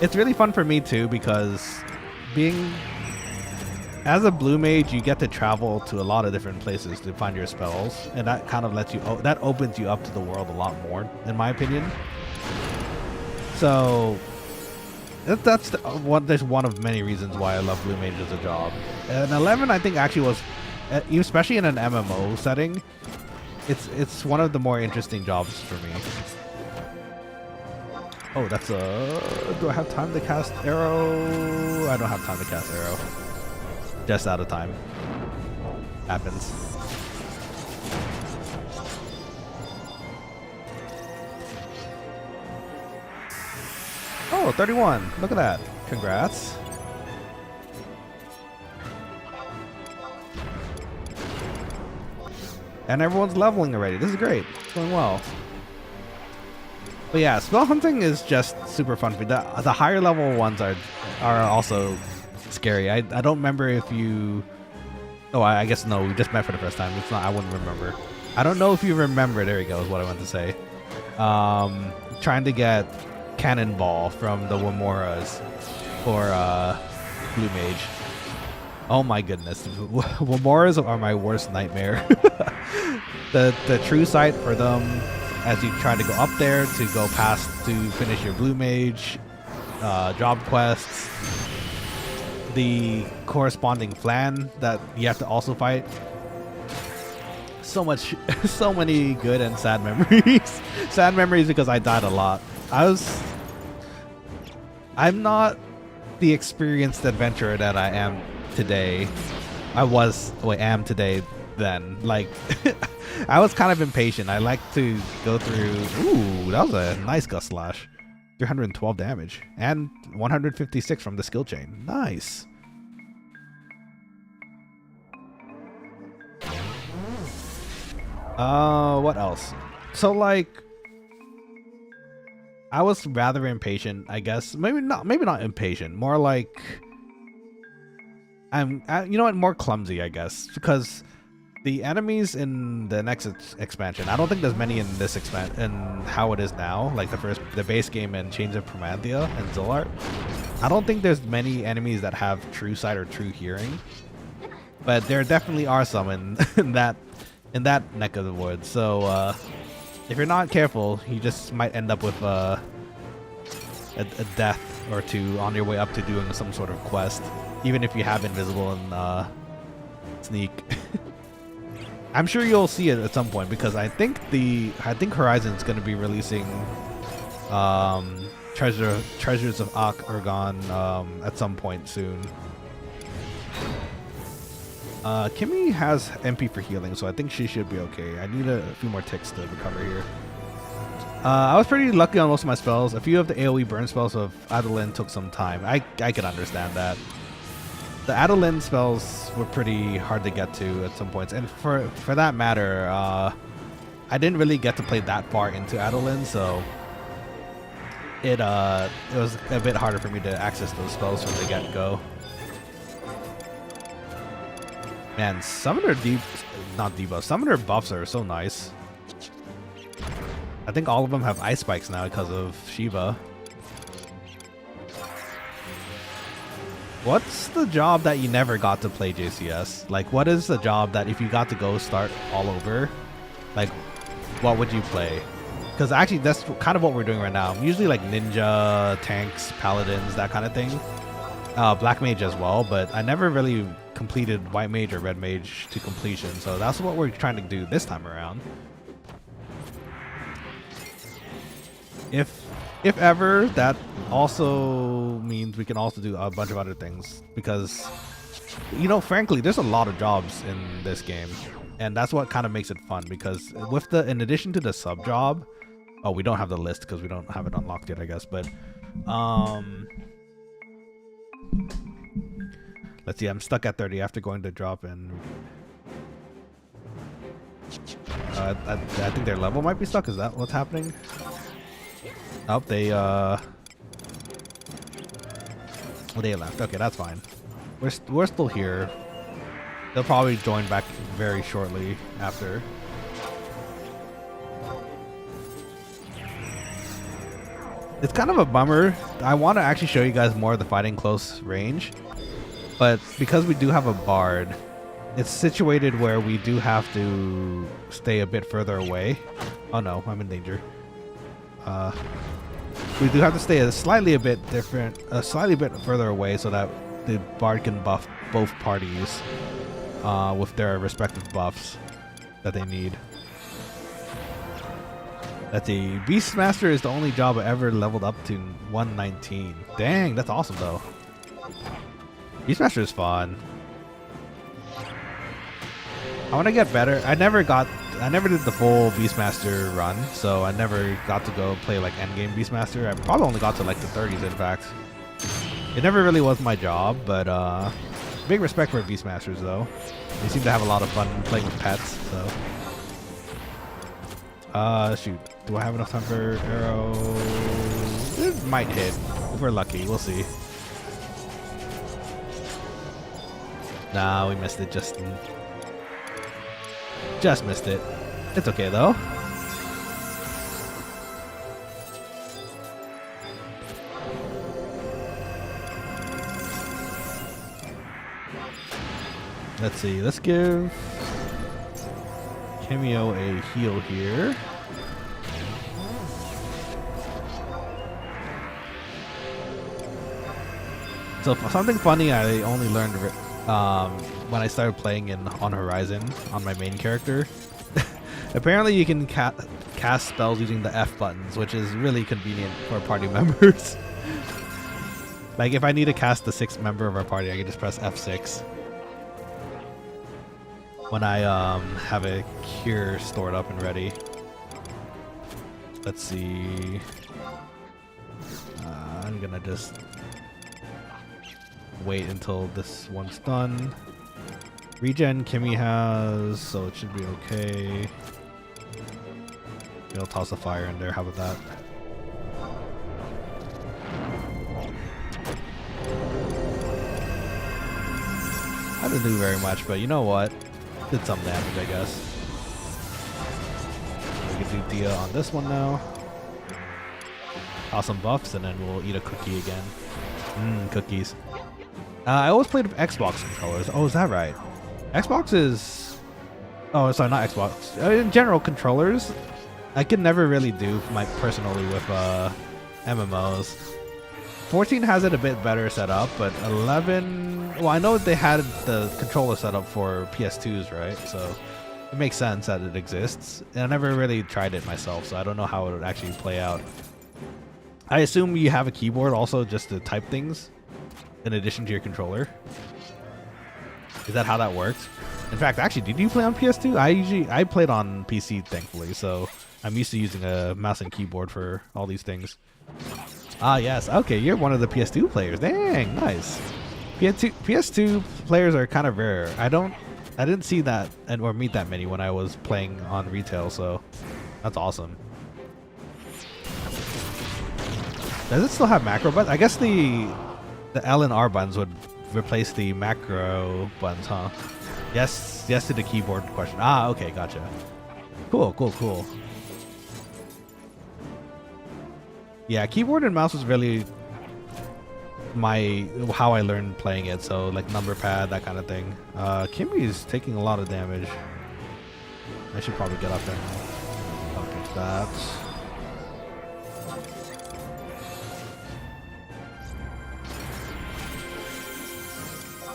A: It's really fun for me too, because as a Blue Mage, you get to travel to a lot of different places to find your spells, and that kind of that opens you up to the world a lot more, in my opinion. So that's one of many reasons why I love Blue Mage as a job. And 11, I think, actually was, especially in an MMO setting, it's one of the more interesting jobs for me. Oh, that's do I have time to cast arrow? I don't have time to cast arrow. Just out of time. Happens. Oh, 31. Look at that. Congrats. And everyone's leveling already. This is great. It's going well. But yeah, spell hunting is just super fun. The higher level ones are also scary. I don't remember if you... Oh, I guess no. We just met for the first time. It's not. I wouldn't remember. I don't know if you remember. There you go. Is what I meant to say. Trying to get Cannonball from the Wamoras for Blue Mage. Oh my goodness, Wamoras are my worst nightmare. the true sight for them, as you try to go up there to go past to finish your Blue Mage job quests, the corresponding flan that you have to also fight. So many good and sad memories. Sad memories because I died a lot. I'm not the experienced adventurer that I am today. Am today then. Like, I was kind of impatient. I like to go through. Ooh, that was a nice Gust Slash. 312 damage. And 156 from the skill chain. Nice. What else? So, like, I was rather impatient, I guess. Maybe not impatient. More like you know what? More clumsy, I guess, because the enemies in the next expansion, I don't think there's many in this and how it is now, like the base game and Chains of Promanthea and Zolart. I don't think there's many enemies that have true sight or true hearing, but there definitely are some in that neck of the woods. So if you're not careful, you just might end up with a death or two on your way up to doing some sort of quest, even if you have invisible and sneak. I'm sure you'll see it at some point, because I think Horizon's going to be releasing Treasures of Ak-Urgan at some point soon. Kimmy has MP for healing, so I think she should be okay. I need a few more ticks to recover here. I was pretty lucky on most of my spells. A few of the AoE burn spells of Adolin took some time. I could understand that. The Adolin spells were pretty hard to get to at some points, and for that matter, I didn't really get to play that far into Adolin, so it was a bit harder for me to access those spells from the get-go. Man, summoner summoner buffs are so nice. I think all of them have ice spikes now because of Shiva. What's the job that you never got to play JCS? Like, what is the job that if you got to go start all over, like, what would you play? Because actually, that's kind of what we're doing right now. I'm usually like ninja, tanks, paladins, that kind of thing. Black mage as well, but I never really completed white mage or red mage to completion. So that's what we're trying to do this time around. If ever, that also means we can also do a bunch of other things because, you know, frankly, there's a lot of jobs in this game, and that's what kind of makes it fun because with the, in addition to the sub job, oh, we don't have the list because we don't have it unlocked yet, I guess, but let's see, I'm stuck at 30 after going to drop and I think their level might be stuck. Is that what's happening? Oh, they left. Okay, that's fine. We're still here. They'll probably join back very shortly after. It's kind of a bummer. I want to actually show you guys more of the fighting close range, but because we do have a bard, it's situated where we do have to stay a bit further away. Oh no, I'm in danger. We do have to stay slightly bit further away so that the bard can buff both parties with their respective buffs that they need. Let's see, Beastmaster is the only job I ever leveled up to 119. Dang, that's awesome though. Beastmaster is fun. I want to get better. I never did the full Beastmaster run, so I never got to go play like endgame Beastmaster. I probably only got to like the 30s, in fact. It never really was my job, but big respect for Beastmasters though. They seem to have a lot of fun playing with pets, so. Shoot. Do I have enough time for arrow? It might hit. If we're lucky, we'll see. Nah, we missed it, Justin. Just missed it. It's okay though. Let's see. Let's give Cameo a heal here. So something funny I only learned when I started playing on Horizon on my main character. Apparently you can cast spells using the F buttons, which is really convenient for party members. Like if I need to cast the 6th member of our party, I can just press F6. When I have a cure stored up and ready. Let's see. I'm gonna just wait until this one's done. Regen Kimmy has, so it should be okay. I'll toss a fire in there. How about that? I didn't do very much, but you know what? Did some damage, I guess. We can do Dia on this one now. Toss some buffs, and then we'll eat a cookie again. Cookies. I always played with Xbox controllers. Oh, is that right? Xbox is... Oh, sorry, not Xbox. In general, controllers, I could never really do personally with MMOs. 14 has it a bit better set up, but 11... Well, I know they had the controller set up for PS2s, right? So it makes sense that it exists. And I never really tried it myself, so I don't know how it would actually play out. I assume you have a keyboard also just to type things in addition to your controller. Is that how that works? In fact, actually, did you play on PS2? I played on PC, thankfully, so I'm used to using a mouse and keyboard for all these things. Ah, yes. Okay, you're one of the PS2 players. Dang, nice. PS2 players are kind of rare. I didn't see that or meet that many when I was playing on retail, so that's awesome. Does it still have macro buttons? I guess the L and R buttons would replace the macro buttons, huh? Yes to the keyboard question. Ah, okay, gotcha. Cool. Yeah, keyboard and mouse is really my how I learned playing it. So like number pad, that kind of thing. Kimmy is taking a lot of damage. I should probably get up there and block that.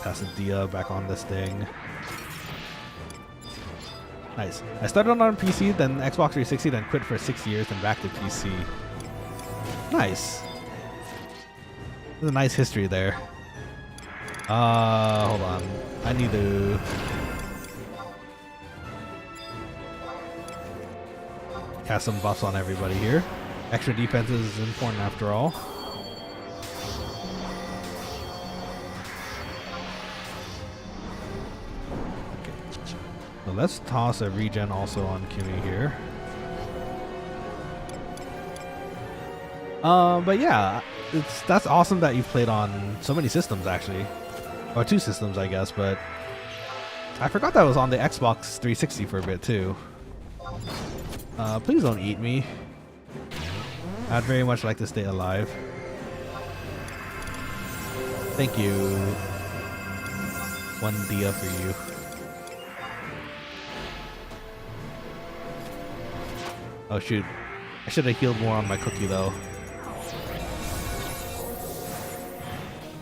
A: Pass a Dia back on this thing. Nice. I started on PC, then Xbox 360, then quit for 6 years, then back to PC. Nice. There's a nice history there. Hold on. I need to... cast some buffs on everybody here. Extra defense is important after all. So let's toss a regen also on Kimmy here. But yeah, that's awesome that you've played on so many systems actually, or 2 systems I guess. But I forgot that was on the Xbox 360 for a bit too. Please don't eat me. I'd very much like to stay alive. Thank you. 1 Dia for you. Oh shoot, I should have healed more on my cookie though.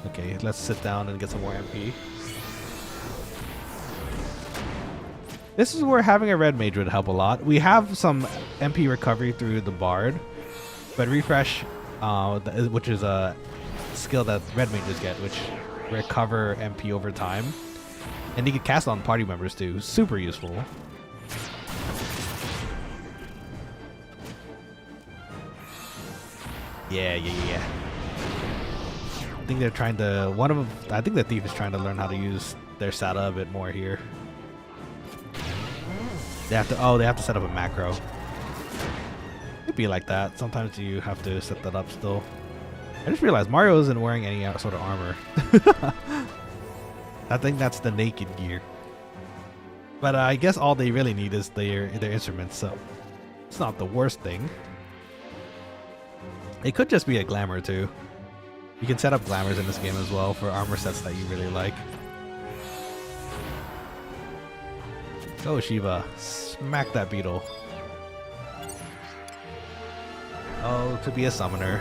A: Okay, let's sit down and get some more MP. This is where having a red mage would help a lot. We have some MP recovery through the bard, but refresh, which is a skill that red mages get, which recover MP over time. And you can cast on party members too, super useful. Yeah. I think they're trying to, I think the thief is trying to learn how to use their SATA a bit more here. They have to set up a macro. It'd be like that. Sometimes you have to set that up still. I just realized Mario isn't wearing any sort of armor. I think that's the naked gear. But I guess all they really need is their instruments, so it's not the worst thing. It could just be a glamour too. You can set up glamours in this game as well for armor sets that you really like. Go Shiva, smack that beetle. Oh, to be a summoner.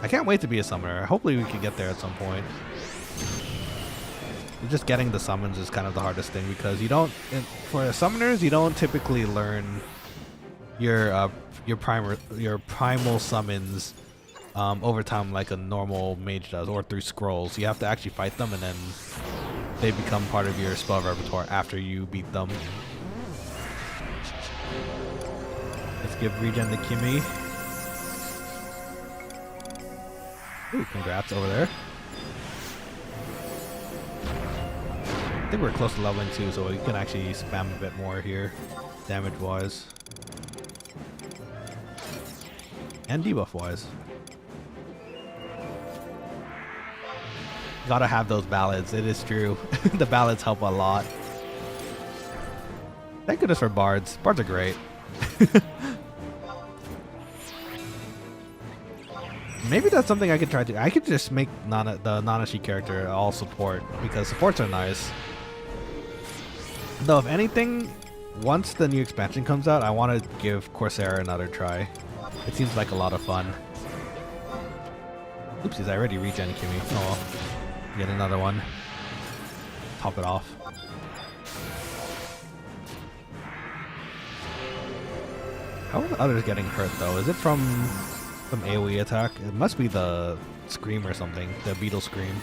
A: I can't wait to be a summoner. Hopefully we can get there at some point. Just getting the summons is kind of the hardest thing because you don't, for summoners, you don't typically learn your primal summons over time like a normal mage does, or through scrolls. You have to actually fight them and then they become part of your spell repertoire after you beat them. Let's give regen to Kimmy. Ooh, congrats over there. I think we're close to leveling 2, so we can actually spam a bit more here, damage-wise. And debuff-wise. Gotta have those ballads, it is true. The ballads help a lot. Thank goodness for bards. Bards are great. Maybe that's something I could try to... I could just make the Nanashi character all support, because supports are nice. Though, if anything, once the new expansion comes out, I want to give Corsair another try. It seems like a lot of fun. Oopsies, I already regen Kimmy. Oh well. Get another one. Top it off. How are the others getting hurt though? Is it from some AoE attack? It must be the scream or something. The beetle scream.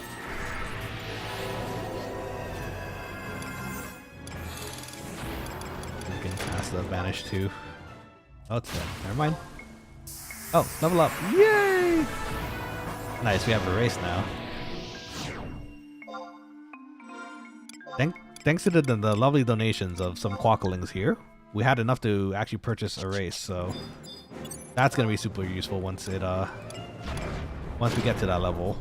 A: You can pass the vanish too. Oh, it's dead. Never mind. Oh, level up. Yay! Nice, we have a race now. Thanks to the lovely donations of some quokkalings here, we had enough to actually purchase a race, so that's gonna be super useful once we get to that level.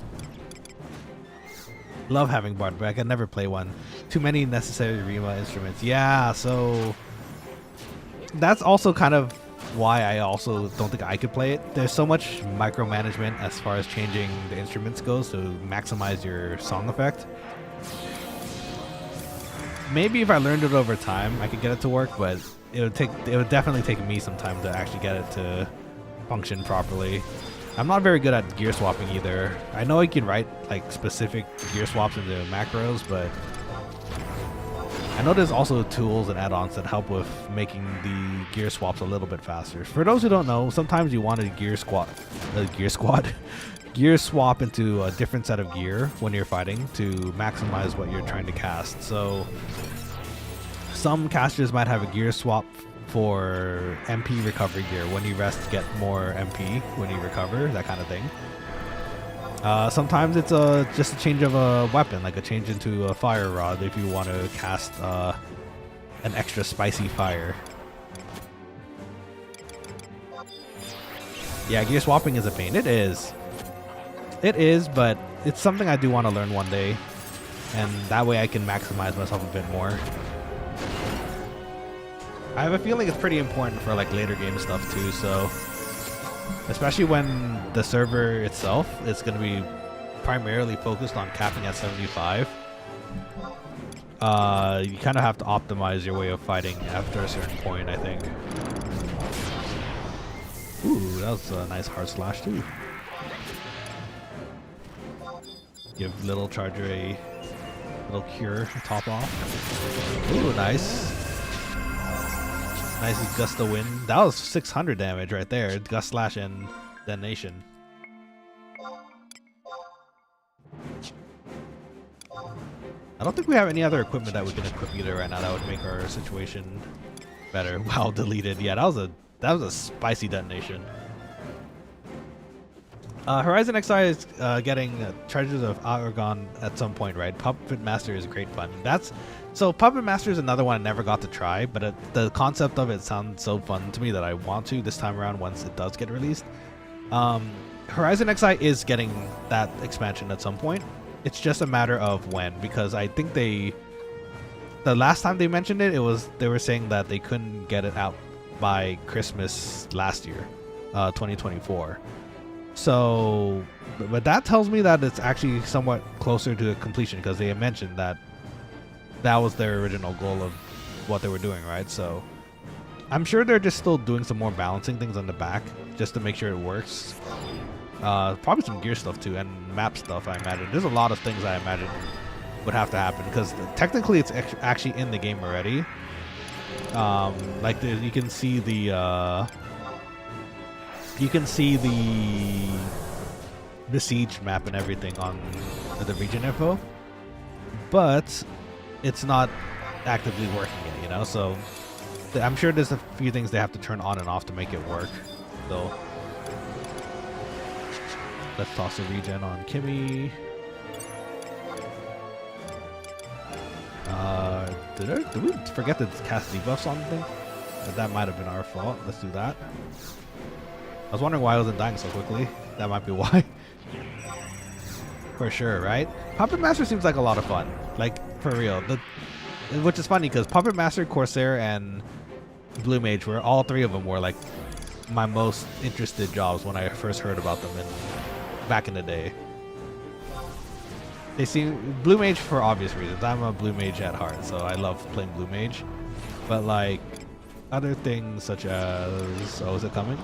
A: Love having Bard, but I can never play one. Too many necessary Rima instruments. Yeah, so that's also kind of why I also don't think I could play it. There's so much micromanagement as far as changing the instruments goes to maximize your song effect. Maybe if I learned it over time, I could get it to work, but it would definitely take me some time to actually get it to function properly. I'm not very good at gear swapping either. I know I can write like specific gear swaps into macros, but I know there's also tools and add-ons that help with making the gear swaps a little bit faster. For those who don't know, sometimes you want a gear swap into a different set of gear when you're fighting to maximize what you're trying to cast. So some casters might have a gear swap for MP recovery gear. When you rest, get more MP when you recover, that kind of thing. Sometimes it's just a change of a weapon, like a change into a fire rod if you want to cast an extra spicy fire. Yeah, gear swapping is a pain. It is, but it's something I do want to learn one day, and that way I can maximize myself a bit more. I have a feeling it's pretty important for like later game stuff too, so especially when the server itself is going to be primarily focused on capping at 75. You kind of have to optimize your way of fighting after a certain point, I think. Ooh, that was a nice hard slash too. Give little charger a little cure to top off. Ooh, nice. Nice gust of wind. That was 600 damage right there. Gust slash and detonation. I don't think we have any other equipment that we can equip either right now that would make our situation better. Wow, deleted. Yeah, that was a spicy detonation. Horizon XI is getting Treasures of Argon at some point, right? Puppet Master is great fun. So Puppet Master is another one I never got to try, but the concept of it sounds so fun to me that I want to this time around once it does get released. Horizon XI is getting that expansion at some point. It's just a matter of when, because I think the last time they mentioned it, they were saying that they couldn't get it out by Christmas last year, 2024. So, but that tells me that it's actually somewhat closer to completion, because they had mentioned that was their original goal of what they were doing, right? So I'm sure they're just still doing some more balancing things on the back just to make sure it works. Probably some gear stuff too, and map stuff, I imagine. There's a lot of things I imagine would have to happen, because technically it's actually in the game already. Like you can see the besieged map and everything on the region info, but it's not actively working yet, you know? So I'm sure there's a few things they have to turn on and off to make it work, though. Let's toss a regen on Kimmy. Did we forget to cast debuffs on the thing? That might have been our fault. Let's do that. I was wondering why I wasn't dying so quickly. That might be why. For sure, right? Puppet Master seems like a lot of fun. Like, for real. Which is funny, because Puppet Master, Corsair, and Blue Mage, all three of them were like my most interested jobs when I first heard about them back in the day. They seem Blue Mage for obvious reasons. I'm a Blue Mage at heart, so I love playing Blue Mage. But like other things such as, oh, is it coming?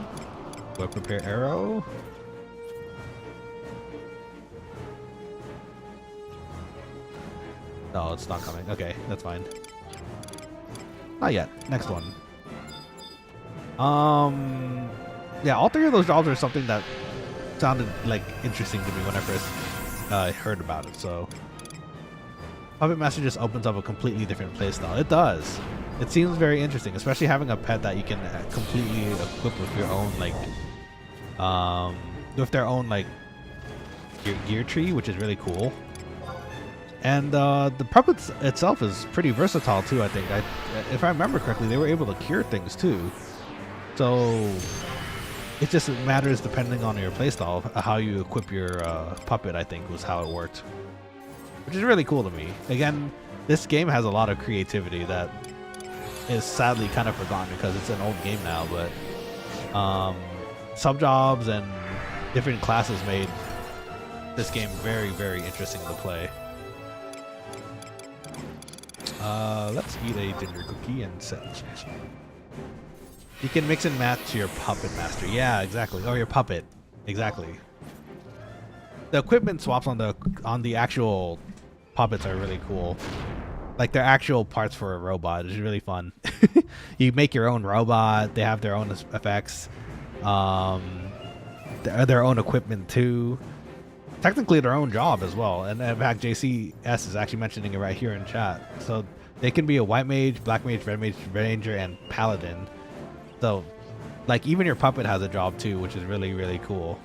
A: Do I prepare arrow? No, it's not coming. Okay, that's fine. Not yet. Next one. Yeah, all three of those jobs are something that sounded like interesting to me when I first heard about it. So Puppet Master just opens up a completely different playstyle. It does. It seems very interesting, especially having a pet that you can completely equip with your own with their own gear tree, which is really cool. And the puppet itself is pretty versatile too. I think, if I remember correctly, they were able to cure things too. So it just matters depending on your playstyle how you equip your puppet. I think was how it worked, which is really cool to me. Again, this game has a lot of creativity that is sadly kind of forgotten because it's an old game now, but sub jobs and different classes made this game very, very interesting to play. Let's eat a ginger cookie and set. You can mix and match your puppet master. Yeah, exactly. Or your puppet. Exactly. The equipment swaps on the actual puppets are really cool. Like they're actual parts for a robot. It's really fun. You make your own robot. They have their own effects. Their own equipment too. Technically their own job as well. And in fact, JCS is actually mentioning it right here in chat. So they can be a white mage, black mage, red mage, ranger, and paladin. So like even your puppet has a job too, which is really, really cool.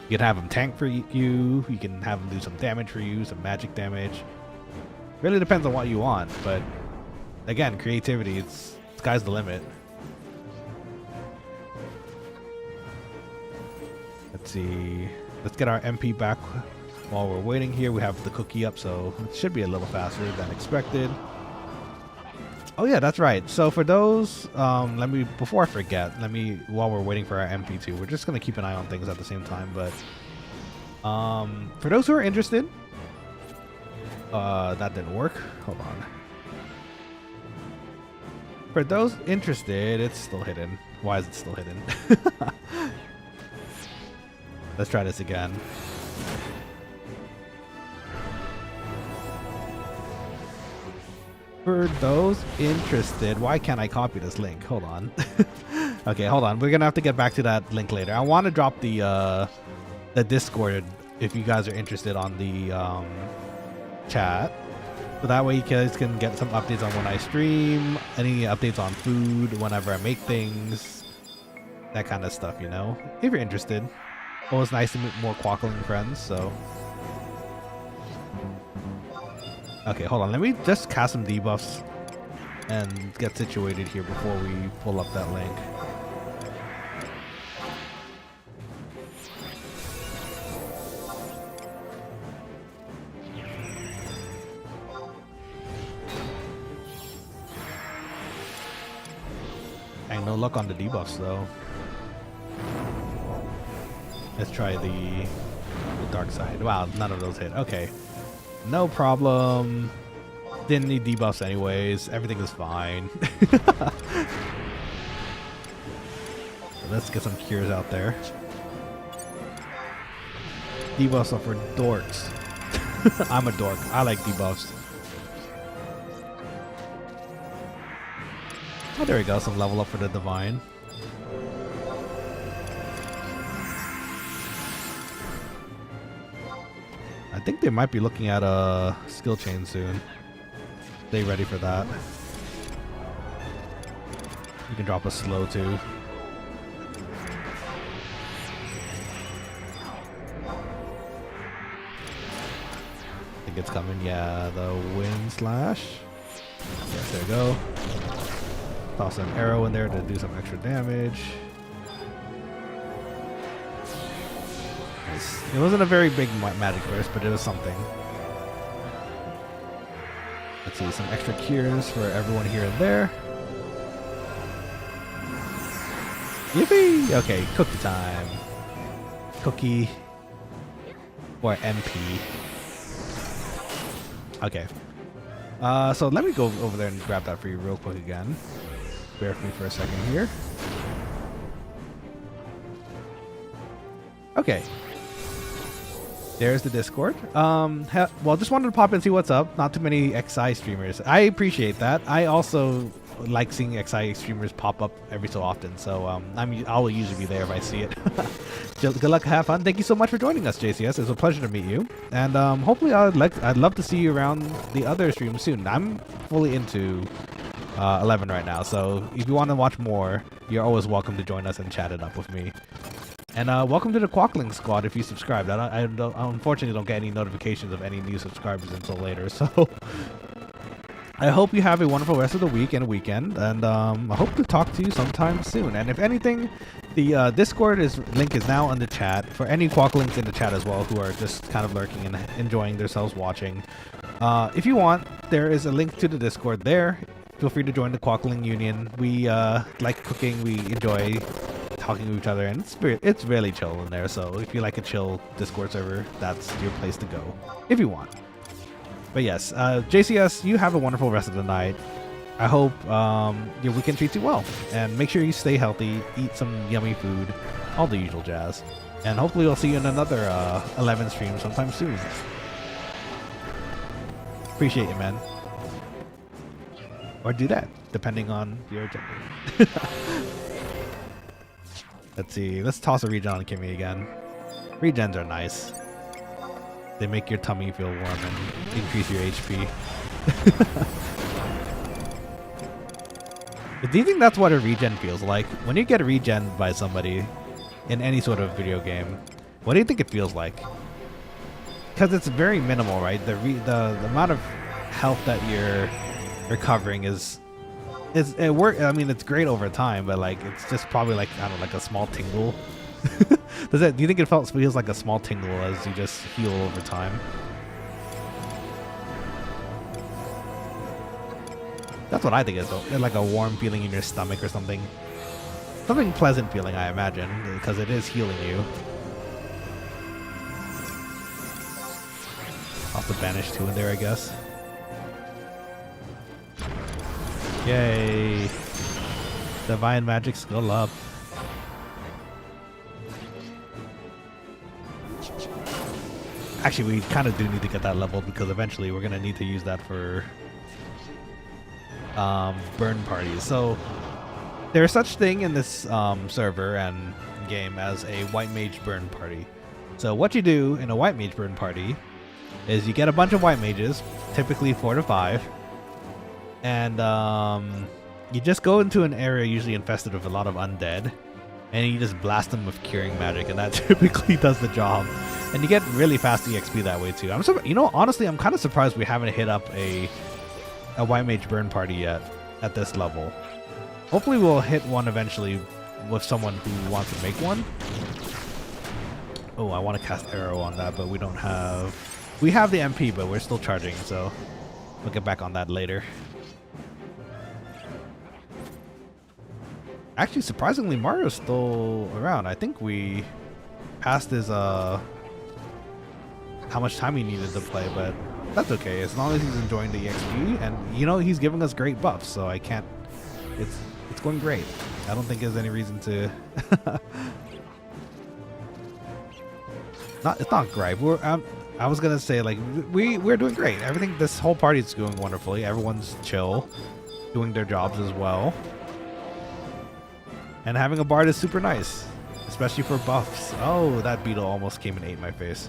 A: You can have them tank for you. You can have them do some damage for you, some magic damage. Really depends on what you want, but again, creativity, sky's the limit. Let's see. Let's get our MP back while we're waiting here. We have the cookie up, so it should be a little faster than expected. Oh yeah, that's right. So for those, before I forget, while we're waiting for our MP2, we're just gonna keep an eye on things at the same time. But for those who are interested, that didn't work. Hold on. For those interested, it's still hidden. Why is it still hidden? Let's try this again. For those interested, why can't I copy this link? Hold on. Okay, hold on. We're gonna have to get back to that link later. I want to drop the Discord if you guys are interested on the chat, so that way you guys can get some updates on when I stream, any updates on food, whenever I make things, that kind of stuff. You know, if you're interested. Always nice to meet more Quokkaling friends. So. Okay, hold on. Let me just cast some debuffs and get situated here before we pull up that link. Dang, no luck on the debuffs though. Let's try the dark side. Wow, none of those hit. Okay. No problem. Didn't need debuffs anyways. Everything is fine. Let's get some cures out there. Debuffs are for dorks. I'm a dork. I like debuffs. Oh, there we go. Some level up for the divine. I think they might be looking at a skill chain soon. Stay ready for that. You can drop a slow too. I think it's coming. Yeah, the wind slash. Yes, there we go. Toss an arrow in there to do some extra damage. It wasn't a very big magic burst, but it was something. Let's see, some extra cures for everyone here and there. Yippee! Okay, cookie time. Cookie or MP. Okay. So let me go over there and grab that for you real quick again. Bear with me for a second here. Okay. There's the Discord. Well, just wanted to pop in and see what's up. Not too many XI streamers. I appreciate that. I also like seeing XI streamers pop up every so often. So I'll usually be there if I see it. Good luck, have fun. Thank you so much for joining us, JCS. It's a pleasure to meet you. And hopefully I'd love to see you around the other streams soon. I'm fully into 11 right now. So if you want to watch more, you're always welcome to join us and chat it up with me. And welcome to the Quokkalings squad if you subscribed. I unfortunately don't get any notifications of any new subscribers until later. So I hope you have a wonderful rest of the week and weekend. And I hope to talk to you sometime soon. And if anything, the Discord link is now in the chat for any Quokkalings in the chat as well who are just kind of lurking and enjoying themselves watching. If you want, there is a link to the Discord there. feel free to join the Quokkaling Union. We like cooking. We enjoy talking to each other, and it's really chill in there. So if you like a chill Discord server, that's your place to go if you want. But yes, JCS, you have a wonderful rest of the night. I hope your weekend treats you well, and make sure you stay healthy, eat some yummy food, all the usual jazz. And hopefully we'll see you in another 11 stream sometime soon. Appreciate you, man. Or do that, depending on your agenda. Let's see. Let's toss a regen on Kimmy again. Regens are nice. They make your tummy feel warm and increase your HP. But do you think that's what a regen feels like? When you get regen by somebody in any sort of video game, what do you think it feels like? Because it's very minimal, right? The amount of health that you're recovering I mean, it's great over time, but like it's just probably like, I don't know, like a small tingle. Do you think it feels like a small tingle as you just heal over time? That's what I think it's like a warm feeling in your stomach or something. Something pleasant feeling, I imagine, because it is healing you. Also banish 2 in there, I guess. Yay! Divine magic skill up. Actually, we kind of do need to get that leveled because eventually we're going to need to use that for burn parties. So there's such thing in this server and game as a white mage burn party. So what you do in a white mage burn party is you get a bunch of white mages, typically 4 to 5, and you just go into an area usually infested with a lot of undead, and you just blast them with curing magic, and that typically does the job. And you get really fast EXP that way too. Honestly, I'm kind of surprised we haven't hit up a white mage burn party yet at this level. Hopefully we'll hit one eventually with someone who wants to make one. Oh, I want to cast arrow on that, but we don't have... We have the MP, but we're still charging, so we'll get back on that later. Actually, surprisingly, Mario's still around. I think we passed his how much time he needed to play, but that's okay as long as he's enjoying the EXP, and he's giving us great buffs, so I can't. It's going great. I don't think there's any reason to. It's not gripe. I was gonna say like we're doing great. Everything. This whole party is going wonderfully. Everyone's chill, doing their jobs as well. And having a bard is super nice, especially for buffs. Oh, that beetle almost came and ate my face.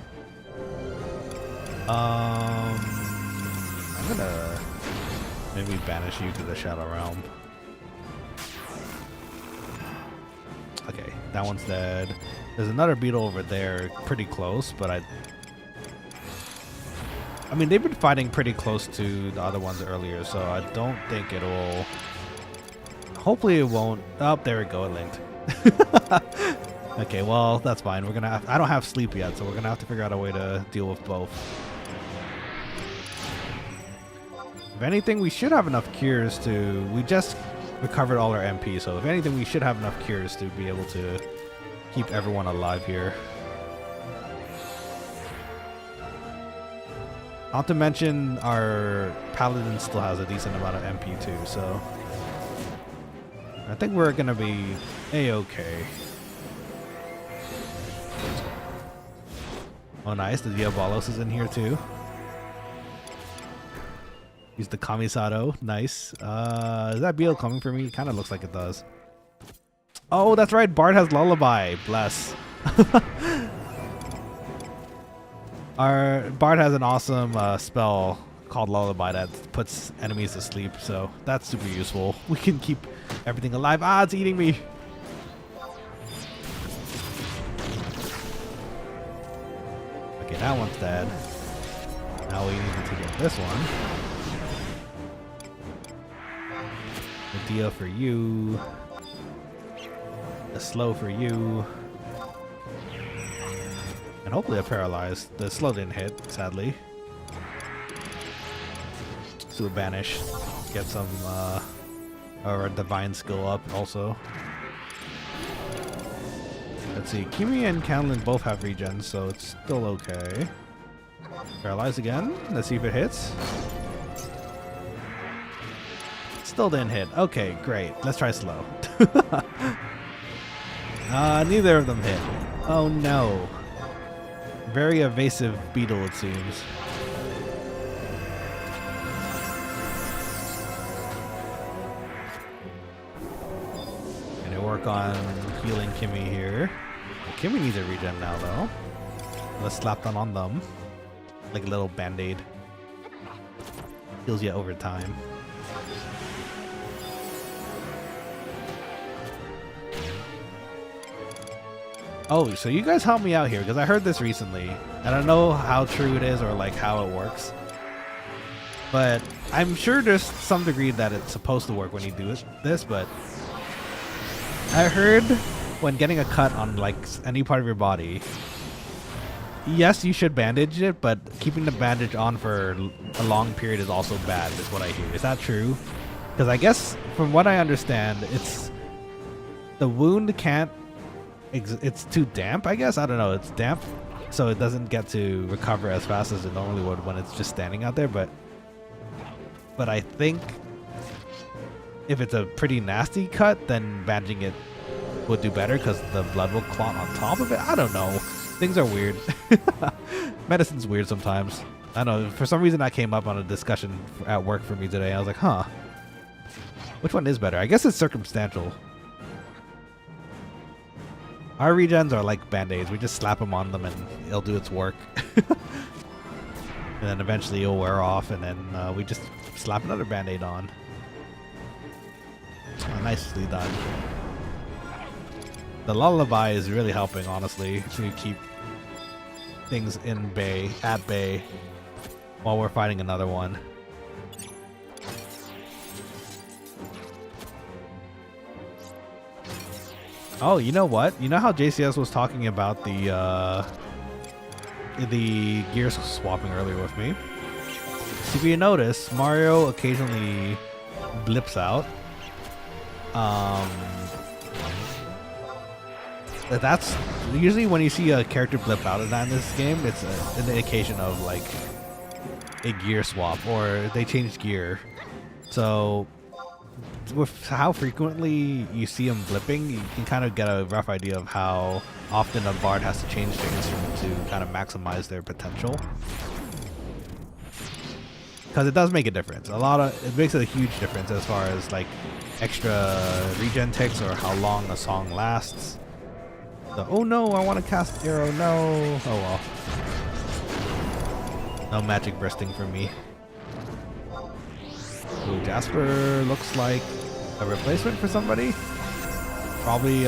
A: I'm gonna maybe banish you to the Shadow Realm. Okay, that one's dead. There's another beetle over there, pretty close, but I mean, they've been fighting pretty close to the other ones earlier, so I don't think it'll... Hopefully it won't... Oh, there we go, it linked. Okay, well, that's fine. We're gonna have... I don't have sleep yet, so we're gonna have to figure out a way to deal with both. If anything, we should have enough cures to... We just recovered all our MP, so if anything, we should have enough cures to be able to keep everyone alive here. Not to mention, our paladin still has a decent amount of MP too, so I think we're gonna be a-okay. Oh, nice. The Diabolos is in here too. Use the Kamisado. Nice. Is that beetle coming for me? Kind of looks like it does. Oh, that's right. Bard has Lullaby. Bless. Our Bard has an awesome spell called Lullaby that puts enemies to sleep, so that's super useful. We can keep everything alive. Ah, it's eating me. Okay, that one's dead. Now we need to get this one. The deal for you. The slow for you. And hopefully a paralyzed. The slow didn't hit, sadly. So a banish. get some or a divine skill up also. Let's see, Kimi and Canlin both have regen, so it's still okay. Paralyze again. Let's see if it hits. Still didn't hit. Okay, great. Let's try slow. Neither of them hit. Oh no. Very evasive beetle, it seems. Gonna work on healing Kimmy here. Kimmy needs a regen now, though. Let's slap that on them. Like a little band-aid. Heals you over time. Oh, so you guys help me out here, because I heard this recently. I don't know how true it is or like how it works. But I'm sure there's some degree that it's supposed to work when you do this, but I heard when getting a cut on like any part of your body, yes, you should bandage it, but keeping the bandage on for a long period is also bad, is what I hear. Is that true? Because I guess from what I understand, it's the wound can't, it's too damp, I guess. I don't know. It's damp, so it doesn't get to recover as fast as it normally would when it's just standing out there. But I think if it's a pretty nasty cut, then bandaging it would do better because the blood will clot on top of it. I don't know. Things are weird. Medicine's weird sometimes. I don't know. For some reason, that came up on a discussion at work for me today. I was like, huh. Which one is better? I guess it's circumstantial. Our regens are like band-aids. We just slap them on them and it'll do its work. And then eventually it'll wear off and then we just slap another band-aid on. Oh, nicely done. The lullaby is really helping, honestly, to keep things at bay while we're fighting another one. Oh, you know what? You know how JCS was talking about the gear swapping earlier with me? If you notice, Mario occasionally blips out. That's usually when you see a character blip out of that in this game, it's an indication of like a gear swap or they changed gear. So with how frequently you see them blipping, you can kind of get a rough idea of how often a bard has to change their instrument to kind of maximize their potential. Because it does make a difference. It makes a huge difference as far as like extra regen ticks or how long a song lasts. So, oh no, I want to cast arrow. No. Oh well. No magic bursting for me. Ooh, Jasper looks like a replacement for somebody. Probably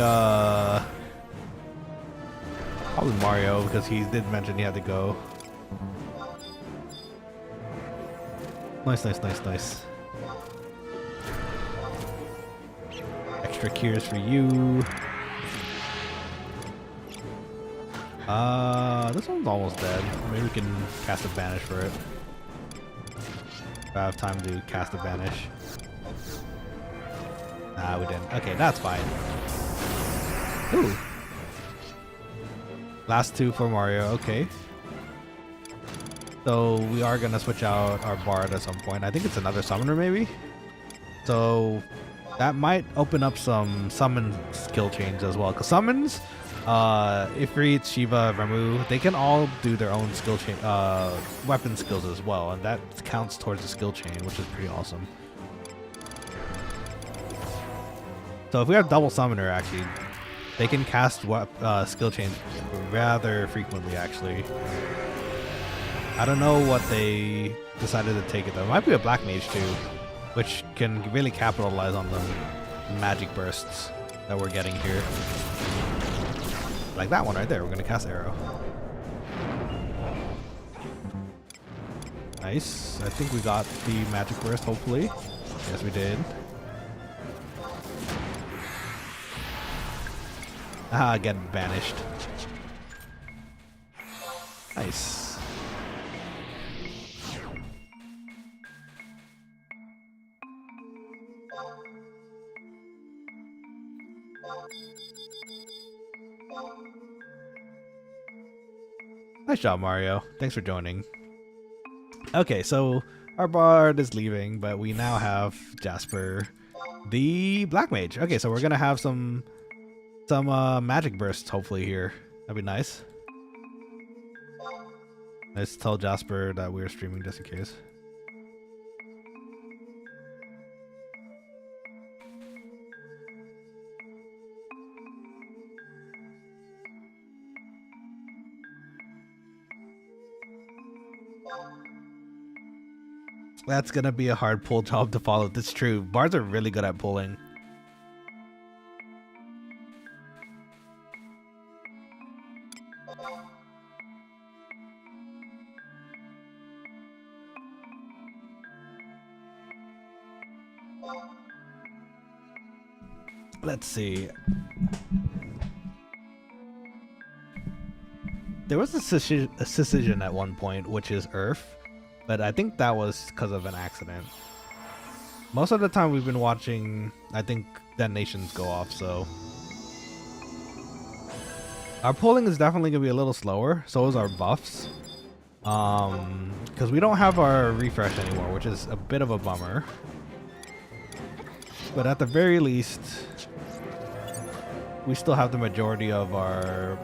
A: Mario, because he did mention he had to go. Nice, nice, nice, nice. Extra cures for you. This one's almost dead. Maybe we can cast a banish for it. If I have time to cast a banish. Nah, we didn't. Okay, that's fine. Ooh. Last two for Mario, okay. So we are gonna switch out our bard at some point. I think it's another summoner maybe. So that might open up some summon skill change as well. Cause summons, Ifrit, Shiva, Ramu, they can all do their own skill chain, weapon skills as well, and that counts towards the skill chain, which is pretty awesome. So if we have double summoner, actually, they can cast skill chains rather frequently. Actually, I don't know what they decided to take it though. It might be a black mage too, which can really capitalize on the magic bursts that we're getting here. Like that one right there, we're gonna cast arrow. Nice. I think we got the magic burst, hopefully. Yes, we did. Ah, get banished. Nice. Nice job, Mario. Thanks for joining. Okay, so our bard is leaving, but we now have Jasper, the Black Mage. Okay, so we're gonna have some magic bursts hopefully here. That'd be nice. Let's tell Jasper that we're streaming just in case. That's gonna be a hard pull job to follow. That's true. Bards are really good at pulling. Let's see. There was a decision at one point, which is Earth. But I think that was because of an accident. Most of the time we've been watching, I think, detonations go off, so. Our pulling is definitely going to be a little slower, so is our buffs. Because we don't have our refresh anymore, which is a bit of a bummer. But at the very least, we still have the majority of our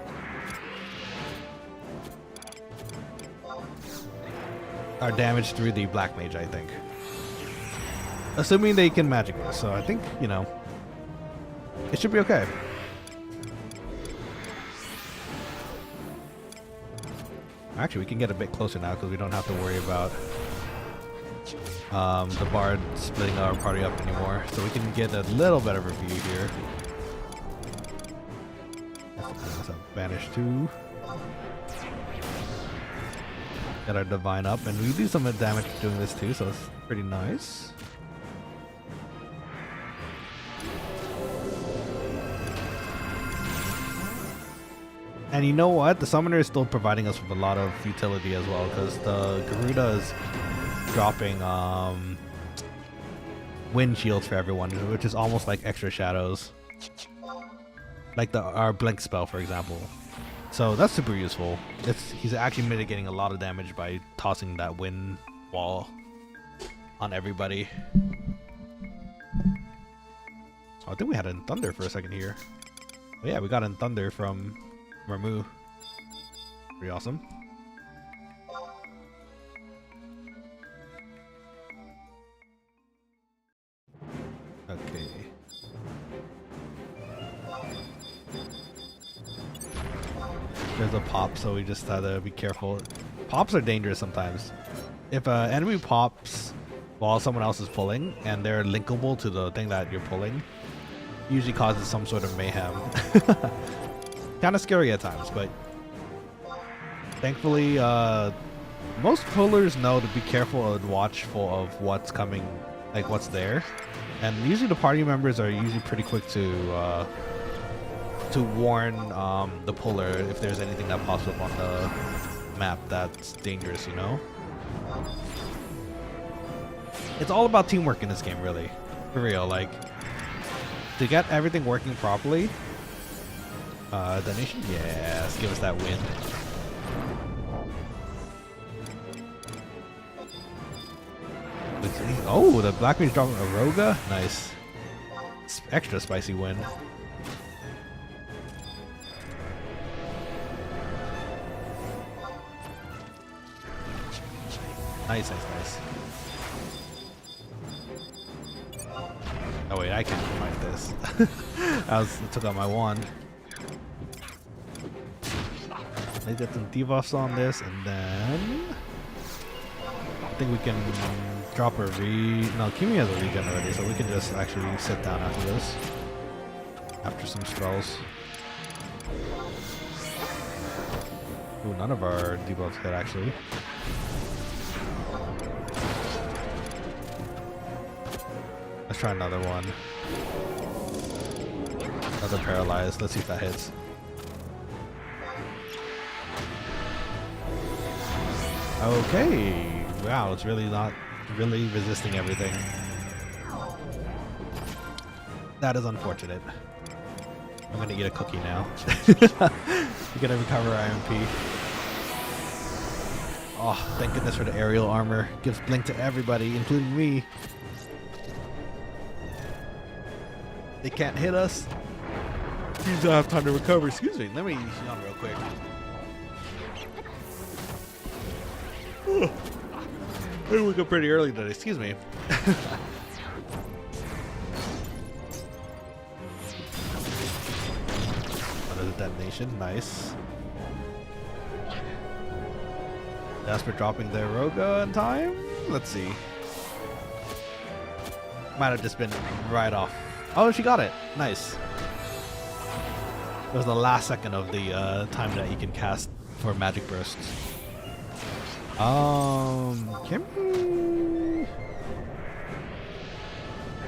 A: damage through the Black Mage, I think. Assuming they can magic us, so I think, you know, it should be okay. Actually, we can get a bit closer now because we don't have to worry about the bard splitting our party up anymore. So we can get a little better of a view here. That's a banish too. Get our divine up, and we do some damage doing this too, so it's pretty nice. And you know what? The summoner is still providing us with a lot of utility as well, because the Garuda is dropping wind shields for everyone, which is almost like extra shadows. Like our blink spell, for example. So that's super useful. He's actually mitigating a lot of damage by tossing that wind wall on everybody. Oh, I think we had in thunder for a second here. But yeah, we got in thunder from Ramu. Pretty awesome. Okay. There's a pop, so we just gotta be careful. Pops are dangerous sometimes. If an enemy pops while someone else is pulling and they're linkable to the thing that you're pulling, usually causes some sort of mayhem. Kind of scary at times, but thankfully most pullers know to be careful and watchful of what's coming, like what's there, and usually the party members are usually pretty quick to warn the puller if there's anything that pops up on the map that's dangerous, you know? It's all about teamwork in this game, really. For real, like, to get everything working properly. Donation? Yes, give us that win. Oh, the Black Mage dropping a Roga? Nice. Extra spicy win. Nice, nice, nice. Oh wait, I can't fight this. I took out my wand. Let's get some debuffs on this, and then I think we can drop a No, Kimi has a regen already, so we can just actually sit down after this. After some spells. Ooh, none of our debuffs hit actually. Let's try another one. Another paralyzed. Let's see if that hits. Okay. Wow, it's really not really resisting everything. That is unfortunate. I'm gonna eat a cookie now. You're gonna recover IMP. Oh, thank goodness for the aerial armor. Gives blink to everybody, including me. They can't hit us. You don't have time to recover. Excuse me. Let me yawn real quick. I woke up pretty early today. Excuse me. Another detonation. Nice. Jasper dropping their Roga in time. Let's see. Might have just been right off. Oh, she got it. Nice. It was the last second of the time that you can cast for magic bursts.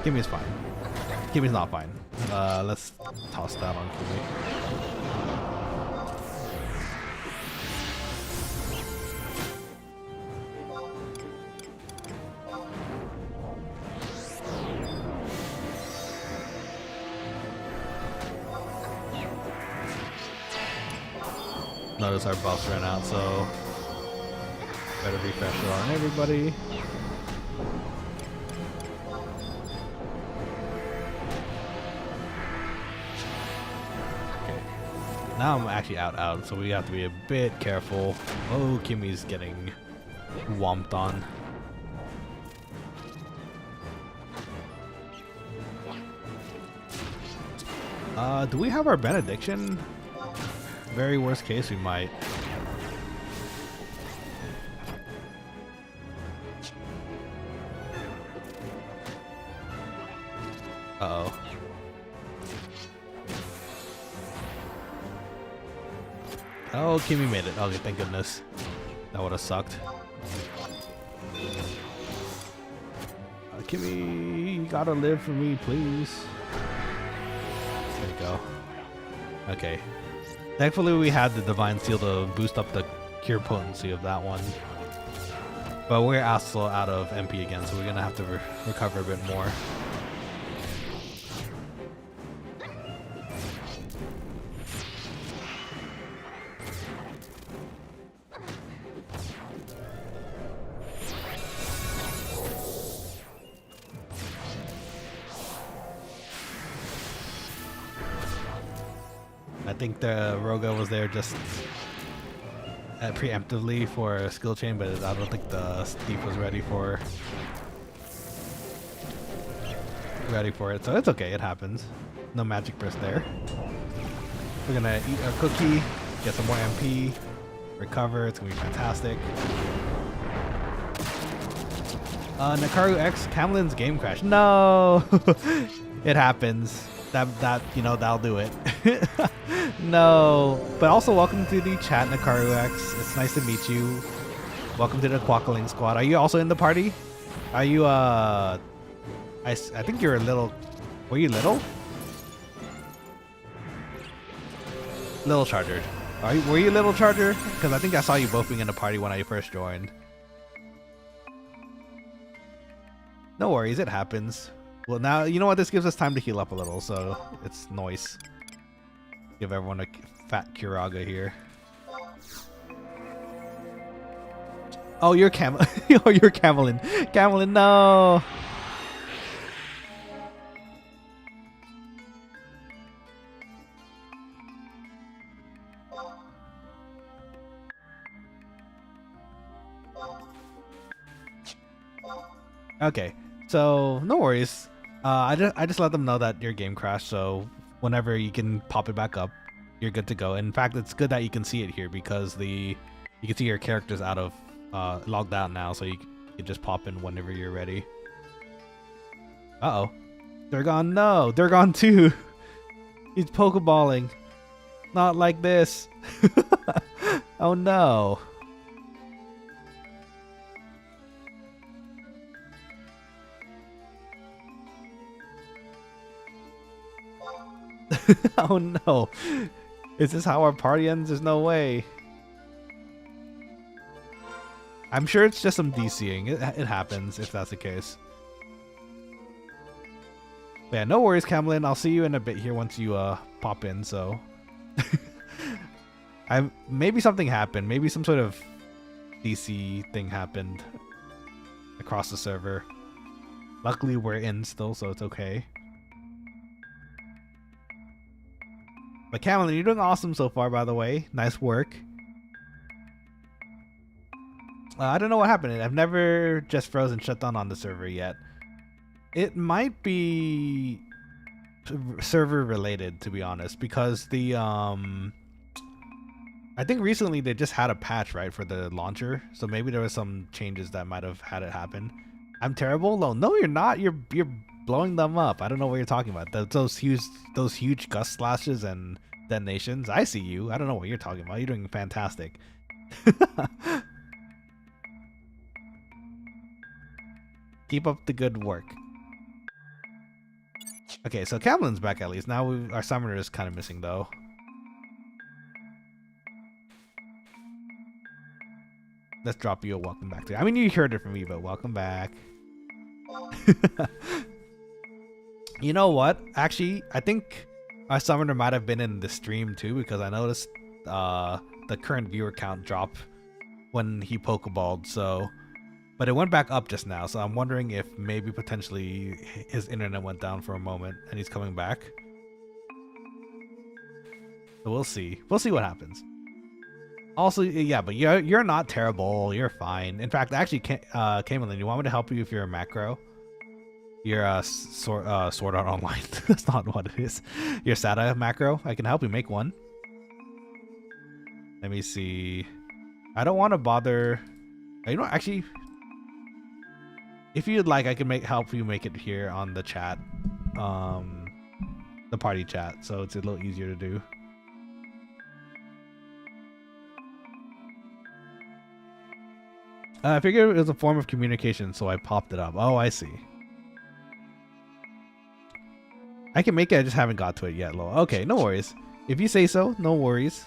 A: Kimmy's fine. Kimmy's not fine. Let's toss that on Kimmy. Notice our buffs ran out, so better refresh it on everybody. Okay. Now I'm actually out, so we have to be a bit careful. Oh, Kimmy's getting whomped on. Do we have our benediction? Very worst case, we might. Uh-oh. Oh, Kimmy made it. Okay, thank goodness. That would have sucked. Kimmy, you gotta live for me, please. There you go. Okay. Thankfully, we had the Divine Seal to boost up the cure potency of that one. But we're also out of MP again, so we're gonna have to recover a bit more. I think the Roga was there just preemptively for a skill chain, but I don't think the Steve was ready for it. So it's okay, it happens. No magic burst there. We're gonna eat our cookie, get some more MP, recover. It's gonna be fantastic. Nakaru X, Camlin's game crash. No, it happens. That'll do it. No, but also welcome to the chat, Nakaru X. It's nice to meet you. Welcome to the Quokkalings squad. Are you also in the party? Are you I think you're a little. Were you little? Little Charger. Were you Little Charger? Because I think I saw you both being in the party when I first joined. No worries, it happens. Well, now, you know what? This gives us time to heal up a little, so it's nice. Give everyone a fat Kiraga here. Oh, you're oh, you're Camelin. Camelin, no! Okay, so no worries. I just let them know that your game crashed, so whenever you can pop it back up, you're good to go. In fact, it's good that you can see it here because you can see your characters out of logged out now, so you can just pop in whenever you're ready. Uh-oh. They're gone. No, they're gone too. He's pokeballing. Not like this. Oh no. Oh no. Is this how our party ends? There's no way. I'm sure it's just some DCing. It happens if that's the case. But yeah, no worries, Camlin. I'll see you in a bit here once you pop in. So, maybe something happened. Maybe some sort of DC thing happened across the server. Luckily, we're in still, so it's okay. But Camlin, you're doing awesome so far, by the way. Nice work. I don't know what happened. I've never just frozen shut down on the server yet. It might be server related, to be honest, because the I think recently they just had a patch, right, for the launcher, so maybe there was some changes that might have had it happen. I'm terrible. No, you're not. You're blowing them up. I don't know what you're talking about. Those huge gust slashes and detonations. I see you. I don't know what you're talking about. You're doing fantastic. Keep up the good work. Okay, so Camlin's back at least. Now our summoner is kind of missing though. Let's drop you a welcome back to. I mean, you heard it from me, but welcome back. You know what? Actually, I think our summoner might have been in the stream too, because I noticed the current viewer count drop when he pokeballed. So, but it went back up just now. So I'm wondering if maybe potentially his internet went down for a moment and he's coming back. So we'll see. We'll see what happens. Also, yeah, but you're not terrible. You're fine. In fact, actually, Camelin, you want me to help you if you're a macro? You're Sword Art Online. That's not what it is. You're SATA macro. I can help you make one. Let me see. I don't want to bother. You know, actually, if you'd like, I can help you make it here on the chat, the party chat, so it's a little easier to do. I figured it was a form of communication, so I popped it up. Oh, I see. I can make it, I just haven't got to it yet, Lo. Okay, no worries. If you say so, no worries.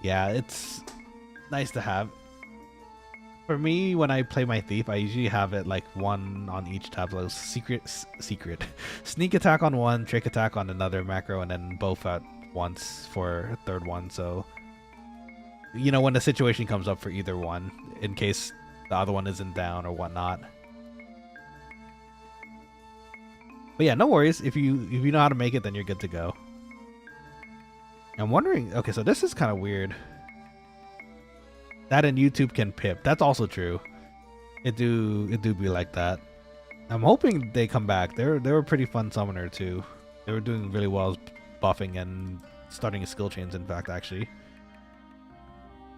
A: Yeah, it's nice to have. For me, when I play my thief, I usually have it like one on each tab. So secret, sneak attack on one, trick attack on another macro, and then both at once for a third one. So, you know, when the situation comes up for either one, in case the other one isn't down or whatnot. But yeah, no worries. If you know how to make it, then you're good to go. I'm wondering. Okay, so this is kind of weird. That and YouTube can pip. That's also true. It do be like that. I'm hoping they come back. They were a pretty fun summoner too. They were doing really well buffing and starting skill chains. In fact, actually.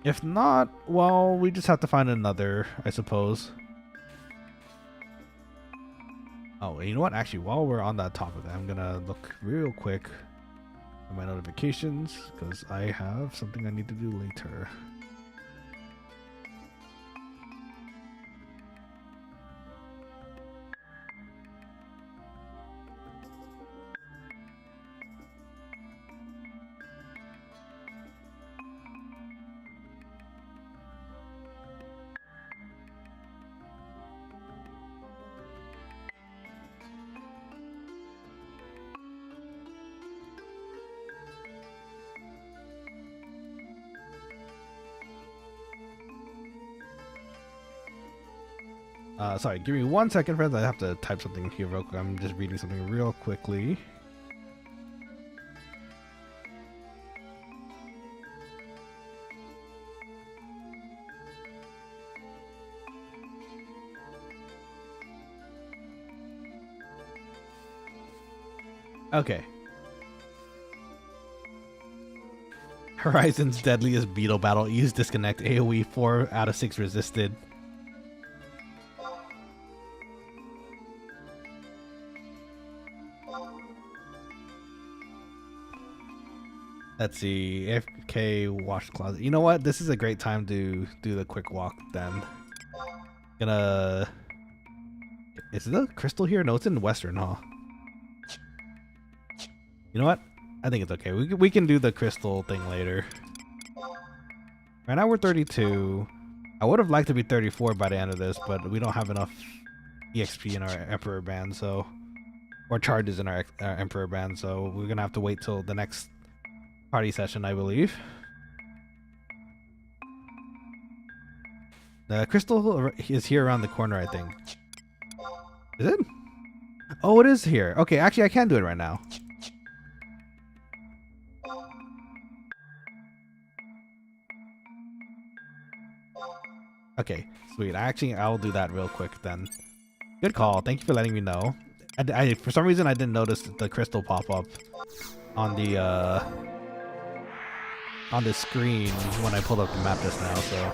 A: If not, well, we just have to find another, I suppose. Oh, you know what? Actually, while we're on that topic, I'm gonna look real quick at my notifications because I have something I need to do later. Sorry, give me 1 second, friends. I have to type something here real quick. I'm just reading something real quickly. Okay. Horizon's deadliest beetle battle. Use disconnect. AoE 4 out of 6 resisted. Let's see, AFK wash closet. You know what? This is a great time to do the quick walk then. Is the crystal here? No, it's in Western, huh? You know what? I think it's okay. We can do the crystal thing later. Right now we're 32. I would have liked to be 34 by the end of this, but we don't have enough EXP in our Emperor band, so or charges in our Emperor band, so we're gonna have to wait till the next party session, I believe. The crystal is here around the corner, I think. Is it? Oh, it is here. Okay, actually, I can do it right now. Okay, sweet. I'll do that real quick then. Good call. Thank you for letting me know. I for some reason I didn't notice the crystal pop up on the screen when I pulled up the map just now. So.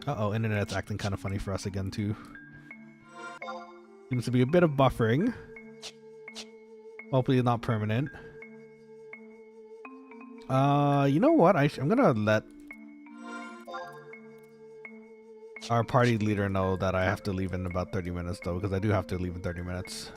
A: Uh-oh, internet's acting kind of funny for us again too. Seems to be a bit of buffering. Hopefully not permanent. You know what? I'm gonna let our party leader know that I have to leave in about 30 minutes though, because I do have to leave in 30 minutes.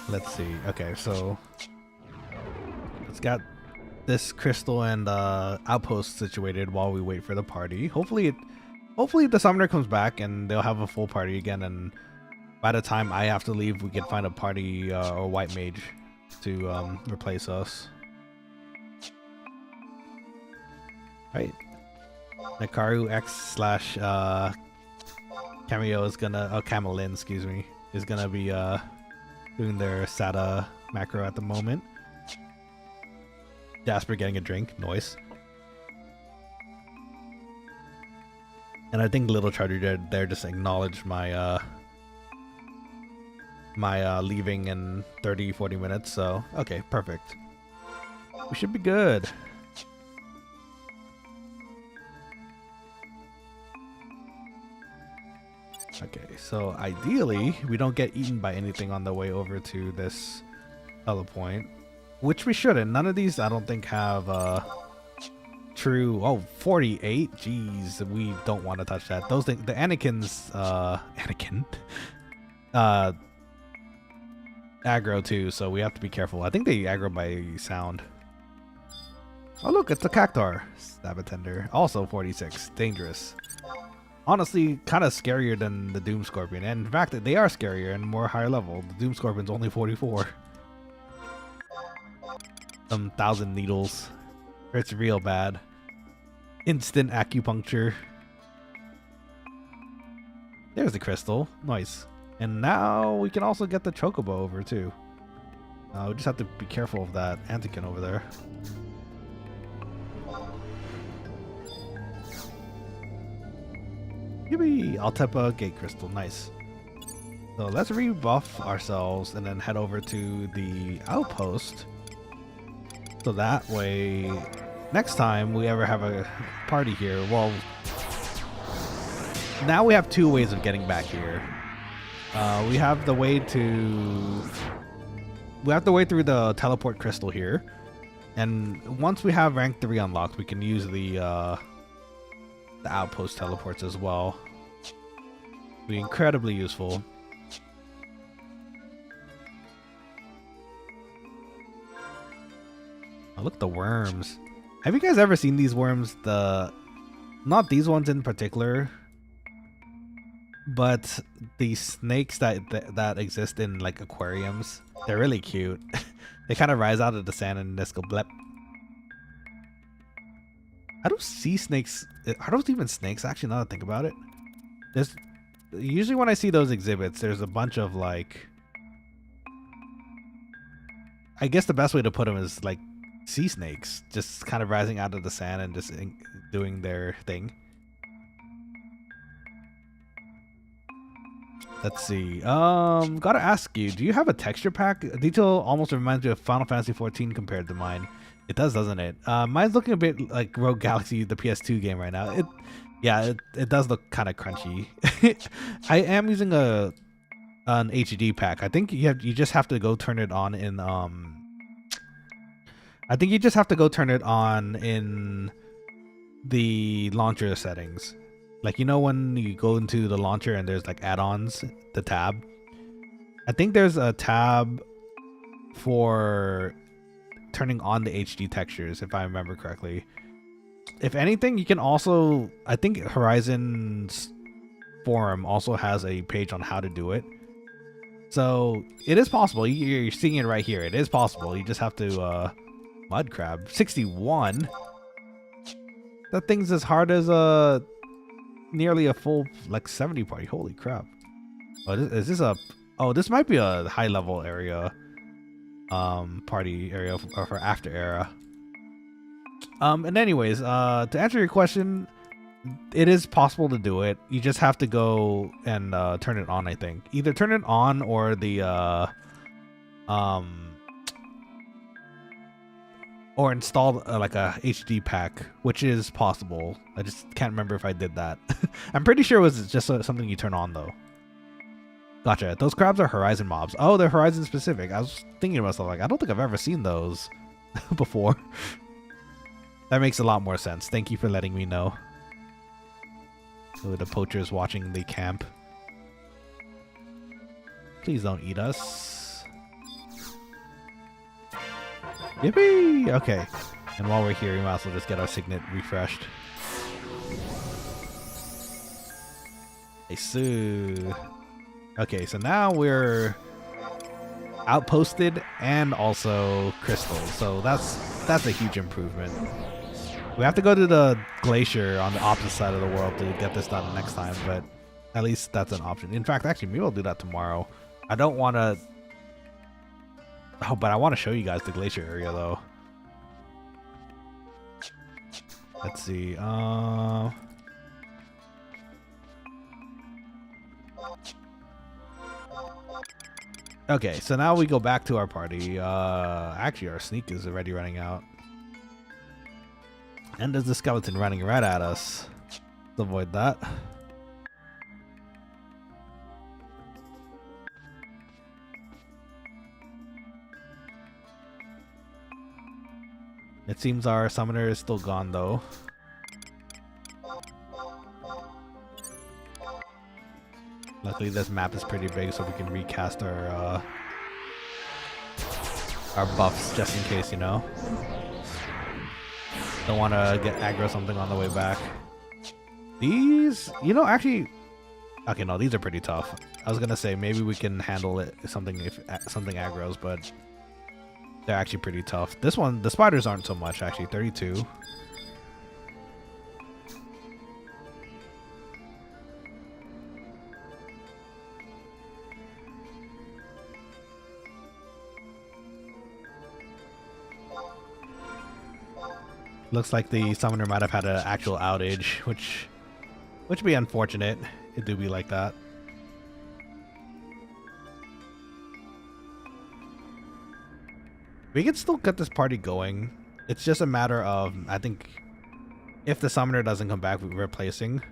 A: Let's see. Okay, so let's get this crystal and outpost situated while we wait for the party. Hopefully the summoner comes back and they'll have a full party again, and by the time I have to leave we can find a party or white mage to replace us. Right. Nakaru X / Cameo is gonna Camelin, excuse me, is gonna be doing their SATA macro at the moment. Jasper getting a drink, noise. And I think Little Charger there just acknowledged my leaving in 30-40 minutes, so okay, perfect. We should be good. Okay, so ideally we don't get eaten by anything on the way over to this other point, which we shouldn't. None of these I don't think have true. Oh, 48. Jeez, we don't want to touch that. Those things, the Anakin's aggro too, so we have to be careful. I think they aggro by sound. Oh look, it's a Cactar Sabatender, also 46. Dangerous. Honestly, kind of scarier than the Doom Scorpion, and in fact, they are scarier and more higher level. The Doom Scorpion's only 44. Some 1,000 needles. It's real bad. Instant acupuncture. There's the crystal. Nice. And now we can also get the Chocobo over too. We just have to be careful of that Antikin over there. Yippee! Altepa Gate Crystal. Nice. So let's rebuff ourselves and then head over to the outpost. So that way, next time we ever have a party here, well, now we have two ways of getting back here. We have the way through the teleport crystal here, and once we have rank 3 unlocked, we can use the outpost teleports as well. Be incredibly useful. Oh, look at the worms. Have you guys ever seen these worms? Not these ones in particular, but the snakes that exist in like aquariums. They're really cute. They kind of rise out of the sand and just go blep. I don't see snakes. Are those even snakes? Actually, now that I think about it, there's usually when I see those exhibits, there's a bunch of like. I guess the best way to put them is like sea snakes, just kind of rising out of the sand and just doing their thing. Let's see. Gotta ask you, do you have a texture pack? Detail almost reminds me of Final Fantasy 14 compared to mine. It does, doesn't it? Mine's looking a bit like Rogue Galaxy, the PS2 game right now. It does look kind of crunchy. I am using an HD pack. I think you just have to go turn it on in the launcher settings. Like, you know, when you go into the launcher and there's like add-ons, the tab. I think there's a tab for turning on the HD textures, if I remember correctly. If anything, you can also, I think Horizon's forum also has a page on how to do it. So it is possible. You're seeing it right here. It is possible. You just have to mud crab 61. That thing's as hard as nearly a full like 70 party. Holy crap. Oh, is this a, oh, this might be a high level area, party area for after era. And anyways, to answer your question, it is possible to do it. You just have to go and turn it on. I think either turn it on or the or install like a HD pack, which is possible. I just can't remember if I did that. I'm pretty sure it was just something you turn on though. Gotcha. Those crabs are Horizon mobs. Oh, they're Horizon specific. I was thinking to myself, like, I don't think I've ever seen those before. That makes a lot more sense. Thank you for letting me know. So the poachers watching the camp. Please don't eat us. Yippee! Okay. And while we're here, we might as well just get our signet refreshed. Hey, Sue. Okay, so now we're outposted and also crystal. So that's a huge improvement. We have to go to the glacier on the opposite side of the world to get this done next time, but at least that's an option. In fact, actually, maybe I'll do that tomorrow. I don't want to... Oh, but I want to show you guys the glacier area, though. Let's see. Okay, so now we go back to our party. Actually, our sneak is already running out. And there's the skeleton running right at us. Let's avoid that. It seems our summoner is still gone though. Luckily this map is pretty big so we can recast our buffs just in case, you know. Don't want to get aggro something on the way back. These, you know, actually, okay, no, these are pretty tough. I was gonna say maybe we can handle it if something aggro's, but they're actually pretty tough. This one, the spiders aren't so much actually. 32. Looks like the summoner might have had an actual outage, which would be unfortunate. It do be like that. We can still get this party going. It's just a matter of, I think, if the summoner doesn't come back, we're replacing.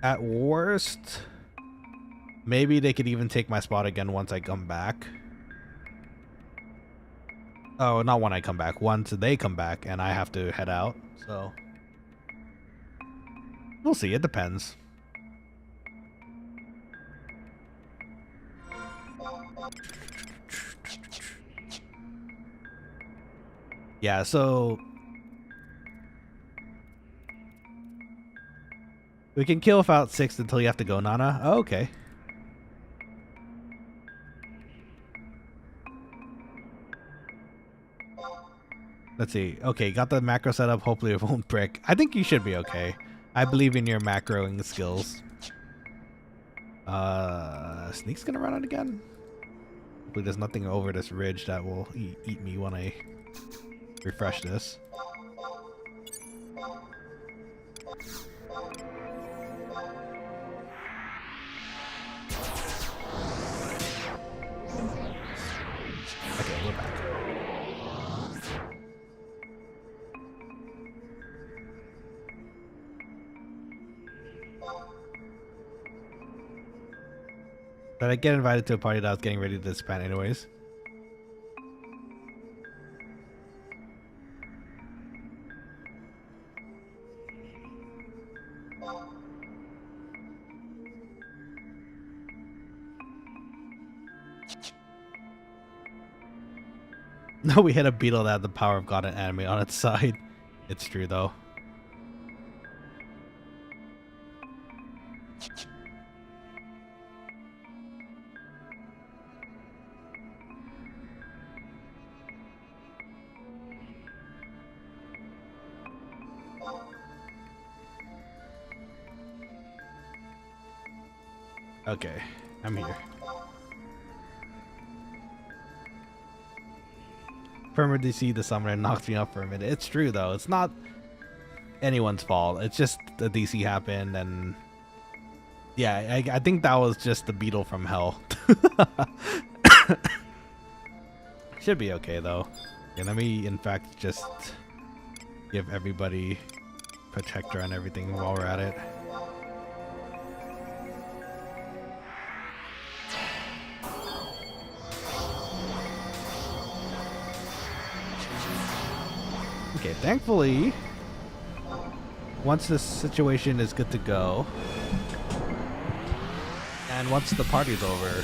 A: At worst, maybe they could even take my spot again once I come back. Oh, not when I come back. Once they come back and I have to head out. So we'll see. It depends. Yeah, so we can kill without 6 until you have to go, Nana. Oh, okay. Let's see. Okay, got the macro set up. Hopefully it won't brick. I think you should be okay. I believe in your macroing skills. Sneak's gonna run out again. Hopefully there's nothing over this ridge that will eat me when I refresh this. Okay, we're back. Did I get invited to a party that I was getting ready to disband anyways? No, we hit a beetle that had the power of God and anime on its side. It's true though. Okay, I'm here. Perma DC the summoner knocked me up for a minute. It's true though. It's not anyone's fault. It's just the DC happened, and yeah, I think that was just the beetle from hell. Should be okay though. Okay, let me in fact just give everybody protector and everything while we're at it. Okay, thankfully, once this situation is good to go, and once the party's over,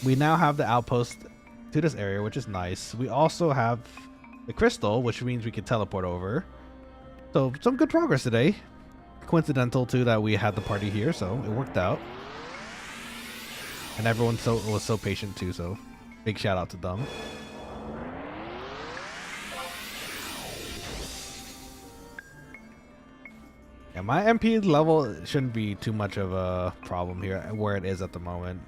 A: we now have the outpost to this area, which is nice. We also have the crystal, which means we can teleport over. So some good progress today. Coincidental too that we had the party here, so it worked out. And everyone was so patient too, so big shout out to them. Yeah, my MP level shouldn't be too much of a problem here where it is at the moment.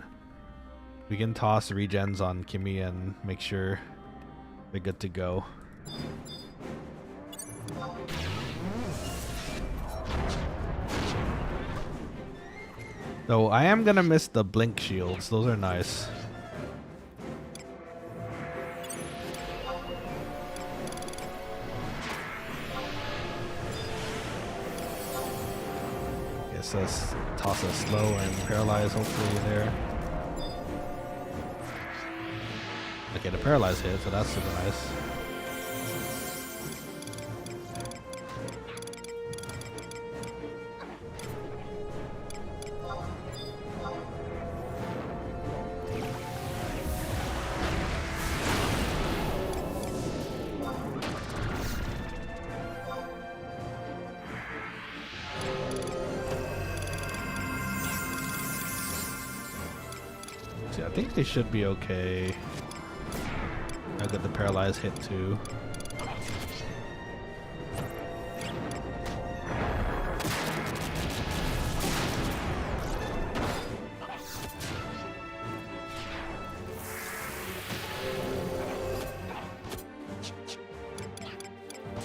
A: We can toss regens on Kimmy and make sure they're good to go. So I am gonna miss the blink shields. Those are nice. Let's toss a slow and paralyze hopefully there. Okay, the paralyze hit, so that's super nice. I think they should be okay. I got the paralyzed hit too.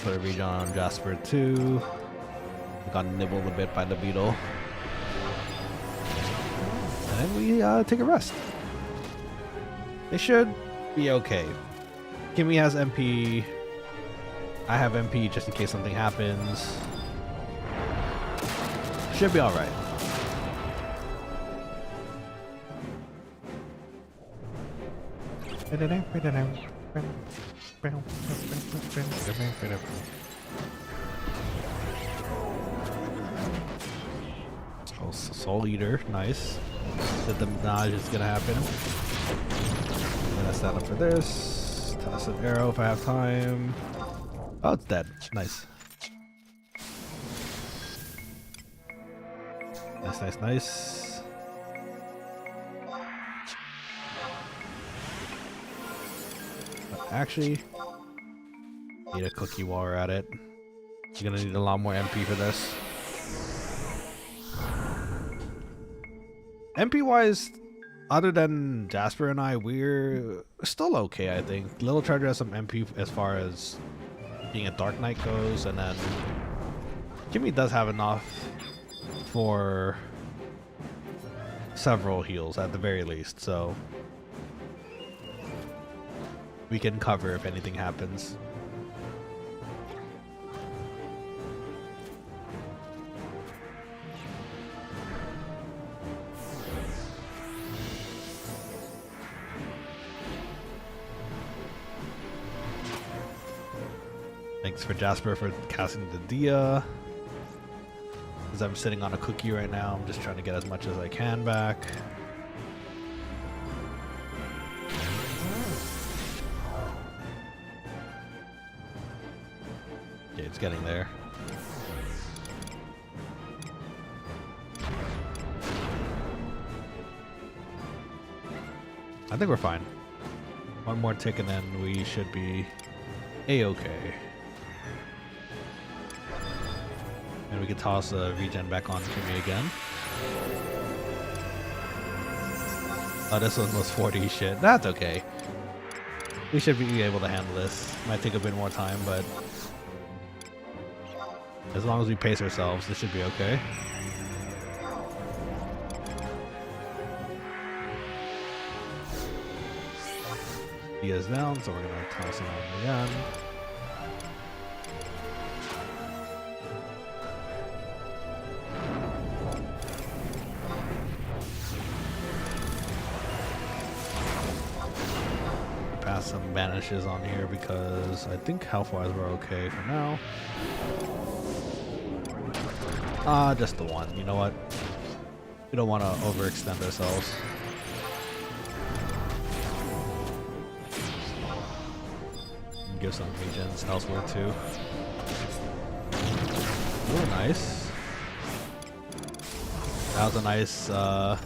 A: Put a regen on Jasper too. Got nibbled a bit by the beetle. And we take a rest. They should be okay. Kimmy has MP. I have MP just in case something happens. Should be alright. Oh, Soul Eater, nice. That the Mage is gonna happen. I'm gonna set up for this. Toss an arrow if I have time. Oh, it's dead. Nice. Nice, nice, nice. But actually, need a cookie while we're at it. You're gonna need a lot more MP for this. MP wise, other than Jasper and I, we're still okay, I think. Little Charger has some MP as far as being a Dark Knight goes, and then Kimmy does have enough for several heals at the very least, so we can cover if anything happens. Thanks for Jasper for casting the Dia. As I'm sitting on a cookie right now, I'm just trying to get as much as I can back. getting there. I think we're fine. One more tick and then we should be A-okay. And we can toss the regen back on to me again. Oh, this one was 40 shit. That's okay. We should be able to handle this. Might take a bit more time, but as long as we pace ourselves, this should be okay. He is down, so we're gonna toss him on again. Pass some banishes on here because I think health-wise we're okay for now. Just the one. You know what? We don't want to overextend ourselves. Give some regens elsewhere too. Oh, nice. That was a nice, that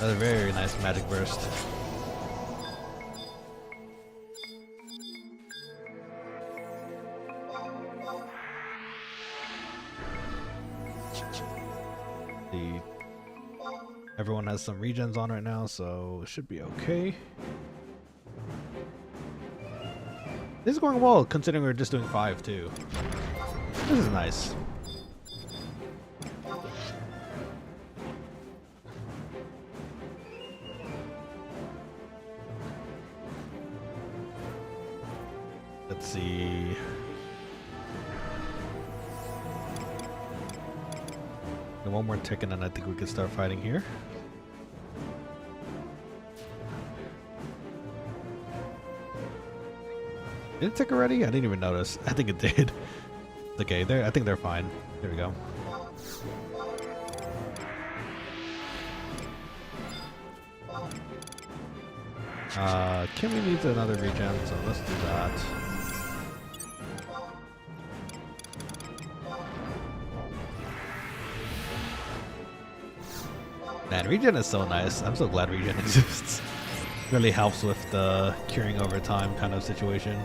A: was a very nice magic burst. Everyone has some regens on right now, so it should be okay. This is going well, considering we're just doing 5 too. This is nice. Let's see. And one more tick and then I think we can start fighting here. Did it tick already? I didn't even notice. I think it did. Okay, I think they're fine. There we go. Kimmy needs another regen, so let's do that. Man, regen is so nice. I'm so glad regen exists. Really helps with the curing over time kind of situation.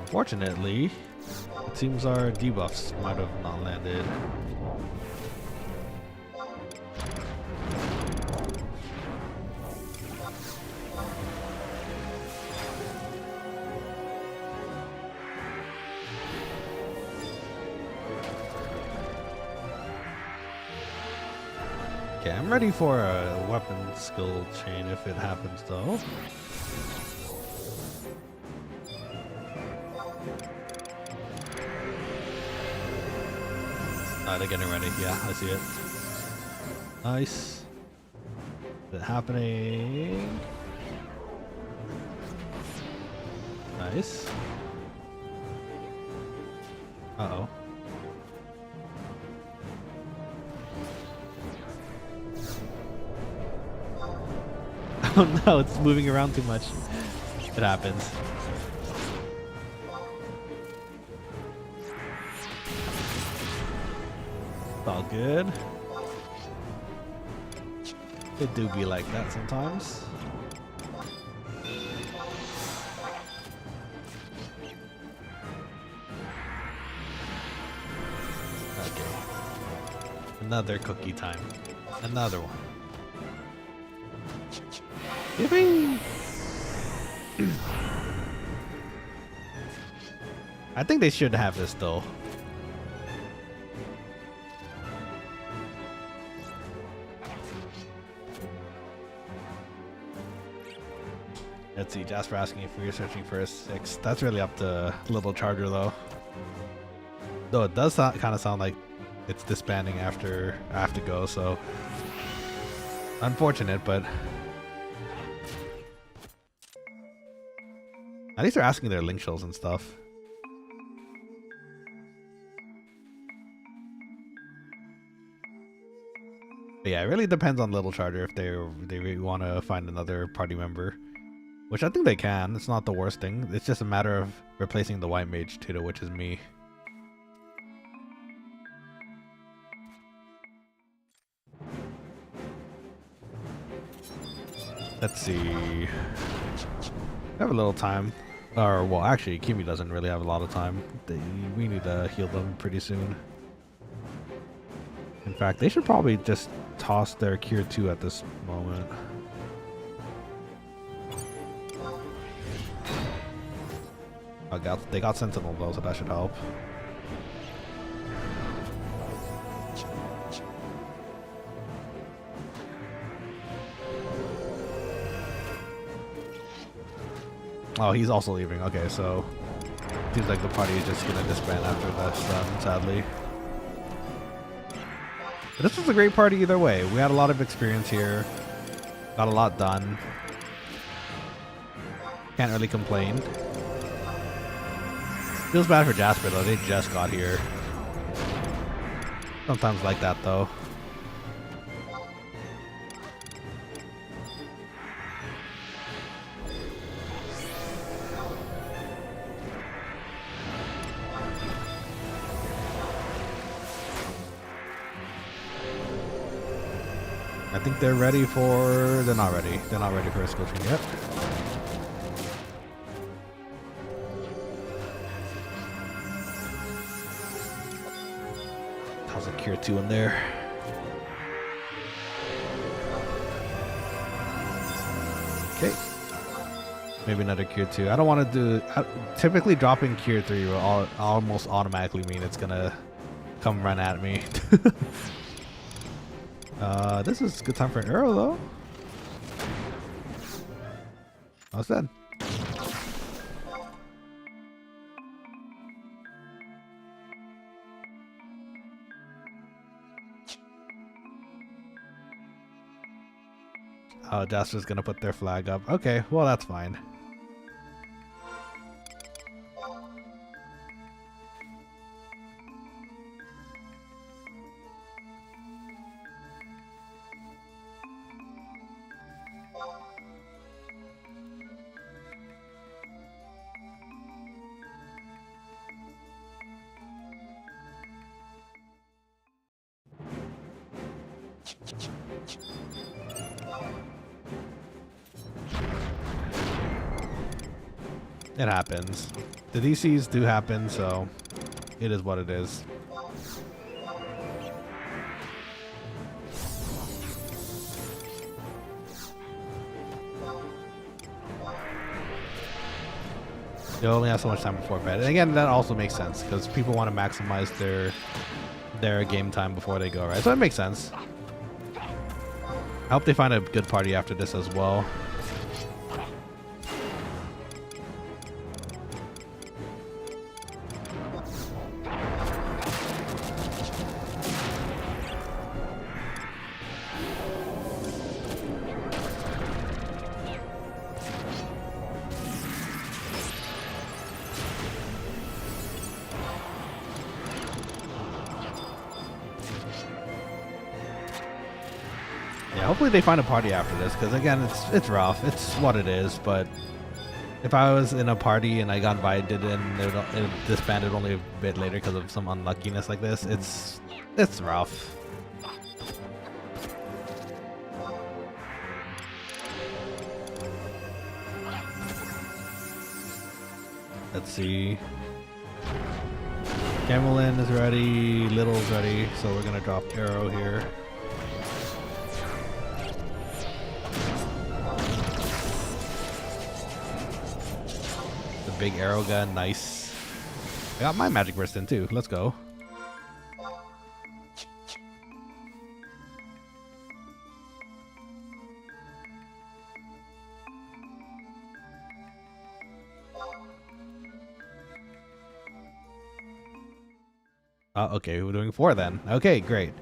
A: Fortunately, it seems our debuffs might have not landed. Okay, I'm ready for a weapon skill chain if it happens though. They're getting ready. Yeah, I see it. Nice. Is it happening? Nice. Uh-oh. Oh no, it's moving around too much. It happens. All good. It do be like that sometimes. Okay. Another cookie time. Another one. Yippee! I think they should have this though. Let's see, Jasper asking if we're searching for a 6. That's really up to Little Charger though. Though it does kind of sound like it's disbanding after I have to go, so unfortunate, but at least they're asking their link shells and stuff. But yeah, it really depends on Little Charter if they really want to find another party member, which I think they can. It's not the worst thing. It's just a matter of replacing the white mage tutor, which is me. Let's see. We have a little time. Or, well, actually, Kimi doesn't really have a lot of time. We need to heal them pretty soon. In fact, they should probably just toss their Cure 2 at this moment. They got Sentinel though, so that should help. Oh, he's also leaving. Okay, so seems like the party is just gonna disband after this, sadly. But this was a great party either way. We had a lot of experience here. Got a lot done. Can't really complain. Feels bad for Jasper though, they just got here. Sometimes like that though. I think they're ready for... They're not ready. They're not ready for a skill tree yet. How's a Cure 2 in there? Okay. Maybe another Cure 2. I don't want to do... typically dropping Cure 3 will almost automatically mean it's gonna come run at me. This is a good time for an arrow though. How's that? Oh, Jasper's gonna put their flag up. Okay, well that's fine. It happens. The DCs do happen, so it is what it is. They only have so much time before bed. And again, that also makes sense because people want to maximize their game time before they go, right? So it makes sense. I hope they find a good party after this as well. Hopefully they find a party after this, because again, it's rough. It's what it is. But if I was in a party and I got invited and it disbanded only a bit later because of some unluckiness like this, it's rough. Let's see. Camelin is ready. Little's ready. So we're gonna drop arrow here. Big arrow gun, nice. I got my magic burst in too. Let's go. Okay, we're doing 4 then. Okay, great.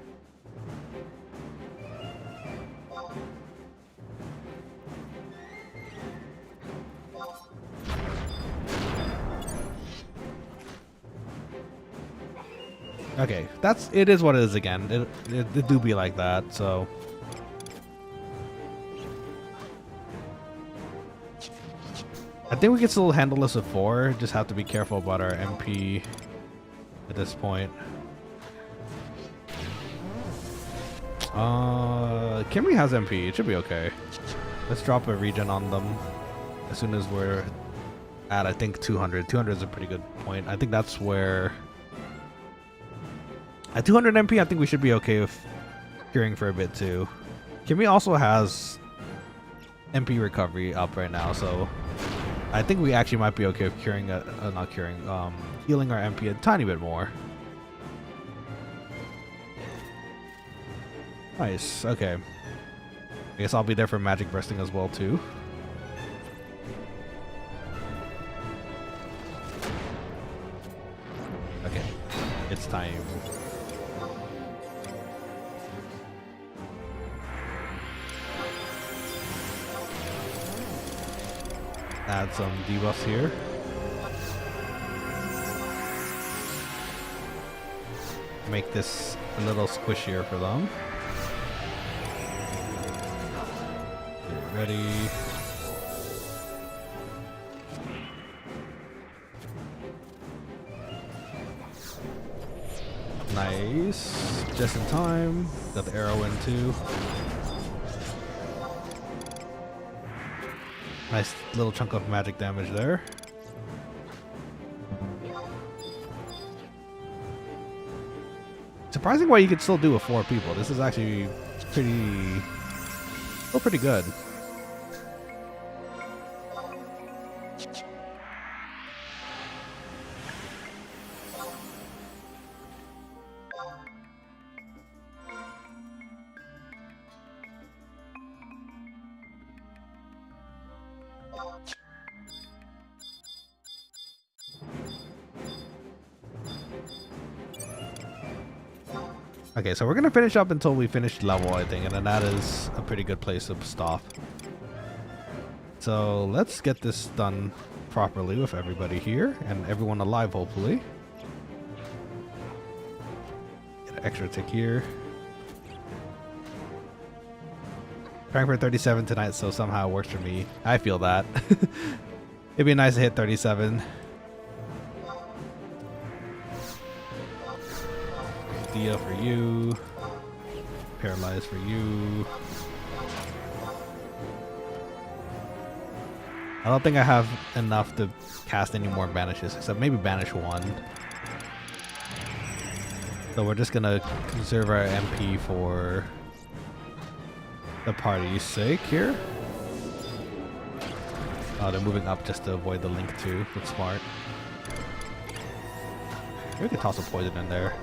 A: Okay, it is what it is again. It do be like that, so. I think we can still handle this with 4. Just have to be careful about our MP at this point. Kimry has MP. It should be okay. Let's drop a regen on them as soon as we're at, I think, 200. 200 is a pretty good point. I think that's where... At 200 MP, I think we should be okay with curing for a bit, too. Kimry also has MP recovery up right now, so... I think we actually might be okay with curing, not curing, healing our MP a tiny bit more. Nice, okay. I guess I'll be there for magic bursting as well too. Okay, it's time. Add some debuffs here. Make this a little squishier for them. Get ready. Nice. Just in time. Got the arrow in too. Nice little chunk of magic damage there. Surprising why you could still do with 4 people. This is actually still pretty good. Okay, so we're gonna finish up until we finish level, I think, and then that is a pretty good place to stop. So let's get this done properly with everybody here and everyone alive, hopefully. Get an extra tick here. Trying for 37 tonight, so somehow it works for me. I feel that. It'd be nice to hit 37. Dia for you. Paralyze for you. I don't think I have enough to cast any more banishes, except maybe banish 1. So we're just gonna conserve our MP for the party's sake here. Oh, they're moving up just to avoid the link too. That's smart. Maybe we could toss a poison in there.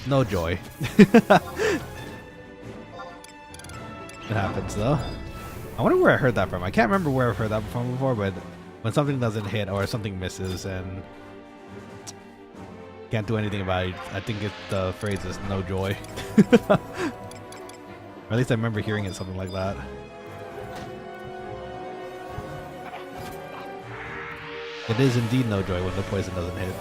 A: No joy. It happens though. I wonder where I heard that from. I can't remember where I've heard that from before, but when something doesn't hit or something misses and can't do anything about it, I think the phrase is no joy. Or at least I remember hearing it, something like that. It is indeed no joy when the poison doesn't hit.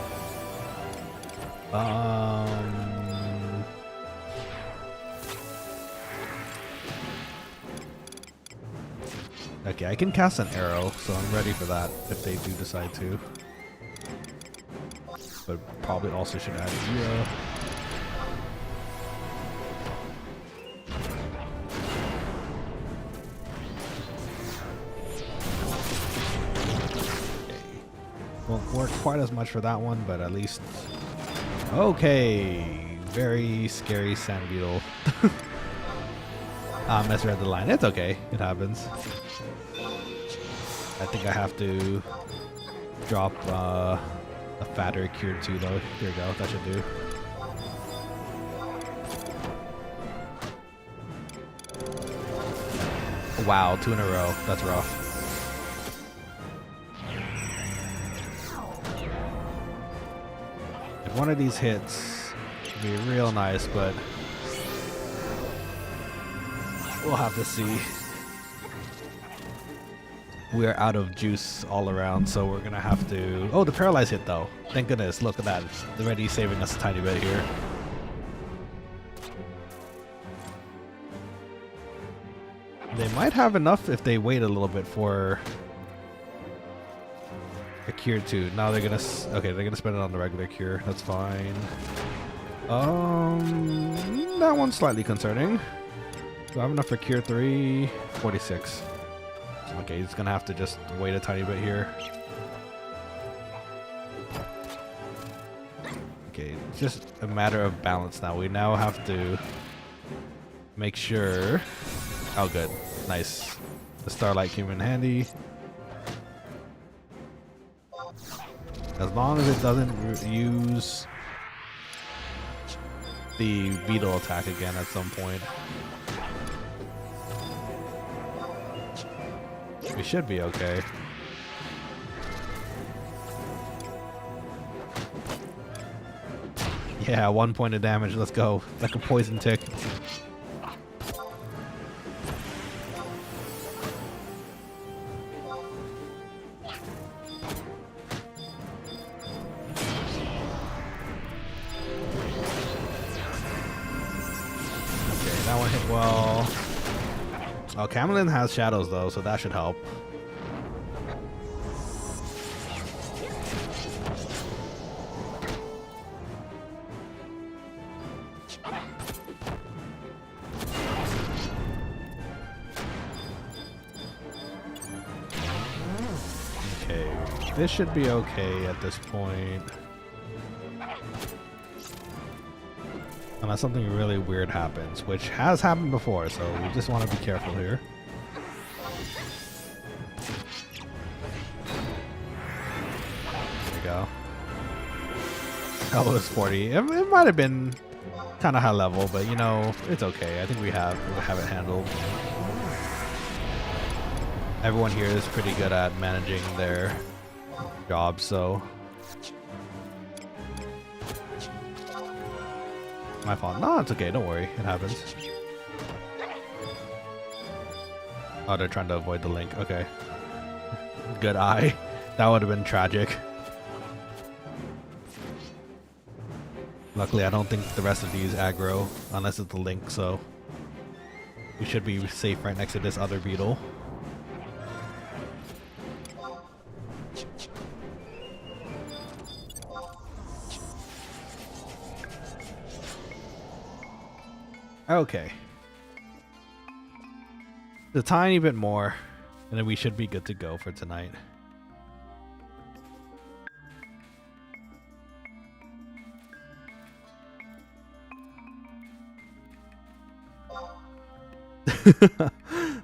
A: Okay, I can cast an arrow, so I'm ready for that if they do decide to. But probably also should add Heya. Won't work quite as much for that one, but at least... Okay, very scary sand beetle. Misread the line. It's okay, it happens. I think I have to drop a fatter cure too though. Here we go, that should do. Wow, 2 in a row, that's rough. If one of these hits, it'd be real nice, but we'll have to see. we're out of juice all around, so we're gonna have to. Oh, the paralyze hit though. Thank goodness. Look at that. It's already saving us a tiny bit here. They might have enough if they wait a little bit for a cure too. Now they're gonna. Okay, they're gonna spend it on the regular cure. That's fine. That one's slightly concerning. Do I have enough for cure 3? 46. Okay, he's gonna have to just wait a tiny bit here. Okay, it's just a matter of balance now. We now have to make sure. Oh, good. Nice. The Starlight came in handy. As long as it doesn't use the beetle attack again at some point. We should be okay. Yeah, 1 point of damage. Let's go. Like a poison tick. Okay, that one hit well. Oh, Camelin has shadows though, so that should help. Okay, this should be okay at this point. Unless something really weird happens, which has happened before, so we just want to be careful here. There we go. That was 40. It might have been kind of high level, but you know, it's okay. I think we have it handled. Everyone here is pretty good at managing their jobs, so. My fault. No, it's okay. Don't worry. It happens. Oh, they're trying to avoid the link. Okay. Good eye. That would have been tragic. Luckily, I don't think the rest of these aggro unless it's the link, so we should be safe right next to this other beetle. Okay. A tiny bit more, and then we should be good to go for tonight.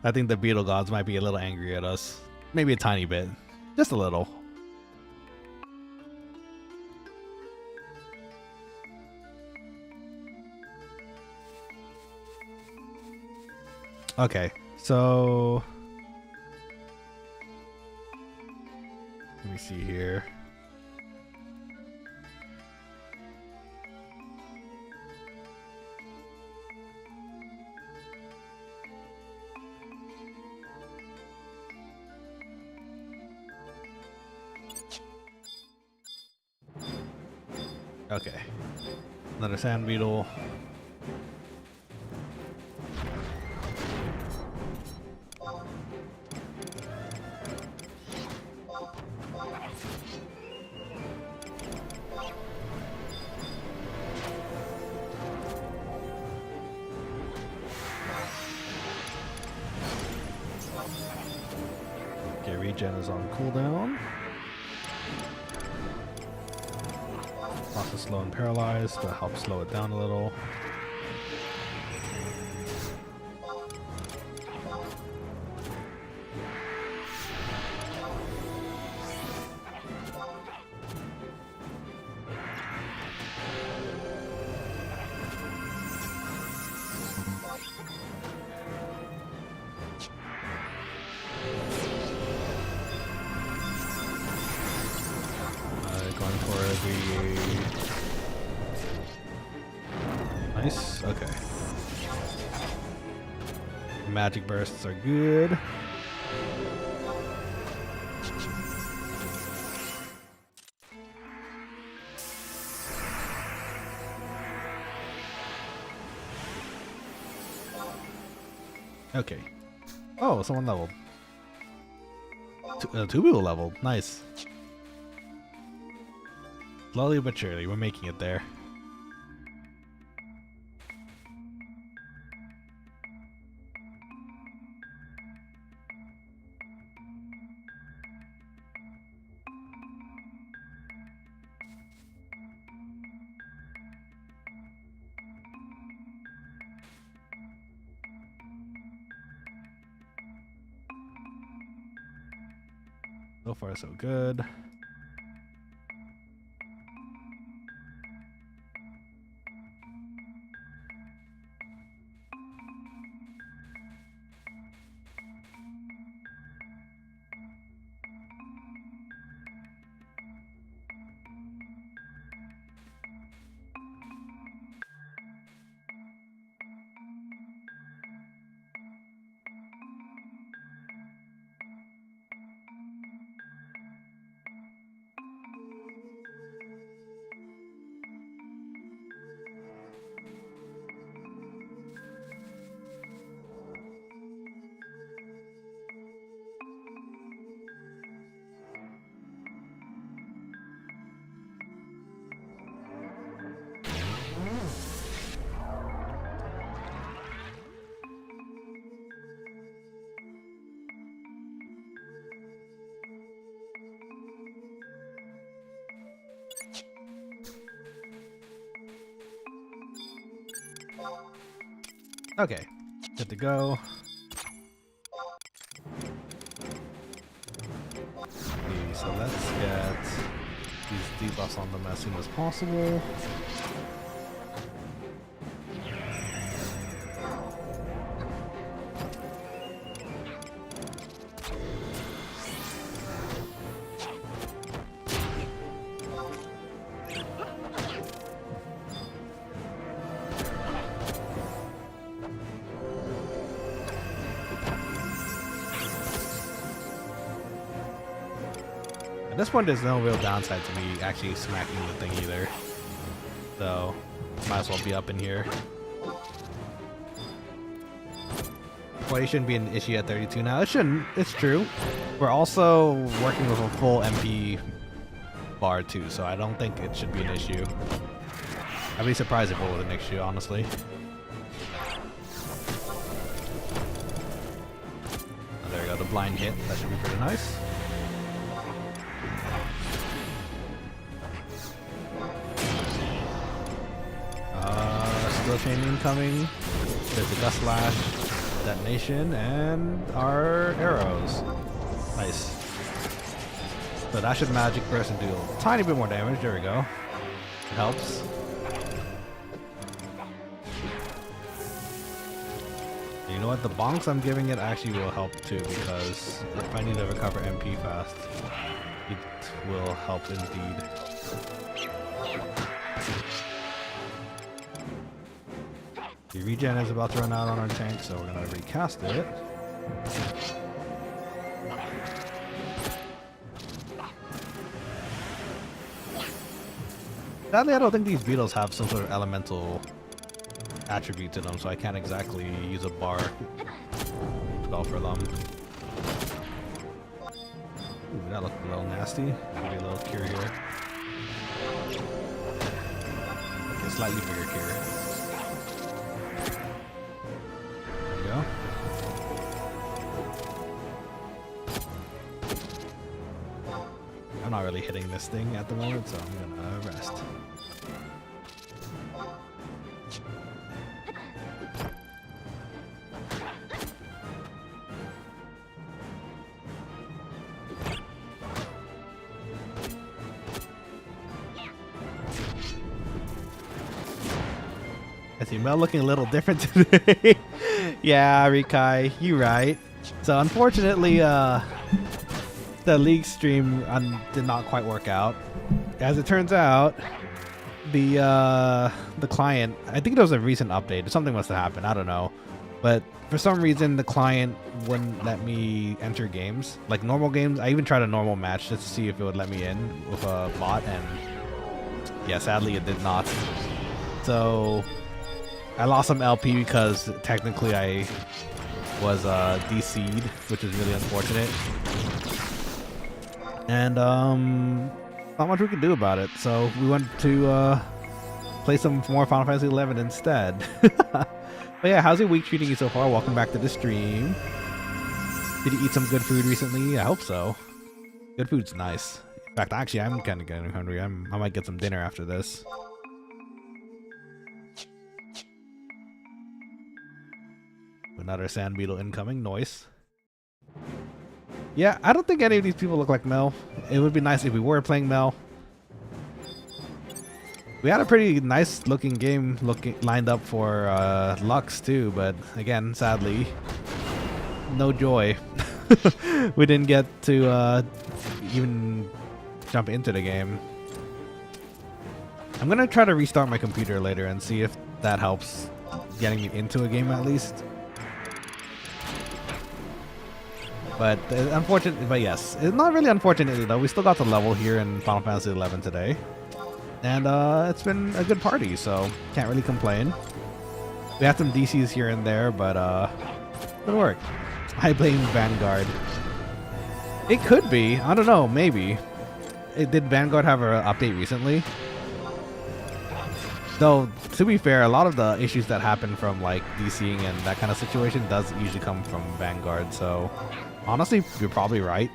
A: I think the beetle gods might be a little angry at us. Maybe a tiny bit. Just a little. Okay, so let me see here. Okay, another sand beetle. Okay, regen is on cooldown. Lots of slow and paralyzed to help slow it down a little. Going for the nice. Okay. Magic bursts are good. Okay. Oh, someone leveled. Two people leveled. Nice. Slowly but surely, we're making it there. So far, so good. Okay, good to go. Okay, so let's get these debuffs on them as soon as possible. At this point, there's no real downside to me actually smacking the thing either. So, might as well be up in here. Well, it shouldn't be an issue at 32 now. It shouldn't. It's true. We're also working with a full MP bar too, so I don't think it should be an issue. I'd be surprised if it was an issue, honestly. Oh, there we go, the blind hit. That should be pretty nice. Skill chain incoming. There's a gust slash, detonation, and our arrows. Nice. So that should magic burst and do a tiny bit more damage. There we go. It helps. You know what? The bonks I'm giving it actually will help too, because if I need to recover MP fast, it will help indeed. The regen is about to run out on our tank, so we're gonna recast it. Sadly, I don't think these beetles have some sort of elemental attribute to them, so I can't exactly use a bar spell for them. Ooh, that looked a little nasty. Maybe a little cure here. Okay, slightly bigger cure. There we go. I'm not really hitting this thing at the moment, so I'm gonna rest. I see Mel looking a little different today. Yeah, Rikai, you right. So unfortunately, the league stream did not quite work out. As it turns out, the client, I think there was a recent update. Something must have happened. I don't know. But for some reason, the client wouldn't let me enter games. Like normal games, I even tried a normal match just to see if it would let me in with a bot. And yeah, sadly, it did not. So I lost some LP because technically I was DC'd, which is really unfortunate. And not much we could do about it, so we went to play some more Final Fantasy XI instead. But yeah, how's your week treating you so far? Welcome back to the stream. Did you eat some good food recently? I hope so. Good food's nice. In fact, actually, I'm kind of getting hungry. I might get some dinner after this. Another sand beetle incoming. Noise. Yeah, I don't think any of these people look like Mel. It would be nice if we were playing Mel. We had a pretty nice looking game lined up for Lux too, but again, sadly, no joy. We didn't get to even jump into the game. I'm gonna try to restart my computer later and see if that helps getting me into a game at least. But but yes, it's not really unfortunately though. We still got the level here in Final Fantasy XI today. And it's been a good party, so can't really complain. We had some DCs here and there, but it worked. I blame Vanguard. It could be. I don't know. Maybe. Did Vanguard have an update recently? Though, to be fair, a lot of the issues that happen from like DCing and that kind of situation does usually come from Vanguard. So, honestly, you're probably right.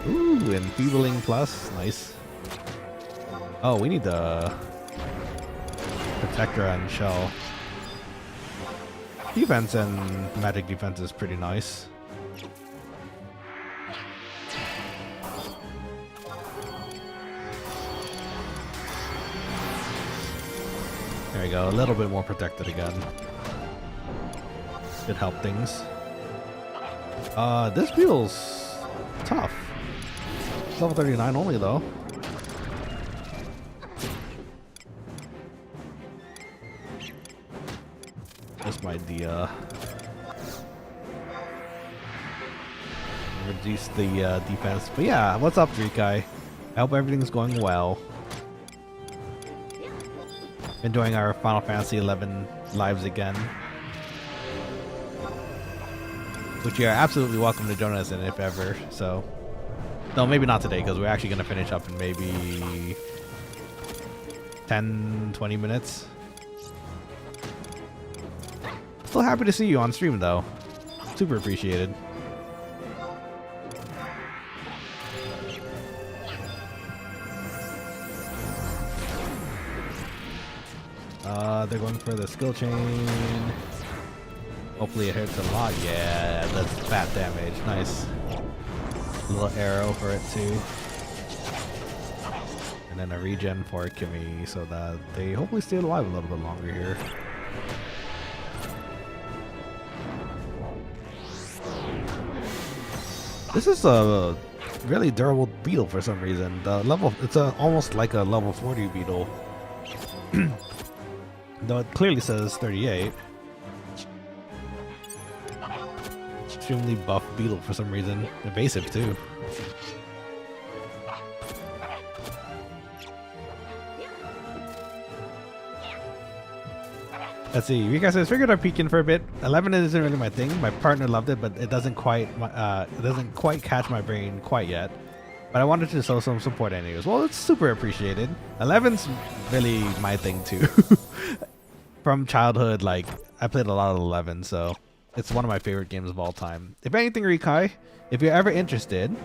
A: Ooh, enfeebling plus. Nice. Oh, we need the Protector and Shell. Defense and magic defense is pretty nice. There we go, a little bit more protected again. Should help things. This feels tough. Level 39 only though. This might be reduce the defense. But yeah, what's up, Rikai? I hope everything's going well. Enjoying our Final Fantasy XI lives again. Which you are absolutely welcome to join us in if ever, so. No, maybe not today, because we're actually going to finish up in maybe 10-20 minutes. Still happy to see you on stream, though. Super appreciated. They're going for the skill chain. Hopefully it hits a lot. Yeah, that's fat damage. Nice. A little arrow for it too. And then a regen for Kimmy so that they hopefully stay alive a little bit longer here. This is a really durable beetle for some reason. The level, it's almost like a level 40 beetle. Though it clearly says 38. Extremely buff beetle for some reason. Evasive too. Let's see. You guys says figured I'd peek in for a bit. 11 isn't really my thing. My partner loved it, but it doesn't quite catch my brain quite yet. But I wanted to show some support anyways. Well, it's super appreciated. 11's really my thing too. From childhood, like I played a lot of 11, so it's one of my favorite games of all time. If anything, Rikai, if you're ever interested,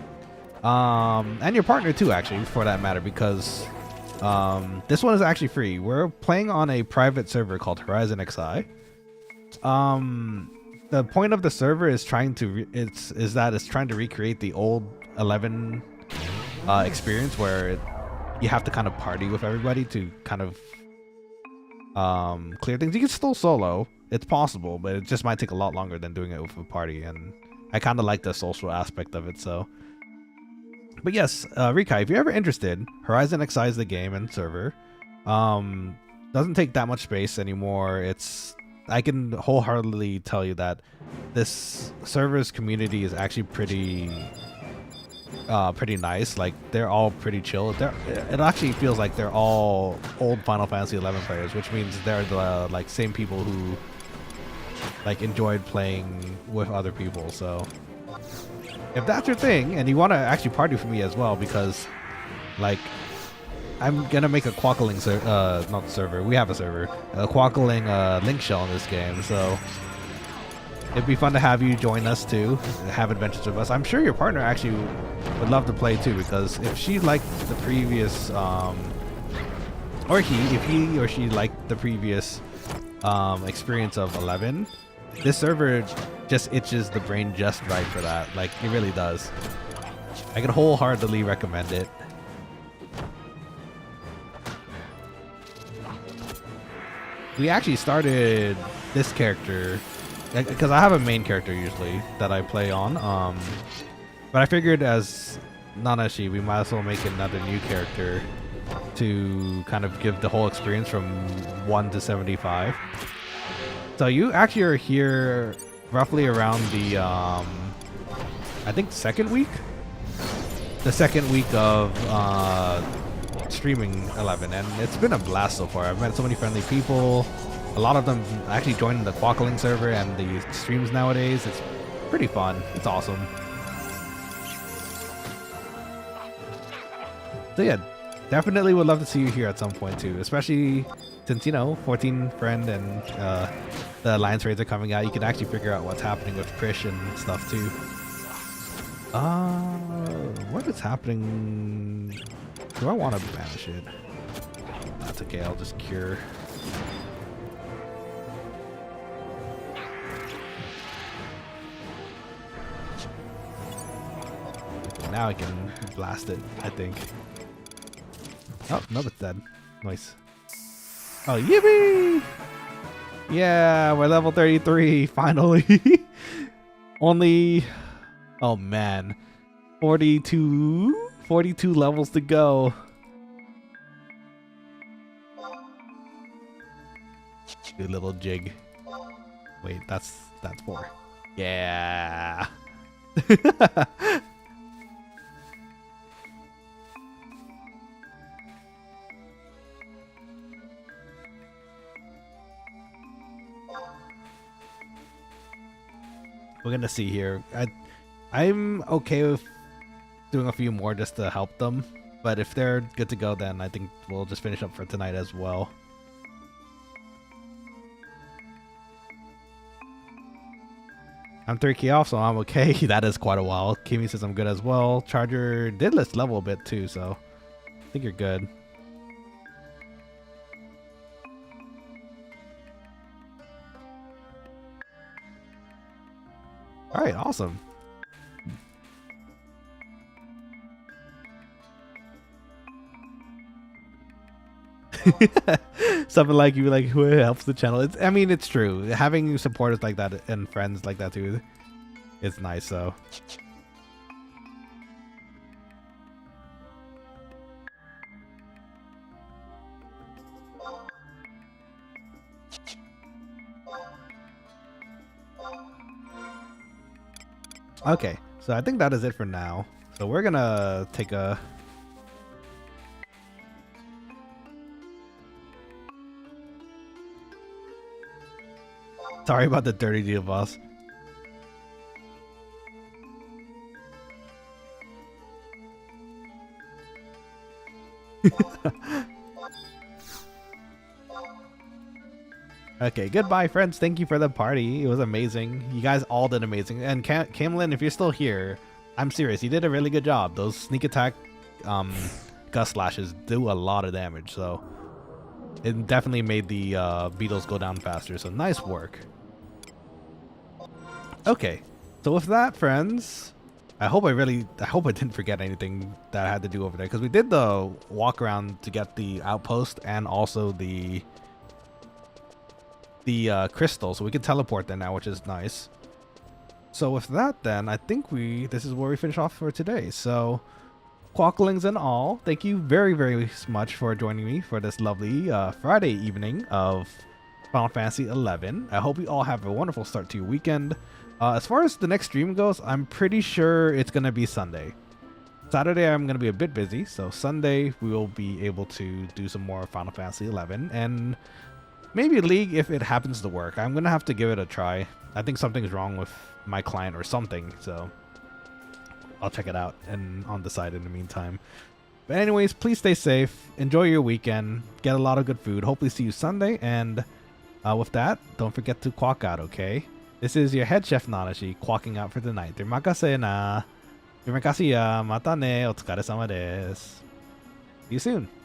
A: and your partner too, actually, for that matter, because this one is actually free. We're playing on a private server called Horizon XI. The point of the server is trying to it's trying to recreate the old 11 experience where you have to kind of party with everybody to kind of clear things. You can still solo. It's possible, but it just might take a lot longer than doing it with a party, and I kind of like the social aspect of it, so. But yes, Rikai, if you're ever interested, Horizon XI is the game and server. Doesn't take that much space anymore. I can wholeheartedly tell you that this server's community is actually pretty pretty nice. Like they're all pretty chill. It actually feels like they're all old Final Fantasy 11 players, which means they're the like same people who like enjoyed playing with other people. So if that's your thing and you want to actually party with me as well, because like I'm gonna make a Quokkalings not server. We have a server, a Quokkaling link shell in this game. So it'd be fun to have you join us too, have adventures with us. I'm sure your partner actually would love to play too, because if she liked the previous, if he or she liked the previous experience of 11, this server just itches the brain just right for that. Like it really does. I can wholeheartedly recommend it. We actually started this character because I have a main character usually that I play on, but I figured as Nanashi we might as well make another new character to kind of give the whole experience from 1 to 75. So you actually are here roughly around the I think second week of streaming 11, and it's been a blast so far. I've met so many friendly people. A lot of them actually joined the Quokkaling server and the streams nowadays. It's pretty fun. It's awesome. So yeah, definitely would love to see you here at some point too, especially since, you know, 14 friend and the Alliance raids are coming out. You can actually figure out what's happening with Krish and stuff too. What is happening? Do I want to banish it? That's okay, I'll just cure. Now I can blast it, I think. Oh, no, it's dead. Nice. Oh, yippee! Yeah, we're level 33, finally. Only, oh man, 42 levels to go. Do a little jig. Wait, that's 4. Yeah. We're gonna see here. I'm okay with doing a few more just to help them, but if they're good to go, then I think we'll just finish up for tonight as well. I'm 3k off, so I'm okay. That is quite a while. Kimi says I'm good as well. Charger did list level a bit too, so I think you're good. All right, awesome. Something like you like who helps the channel. I mean, it's true. Having supporters like that and friends like that too, it's nice. So. Okay, so I think that is it for now. So we're gonna take a... Sorry about the dirty deal, boss. Okay, goodbye, friends. Thank you for the party. It was amazing. You guys all did amazing. And Camlin, if you're still here, I'm serious. You did a really good job. Those sneak attack gust slashes do a lot of damage, so it definitely made the beetles go down faster. So nice work. Okay, so with that, friends, I hope I didn't forget anything that I had to do over there, because we did the walk around to get the outpost and also the crystal, so we can teleport there now, which is nice. So with that, then I think this is where we finish off for today. So Quokkalings and all, thank you very, very much for joining me for this lovely Friday evening of Final Fantasy 11. I hope you all have a wonderful start to your weekend. As far as the next stream goes, I'm pretty sure it's gonna be Sunday. Saturday I'm gonna be a bit busy, so Sunday we will be able to do some more Final Fantasy 11 and maybe League if it happens to work. I'm gonna have to give it a try. I think something's wrong with my client or something, so I'll check it out and on the side in the meantime. But anyways, please stay safe. Enjoy your weekend. Get a lot of good food. Hopefully see you Sunday. And with that, don't forget to quack out, okay? This is your head chef Nanashi quacking out for the night. Terima kasih na. Terima kasih ya. Mata ne. Otsukaresama desu. See you soon.